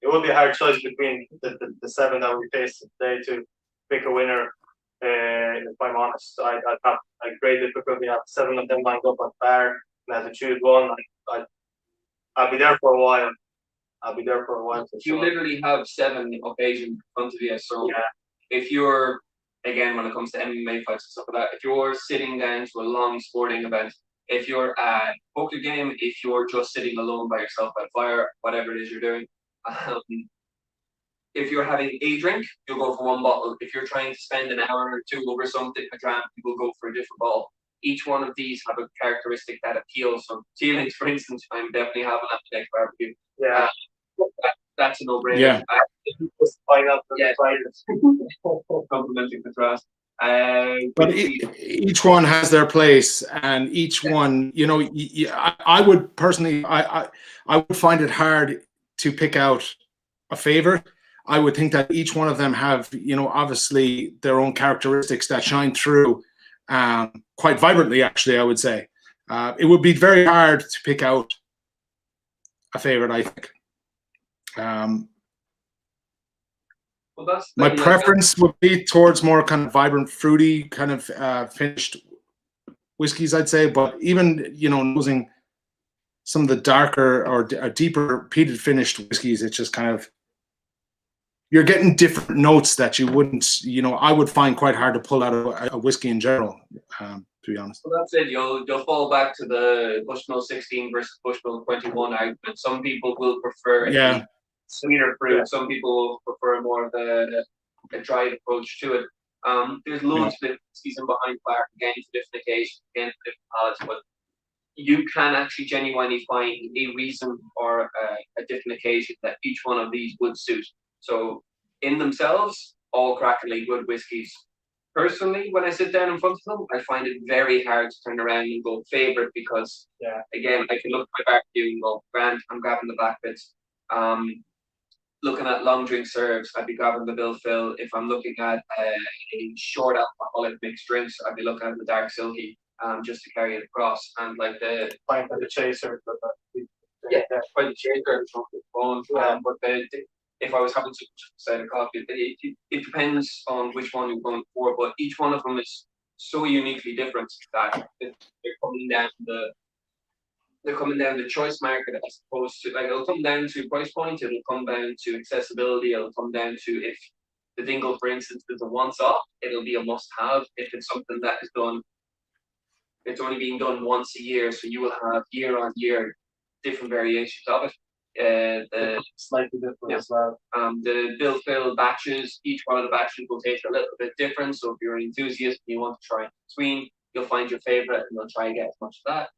It would be a hard choice between the 7 that we faced today to pick a winner. If I'm honest, I'd have a great difficulty. I have 7 of them lined up on bar, and I have to choose one. I'll be there for a while. You literally have 7 occasions in front of you. So if you're, again, when it comes to MMA fights and stuff like that, if you're sitting down to a long sporting event, if you're at a poker game, if you're just sitting alone by yourself at a fire, whatever it is you're doing, if you're having a drink, you'll go for 1 bottle. If you're trying to spend an hour or 2 over something, a dram, you will go for a different bottle. Each one of these have a characteristic that appeals. So Teelings, for instance, I'm definitely having that next barbecue. Yeah. That's a no-brainer. Yeah. Just find out Complimenting contrast. But each one has their place, and each one, you know, I would personally, I would find it hard to pick out a favorite. I would think that each one of them have, you know, obviously their own characteristics that shine through quite vibrantly, actually, I would say. It would be very hard to pick out a favorite, I think. Well, my preference would be towards more kind of vibrant, fruity, kind of finished whiskeys, I'd say. But even, you know, using some of the darker or deeper peated finished whiskeys, it's just kind of, you're getting different notes that you wouldn't, you know, I would find quite hard to pull out of a whiskey in general, to be honest. Well, that's it. You'll fall back to the Bushmill 16 versus Bushmill 21 argument. Some people will prefer sweeter fruit. Some people will prefer more of a dried approach to it. There's loads of different whiskeys in behind fire, again for different occasions, again for different palates, but you can actually genuinely find a reason or a different occasion that each one of these would suit. So in themselves, all crackingly good whiskies. Personally, when I sit down in front of them, I find it very hard to turn around and go favorite because, again, I can look at my barbecue and go, grand, I'm grabbing the Blackpits. Looking at long drink serves, I'd be grabbing the Bill Fill. If I'm looking at a short alcoholic mixed drinks, I'd be looking at the dark Silkie, just to carry it across. And like the pint of the chaser, quite the chaser, but if I was having to decide a coffee, it depends on which one you're going for. But each one of them is so uniquely different that they're coming down the choice market as opposed to, like, it'll come down to price point, it'll come down to accessibility, it'll come down to if the Dingle, for instance, is a once-off, it'll be a must-have. If it's something that is done, it's only being done once a year, so you will have year on year different variations of it. The slightly different as well. The Bill Fill batches, each one of the batches will taste a little bit different. So if you're an enthusiast and you want to try between, you'll find your favorite and you'll try and get as much of that.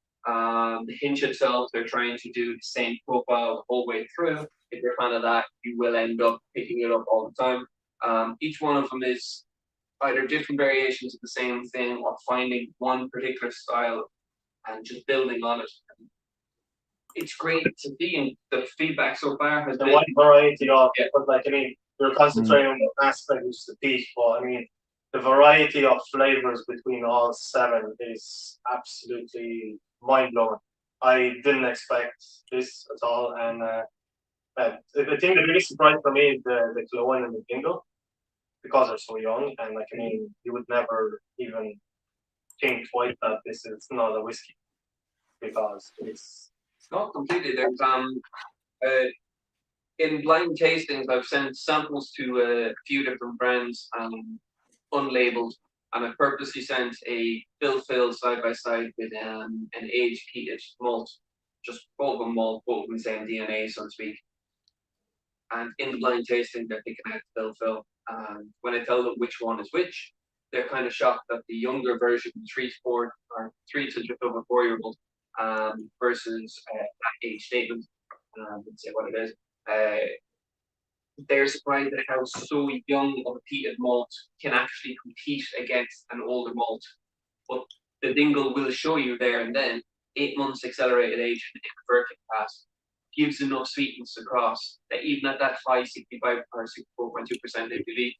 The Hinch itself, they're trying to do the same profile the whole way through. If you're a fan of that, you will end up picking it up all the time. Each one of them is either different variations of the same thing or finding one particular style and just building on it. It's great to see, and the feedback so far has been wide variety of but like, I mean, we're concentrating on one aspect, which is the peat, but I mean, the variety of flavors between all 7 is absolutely mind-blowing. I didn't expect this at all, and I think the biggest surprise for me is the Killowen and the Dingle, because they're so young, and like, I mean, you would never even think twice that this is not a whiskey, because it's not completely. There's in blind tastings, I've sent samples to a few different brands, unlabeled, And I purposely sent a fill side by side with an aged peated malt, just both of them malt, both of them same DNA, so to speak. And in the blind tasting, they're picking out the fill. And when I tell them which one is which, they're kind of shocked that the younger version, 3 to just over 4 year old, versus that age statement, let's say what it is. They're surprised at how so young of a peated malt can actually compete against an older malt. But the Dingle will show you there and then 8 months accelerated age in the converting pass gives enough sweetness across that even at that high 65 or 64.2% ABV,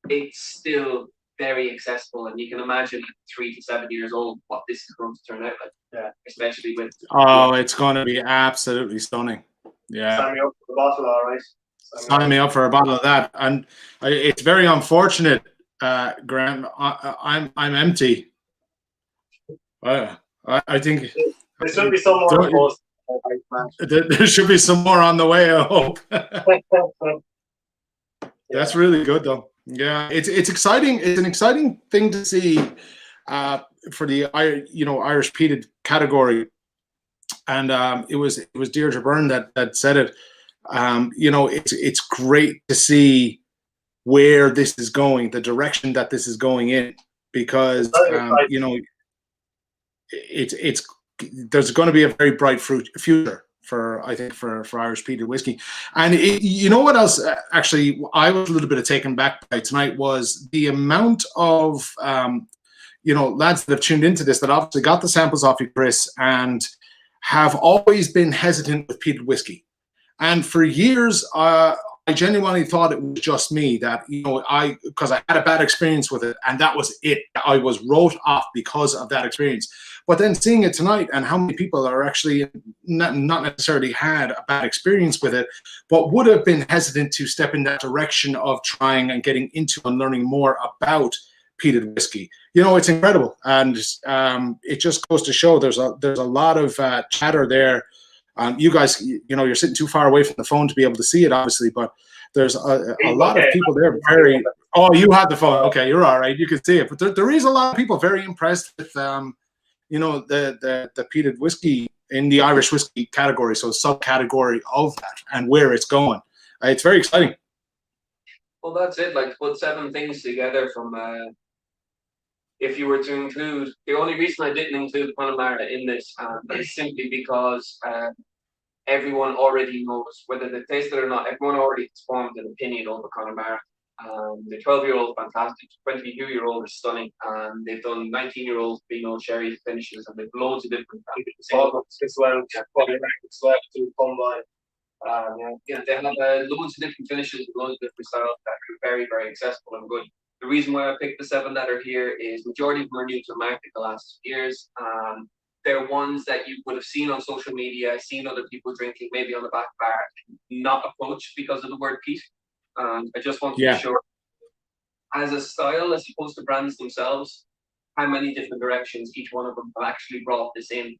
it's still very accessible, and you can imagine at 3 to 7 years old what this is going to turn out like. Yeah. Especially with. Oh, it's going to be absolutely stunning. Yeah. Sign me up for the bottle, all right. Sign me up for a bottle of that. And it's very unfortunate, Graham. I'm empty. I think there should be some more. There should be some more on the way, I hope. That's really good, though. Yeah, it's exciting. It's an exciting thing to see for the Irish peated category. And it was Deirdre Byrne that said it. It's great to see where this is going, the direction that this is going in, because it's there's going to be a very bright future for Irish peated whiskey. And you know what else? Actually, I was a little bit taken back by tonight was the amount of lads that have tuned into this that obviously got the samples off you, Chris, and have always been hesitant with peated whiskey. And for years, I genuinely thought it was just me that, because I had a bad experience with it, and that was it. I was wrote off because of that experience. But then seeing it tonight and how many people are actually not necessarily had a bad experience with it, but would have been hesitant to step in that direction of trying and getting into and learning more about peated whiskey. It's incredible. And it just goes to show there's a lot of chatter there. You guys, you're sitting too far away from the phone to be able to see it, obviously, but there's a lot of people there very. Oh, you had the phone. Okay, you're all right. You can see it. But there is a lot of people very impressed with, the peated whiskey in the Irish whiskey category, so subcategory of that and where it's going. It's very exciting. Well, that's it. Like to put 7 things together from. If you were to include, the only reason I didn't include Connemara in this is simply because everyone already knows, whether they taste it or not, everyone already has formed an opinion over Connemara. The 12-year-old fantastic, 22-year-old is stunning, and they've done 19-year-old Pinot sherry finishes, and they've loads of different they have loads of different finishes, loads of different styles that are very, very accessible and good. The reason why I picked the 7 that are here is majority of them are new to the market the last 2 years. They're ones that you would have seen on social media, seen other people drinking, maybe on the back bar, not approached because of the word peat. I just want to be sure, as a style, as opposed to brands themselves, how many different directions each one of them have actually brought this in.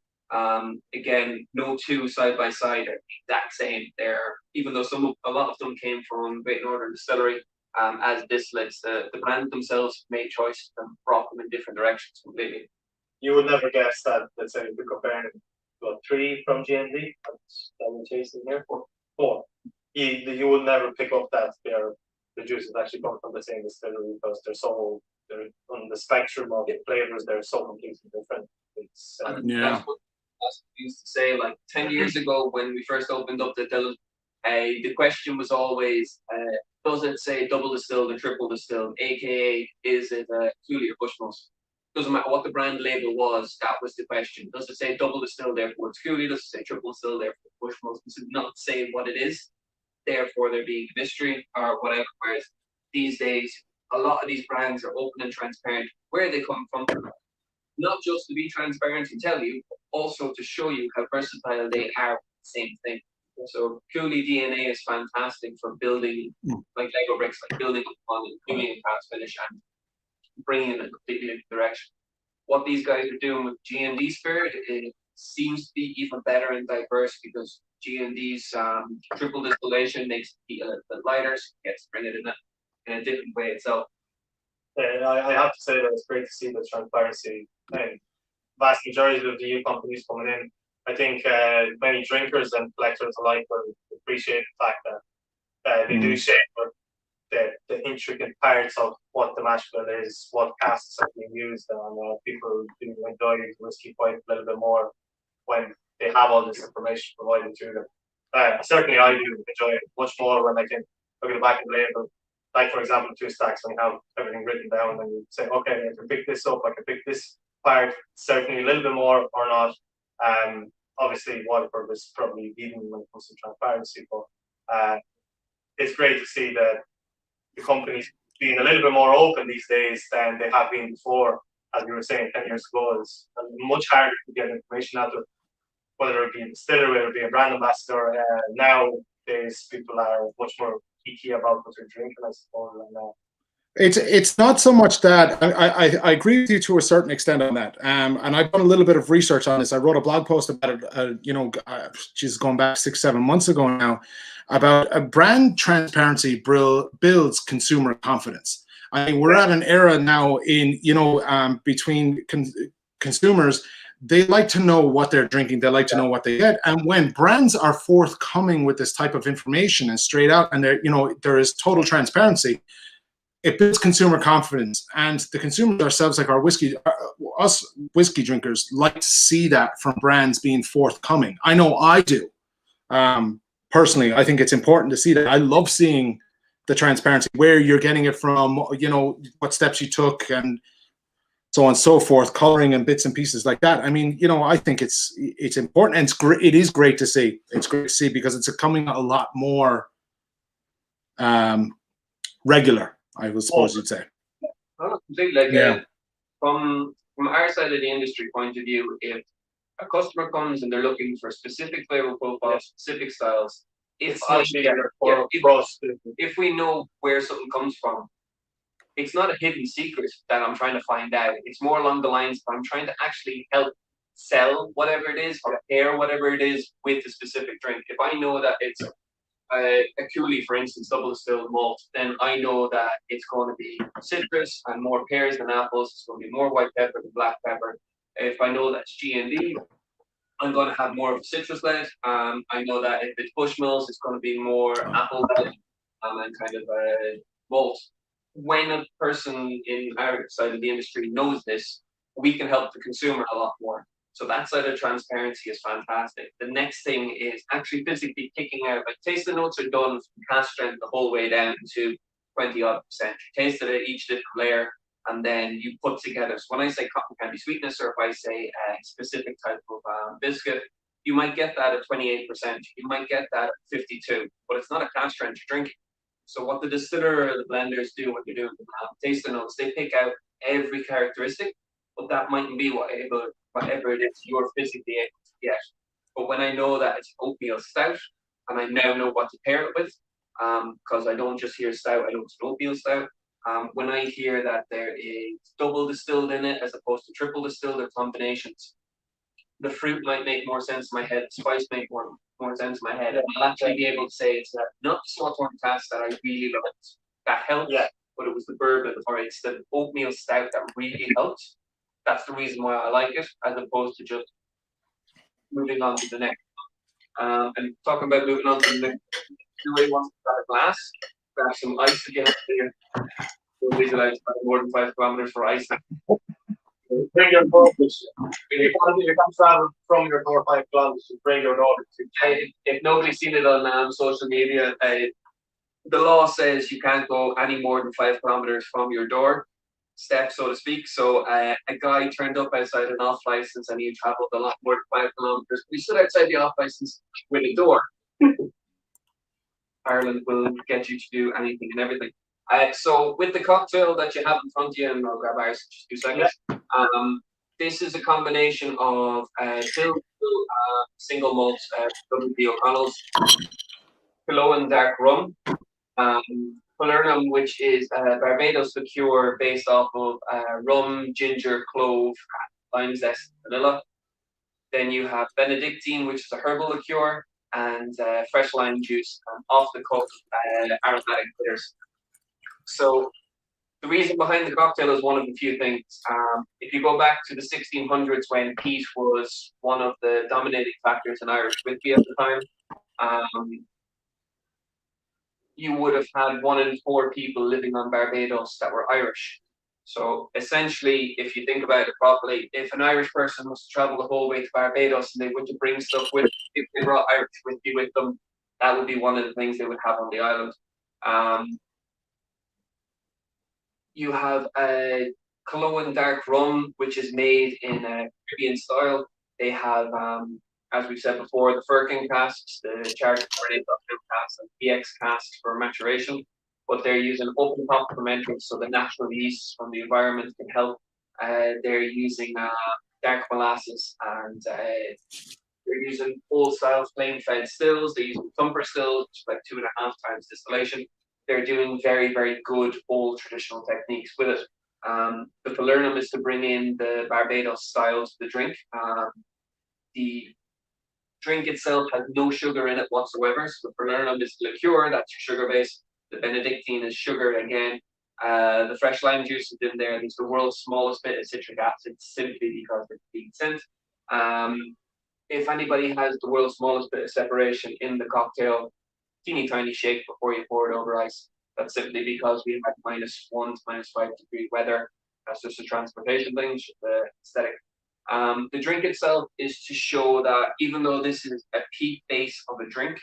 Again, no 2 side by side are the exact same. Even though a lot of them came from Great Northern Distillery, as distillates, the brand themselves made choices and brought them in different directions completely. You would never guess that, let's say, we're comparing 3 from GND, that we're tasting here, 4. You would never pick up that the juices actually come from the same distillery, because they're on the spectrum of flavors, they're so completely different. That's what we used to say, like 10 years ago when we first opened up the Dillon, the question was always, does it say double distilled or triple distilled, aka is it Cooley or Bushmills? Doesn't matter what the brand label was, that was the question. Does it say double distilled, therefore it's Cooley? Does it say triple distilled, therefore it's Bushmills? Does it not say what it is, therefore there being a mystery or whatever? Whereas these days, a lot of these brands are open and transparent where they come from, not just to be transparent and tell you, but also to show you how versatile they are with the same thing. So Cooley DNA is fantastic for building like Lego bricks, like building upon and doing a fast finish and bringing in a completely different direction. What these guys are doing with G&D Spirit, it seems to be even better and diverse, because G&D's triple distillation makes it a bit lighter, so it gets to bring it in a different way itself. I have to say that it's great to see the transparency and vast majority of the EU companies coming in. I think many drinkers and collectors alike will appreciate the fact that they do share the intricate parts of what the mash bill is, what casks are being used, and people do enjoy the whiskey quite a little bit more when they have all this information provided to them. Certainly, I do enjoy it much more when I can look at the back of the label. Like, for example, 2 stacks, when you have everything written down and you say, okay, I can pick this up, I can pick this part, certainly a little bit more or not. Obviously, Waterford is probably leading when it comes to transparency, but it's great to see that the companies being a little bit more open these days than they have been before. As we were saying 10 years ago, it's much harder to get information out of, whether it be a distiller, whether it be a brand ambassador. Nowadays, people are much more picky about what they're drinking, I suppose. It's not so much that I agree with you to a certain extent on that, and I've done a little bit of research on this. I wrote a blog post about it, she's going back 6-7 months ago now, about a brand transparency builds consumer confidence. I mean, we're at an era now in between consumers. They like to know what they're drinking. They like to know what they get. And when brands are forthcoming with this type of information and straight out, and there is total transparency, it builds consumer confidence. And the consumers ourselves, like us whiskey drinkers, like to see that from brands being forthcoming. I know I do. Personally, I think it's important to see that. I love seeing the transparency, where you're getting it from, what steps you took, and so on and so forth, coloring and bits and pieces like that. I mean, I think it's important, and it's great. It is great to see. It's great to see because it's coming a lot more regular, I would suppose you'd say. Oh, completely. From our side of the industry point of view, if a customer comes and they're looking for specific flavor profiles, specific styles, if we know where something comes from, it's not a hidden secret that I'm trying to find out. It's more along the lines of I'm trying to actually help sell whatever it is or pair whatever it is with a specific drink. If I know that it's a Cooley, for instance, double distilled malt, then I know that it's going to be citrus and more pears than apples. It's going to be more white pepper than black pepper. If I know that's G&D, I'm going to have more of a citrus led. I know that if it's Bushmills, it's going to be more apple led and kind of malt. When a person in our side of the industry knows this, we can help the consumer a lot more. So that side of transparency is fantastic. The next thing is actually physically picking out, like tasting notes are done from cask strength the whole way down to 20-odd%. You taste it at each different layer, and then you put together. So when I say cotton candy sweetness, or if I say a specific type of biscuit, you might get that at 28%. You might get that at 52%, but it's not a cask strength you're drinking. So what the distiller or the blenders do when you're doing the tasting notes, they pick out every characteristic, but that mightn't be whatever it is you're physically able to get. But when I know that it's oatmeal stout, and I now know what to pair it with, because I don't just hear stout, I know it's an oatmeal stout. When I hear that there is double distilled in it as opposed to triple distilled or combinations, the fruit might make more sense in my head, the spice make more sense in my head, and I'll actually be able to say it's not the Sawthorn cask that I really liked. That helped, but it was the bourbon, or it's the oatmeal stout that really helped. That's the reason why I like it, as opposed to just moving on to the next. And talking about moving on to the next, everybody wants to grab a glass, grab some ice if you have here. Nobody's allowed to travel more than 5 kilometers for ice. Bring your Nordics. If you can travel from your 4 or 5 kilometers, bring your Nordics. If nobody's seen it on social media, the law says you can't go any more than 5 kilometers from your door step, so to speak. So a guy turned up outside an off license and he traveled a lot more than 5 kilometers. We stood outside the off license with a door. Ireland will get you to do anything and everything. So with the cocktail that you have in front of you, and I'll grab ours in just 2 seconds. This is a combination of single malt W.B. O'Connell's Killowen dark rum, Falernum, which is Barbados liqueur based off of rum, ginger, clove, lime zest, vanilla. Then you have Benedictine, which is a herbal liqueur, and fresh lime juice, off the cuff aromatic bitters. So The reason behind the cocktail is one of the few things. If you go back to the 1600s when peat was one of the dominating factors in Irish whiskey at the time, you would have had 1 in 4 people living on Barbados that were Irish. So essentially, if you think about it properly, if an Irish person was to travel the whole way to Barbados and they were to bring stuff with, if they brought Irish whiskey with them, that would be one of the things they would have on the island. You have a Killowen dark rum, which is made in a Caribbean style. They have, as we've said before, the firkin casks, the Chirs Hennessy casks, and PX casks for maturation. But they're using open top fermenters, so the natural yeast from the environment can help. They're using dark molasses, and they're using old style flame fed stills. They're using thumper stills, which is like 2.5 times distillation. They're doing very, very good old traditional techniques with it. The falernum is to bring in the Barbados style to the drink. The drink itself has no sugar in it whatsoever. So the falernum is liqueur, that's your sugar base. The Benedictine is sugar again. The fresh lime juice is in there. It's the world's smallest bit of citric acid simply because it's being sent. If anybody has the world's smallest bit of separation in the cocktail, teeny tiny shake before you pour it over ice. That's simply because we had -1 to -5 degree weather. That's just a transportation thing, it's just the aesthetic. The drink itself is to show that even though this is a peat base of a drink,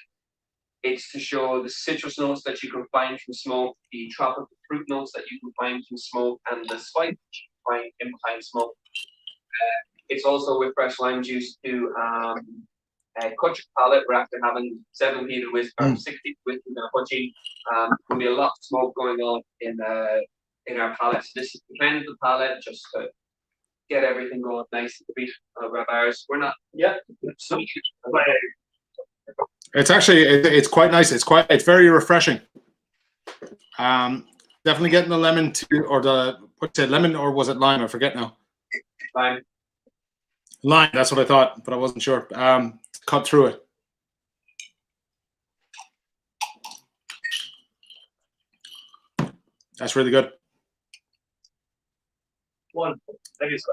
it's to show the citrus notes that you can find from smoke, the tropical fruit notes that you can find from smoke, and the spice that you can find in behind smoke. It's also with fresh lime juice to cut your palate. We're after having 7 peated whiskey or 60 whiskey in our Poitín. There'll be a lot of smoke going on in our palate. So this is to cleanse the palate, just to get everything going nice and sweet. Ours, we're not. Yeah. So, it's actually it's quite nice. It's very refreshing. Definitely getting the lemon or what's it, lemon, or was it lime? I forget now. Lime. Lime. That's what I thought, but I wasn't sure. Cut through it. That's really good. One, maybe it's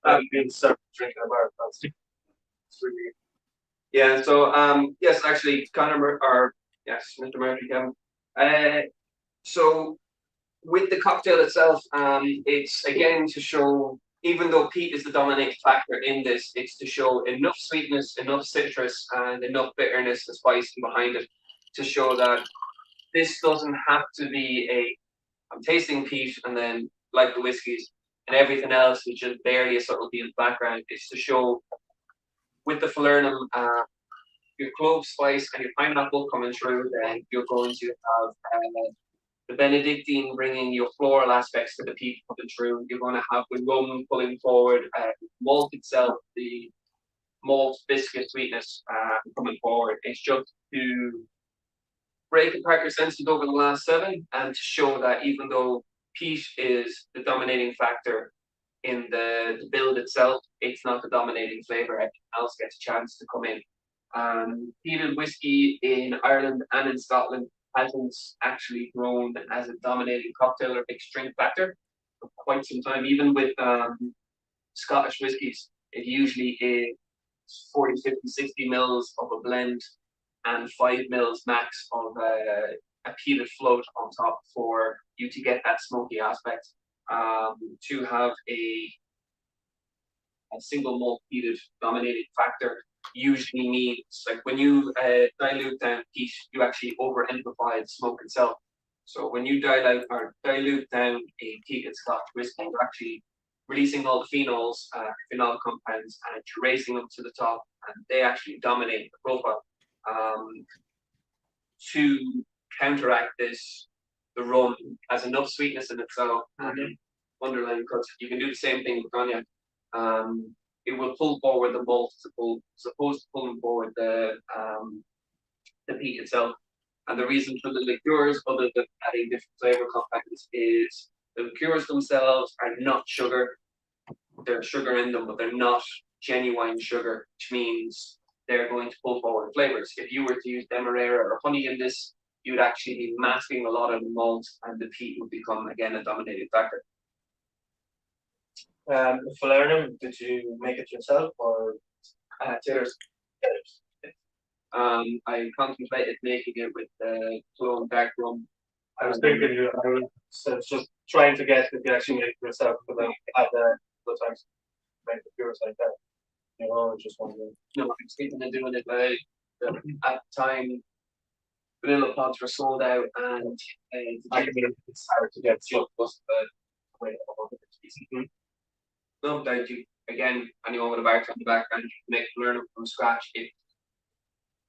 I've been drinking a bar. It's really. Yeah. So yes, actually, Mr. Murphy, Kevin. So with the cocktail itself, it's again to show, even though peat is the dominating factor in this, it's to show enough sweetness, enough citrus, and enough bitterness and spice behind it to show that this doesn't have to be I'm tasting peat and then, like the whiskies and everything else, which is barely a subtlety in the background. It's to show with the falernum, your clove spice and your pineapple coming through, then you're going to have the Benedictine bringing your floral aspects to the peat coming through. You're going to have the rum pulling forward, malt itself, the malt biscuit sweetness coming forward. It's just to break apart your senses over the last 7 and to show that even though peat is the dominating factor in the build itself, it's not the dominating flavor. Everything else gets a chance to come in. Peated whiskey in Ireland and in Scotland hasn't actually grown as a dominating cocktail or mixed drink factor for quite some time. Even with Scottish whiskies, it usually is 40, 50, 60 mils of a blend and 5 mils max of a peated float on top for you to get that smoky aspect. To have a single malt peated dominating factor usually means, like, when you dilute down peat, you actually over amplify the smoke itself. So when you dilute down a peated Scotch whiskey, you're actually releasing all the phenols, phenol compounds, and you're raising them to the top, and they actually dominate the profile. To counteract this, the rum has enough sweetness in itself and underlying cuts. You can do the same thing with cognac. It will pull forward the malt as opposed to pulling forward the peat itself. And the reason for the liqueurs, other than adding different flavor compounds, is the liqueurs themselves are not sugar. There's sugar in them, but they're not genuine sugar, which means they're going to pull forward flavors. If you were to use demerara or honey in this, you would actually be masking a lot of the malt, and the peat would become again a dominating factor. Flair Ireland, did you make it yourself or Chirs. I contemplated making it with the Killowen dark rum. I was thinking I was just trying to get if you actually make it yourself, because I had the times to make the pures like that. You know, I was just wondering. No, I was thinking of doing it, but at the time, vanilla pods were sold out, and It's hard to get slow plus the way no doubt you again anyone with a bartender background you can make learn it from scratch if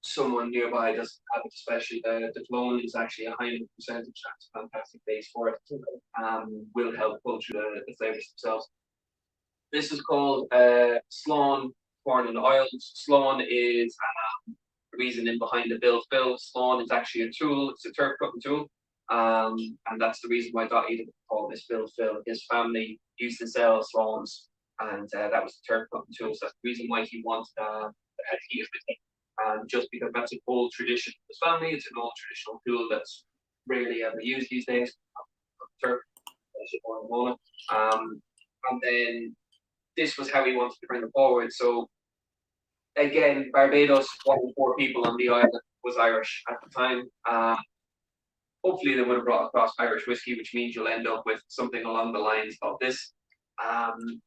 someone nearby doesn't have it, especially the clone is actually a high enough percentage, that's a fantastic base for it. Will help pull through the flavors themselves. This is called Sliabh corn and oil. Sliabh is the reason in behind the bill fill. Sliabh is actually a tool, it's a turf cutting tool. And that's the reason why Dottie didn't call this bill fill. His family used to sell Sliabhs, and that was the turf cutting tool. So that's the reason why he wanted he used it. Just because that's an old tradition of his family, it's an old traditional tool that's rarely ever used these days. Turf, and then this was how he wanted to bring it forward. So again, Barbados, 1 in 4 people on the island was Irish at the time. Hopefully they would have brought across Irish whiskey, which means you'll end up with something along the lines of this. And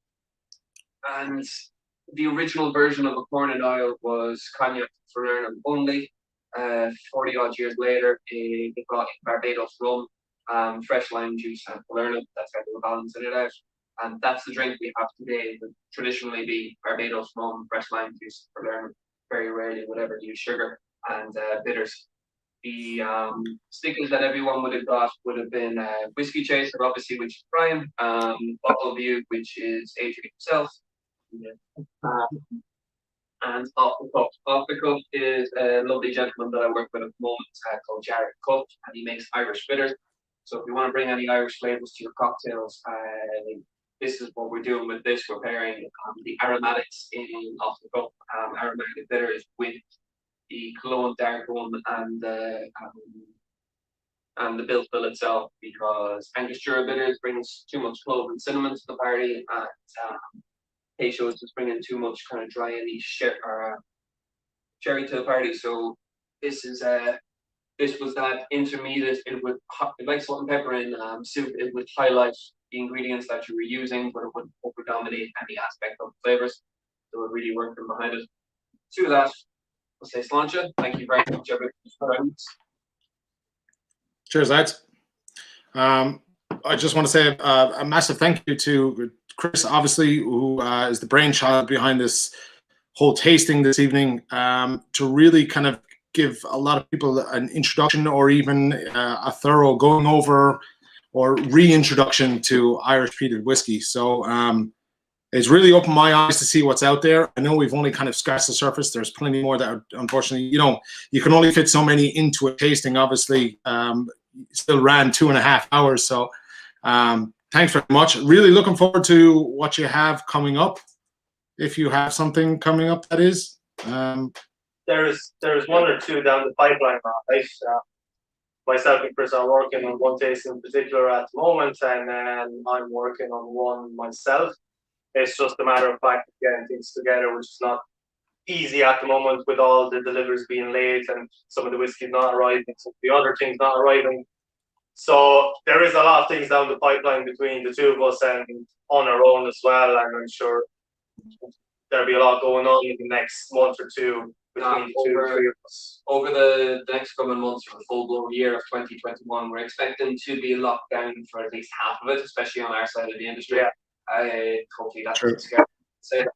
the original version of a corn and oil was cognac for Ireland only. 40 odd years later, they brought in Barbados rum, fresh lime juice, and Ireland. That's how they were balancing it out. And that's the drink we have today. It would traditionally be Barbados rum, fresh lime juice, Ireland. Very rarely would ever use sugar and bitters. The stickers that everyone would have got would have been Whiskey Chaser, obviously, which is Brian, Bottle View, which is Adrian himself. And Off the Cup. Off the Cup is a lovely gentleman that I work with at the moment called Jared Cup, and he makes Irish bitters. So if you want to bring any Irish flavors to your cocktails, this is what we're doing with this. We're pairing the aromatics in Off the Cup, aromatic bitters with the Killowen dark rum and the bill fill itself, because Angostura bitters brings too much clove and cinnamon to the party, and Peychaud is just bringing too much kind of dry and cherry to the party. So this is this was that intermediate. It would like salt and pepper in soup. It would highlight the ingredients that you were using, but it wouldn't over dominate any aspect of the flavors. So we're really working behind it. To that, I'll say Sláinte. Thank you very much, everyone. Cheers, lads. I just want to say a massive thank you to Chris, obviously, who is the brainchild behind this whole tasting this evening, to really kind of give a lot of people an introduction or even a thorough going over or reintroduction to Irish Peated Whiskey. So it's really opened my eyes to see what's out there. I know we've only kind of scratched the surface. There's plenty more that are, unfortunately, you know, you can only fit so many into a tasting. Obviously, still ran 2.5 hours. So thanks very much. Really looking forward to what you have coming up. If you have something coming up, that is. There's 1 or 2 down the pipeline now, right? Myself and Chris are working on one taste in particular at the moment, and then I'm working on one myself. It's just a matter of fact of getting things together, which is not easy at the moment with all the deliveries being late and some of the whiskey not arriving, some of the other things not arriving. So there is a lot of things down the pipeline between the 2 of us and on our own as well, and I'm sure there'll be a lot going on in the next month or 2 between the 2 or 3 of us. Over the next coming months, for the full-blown year of 2021, we're expecting to be locked down for at least half of it, especially on our side of the industry. Yeah. Hopefully that's scary to say that.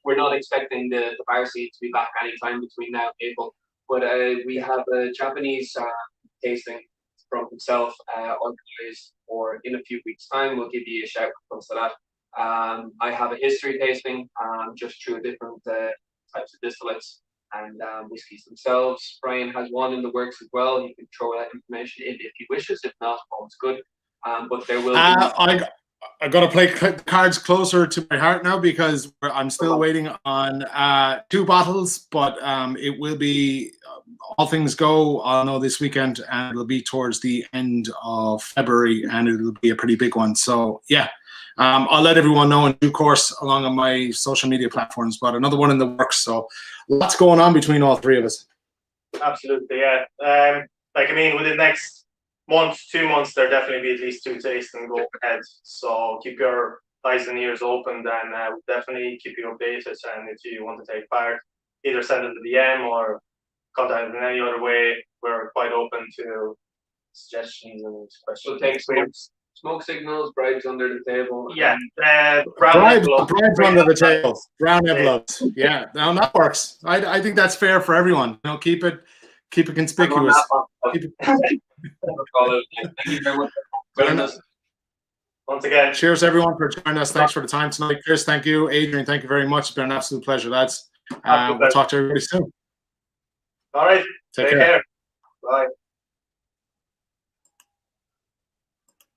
We're not expecting the bar scene to be back anytime between now and April, but we have a Japanese tasting from himself organized for in a few weeks' time. We'll give you a shout when it comes to that. I have a history tasting just through different types of distillates and whiskies themselves. Brian has one in the works as well. You can throw that information in if he wishes. If not, all's good. But there will be... I got to play cards closer to my heart now, because I'm still waiting on 2 bottles, but it will be all things go, I'll know this weekend, and it'll be towards the end of February, and it'll be a pretty big one. So yeah, I'll let everyone know in due course along on my social media platforms, but another one in the works. So lots going on between all three of us. Absolutely, yeah. Like, I mean, within the next month, 2 months, there'll definitely be at least 2 tasting go ahead. So keep your eyes and ears open, and we'll definitely keep you updated. And if you want to take part, either send us a DM or contact us in any other way. We're quite open to suggestions and questions. So take smoke signals, bribes under the table. Yeah, bribes under the table, brown envelopes. Yeah, now that works. I think that's fair for everyone. You know, keep it conspicuous. Thank you very much for joining us. Once again, cheers everyone for joining us. Thanks for the time tonight. Chris, thank you. Adrian, thank you very much. It's been an absolute pleasure, lads. We'll talk to everybody soon. All right. Take care. Bye.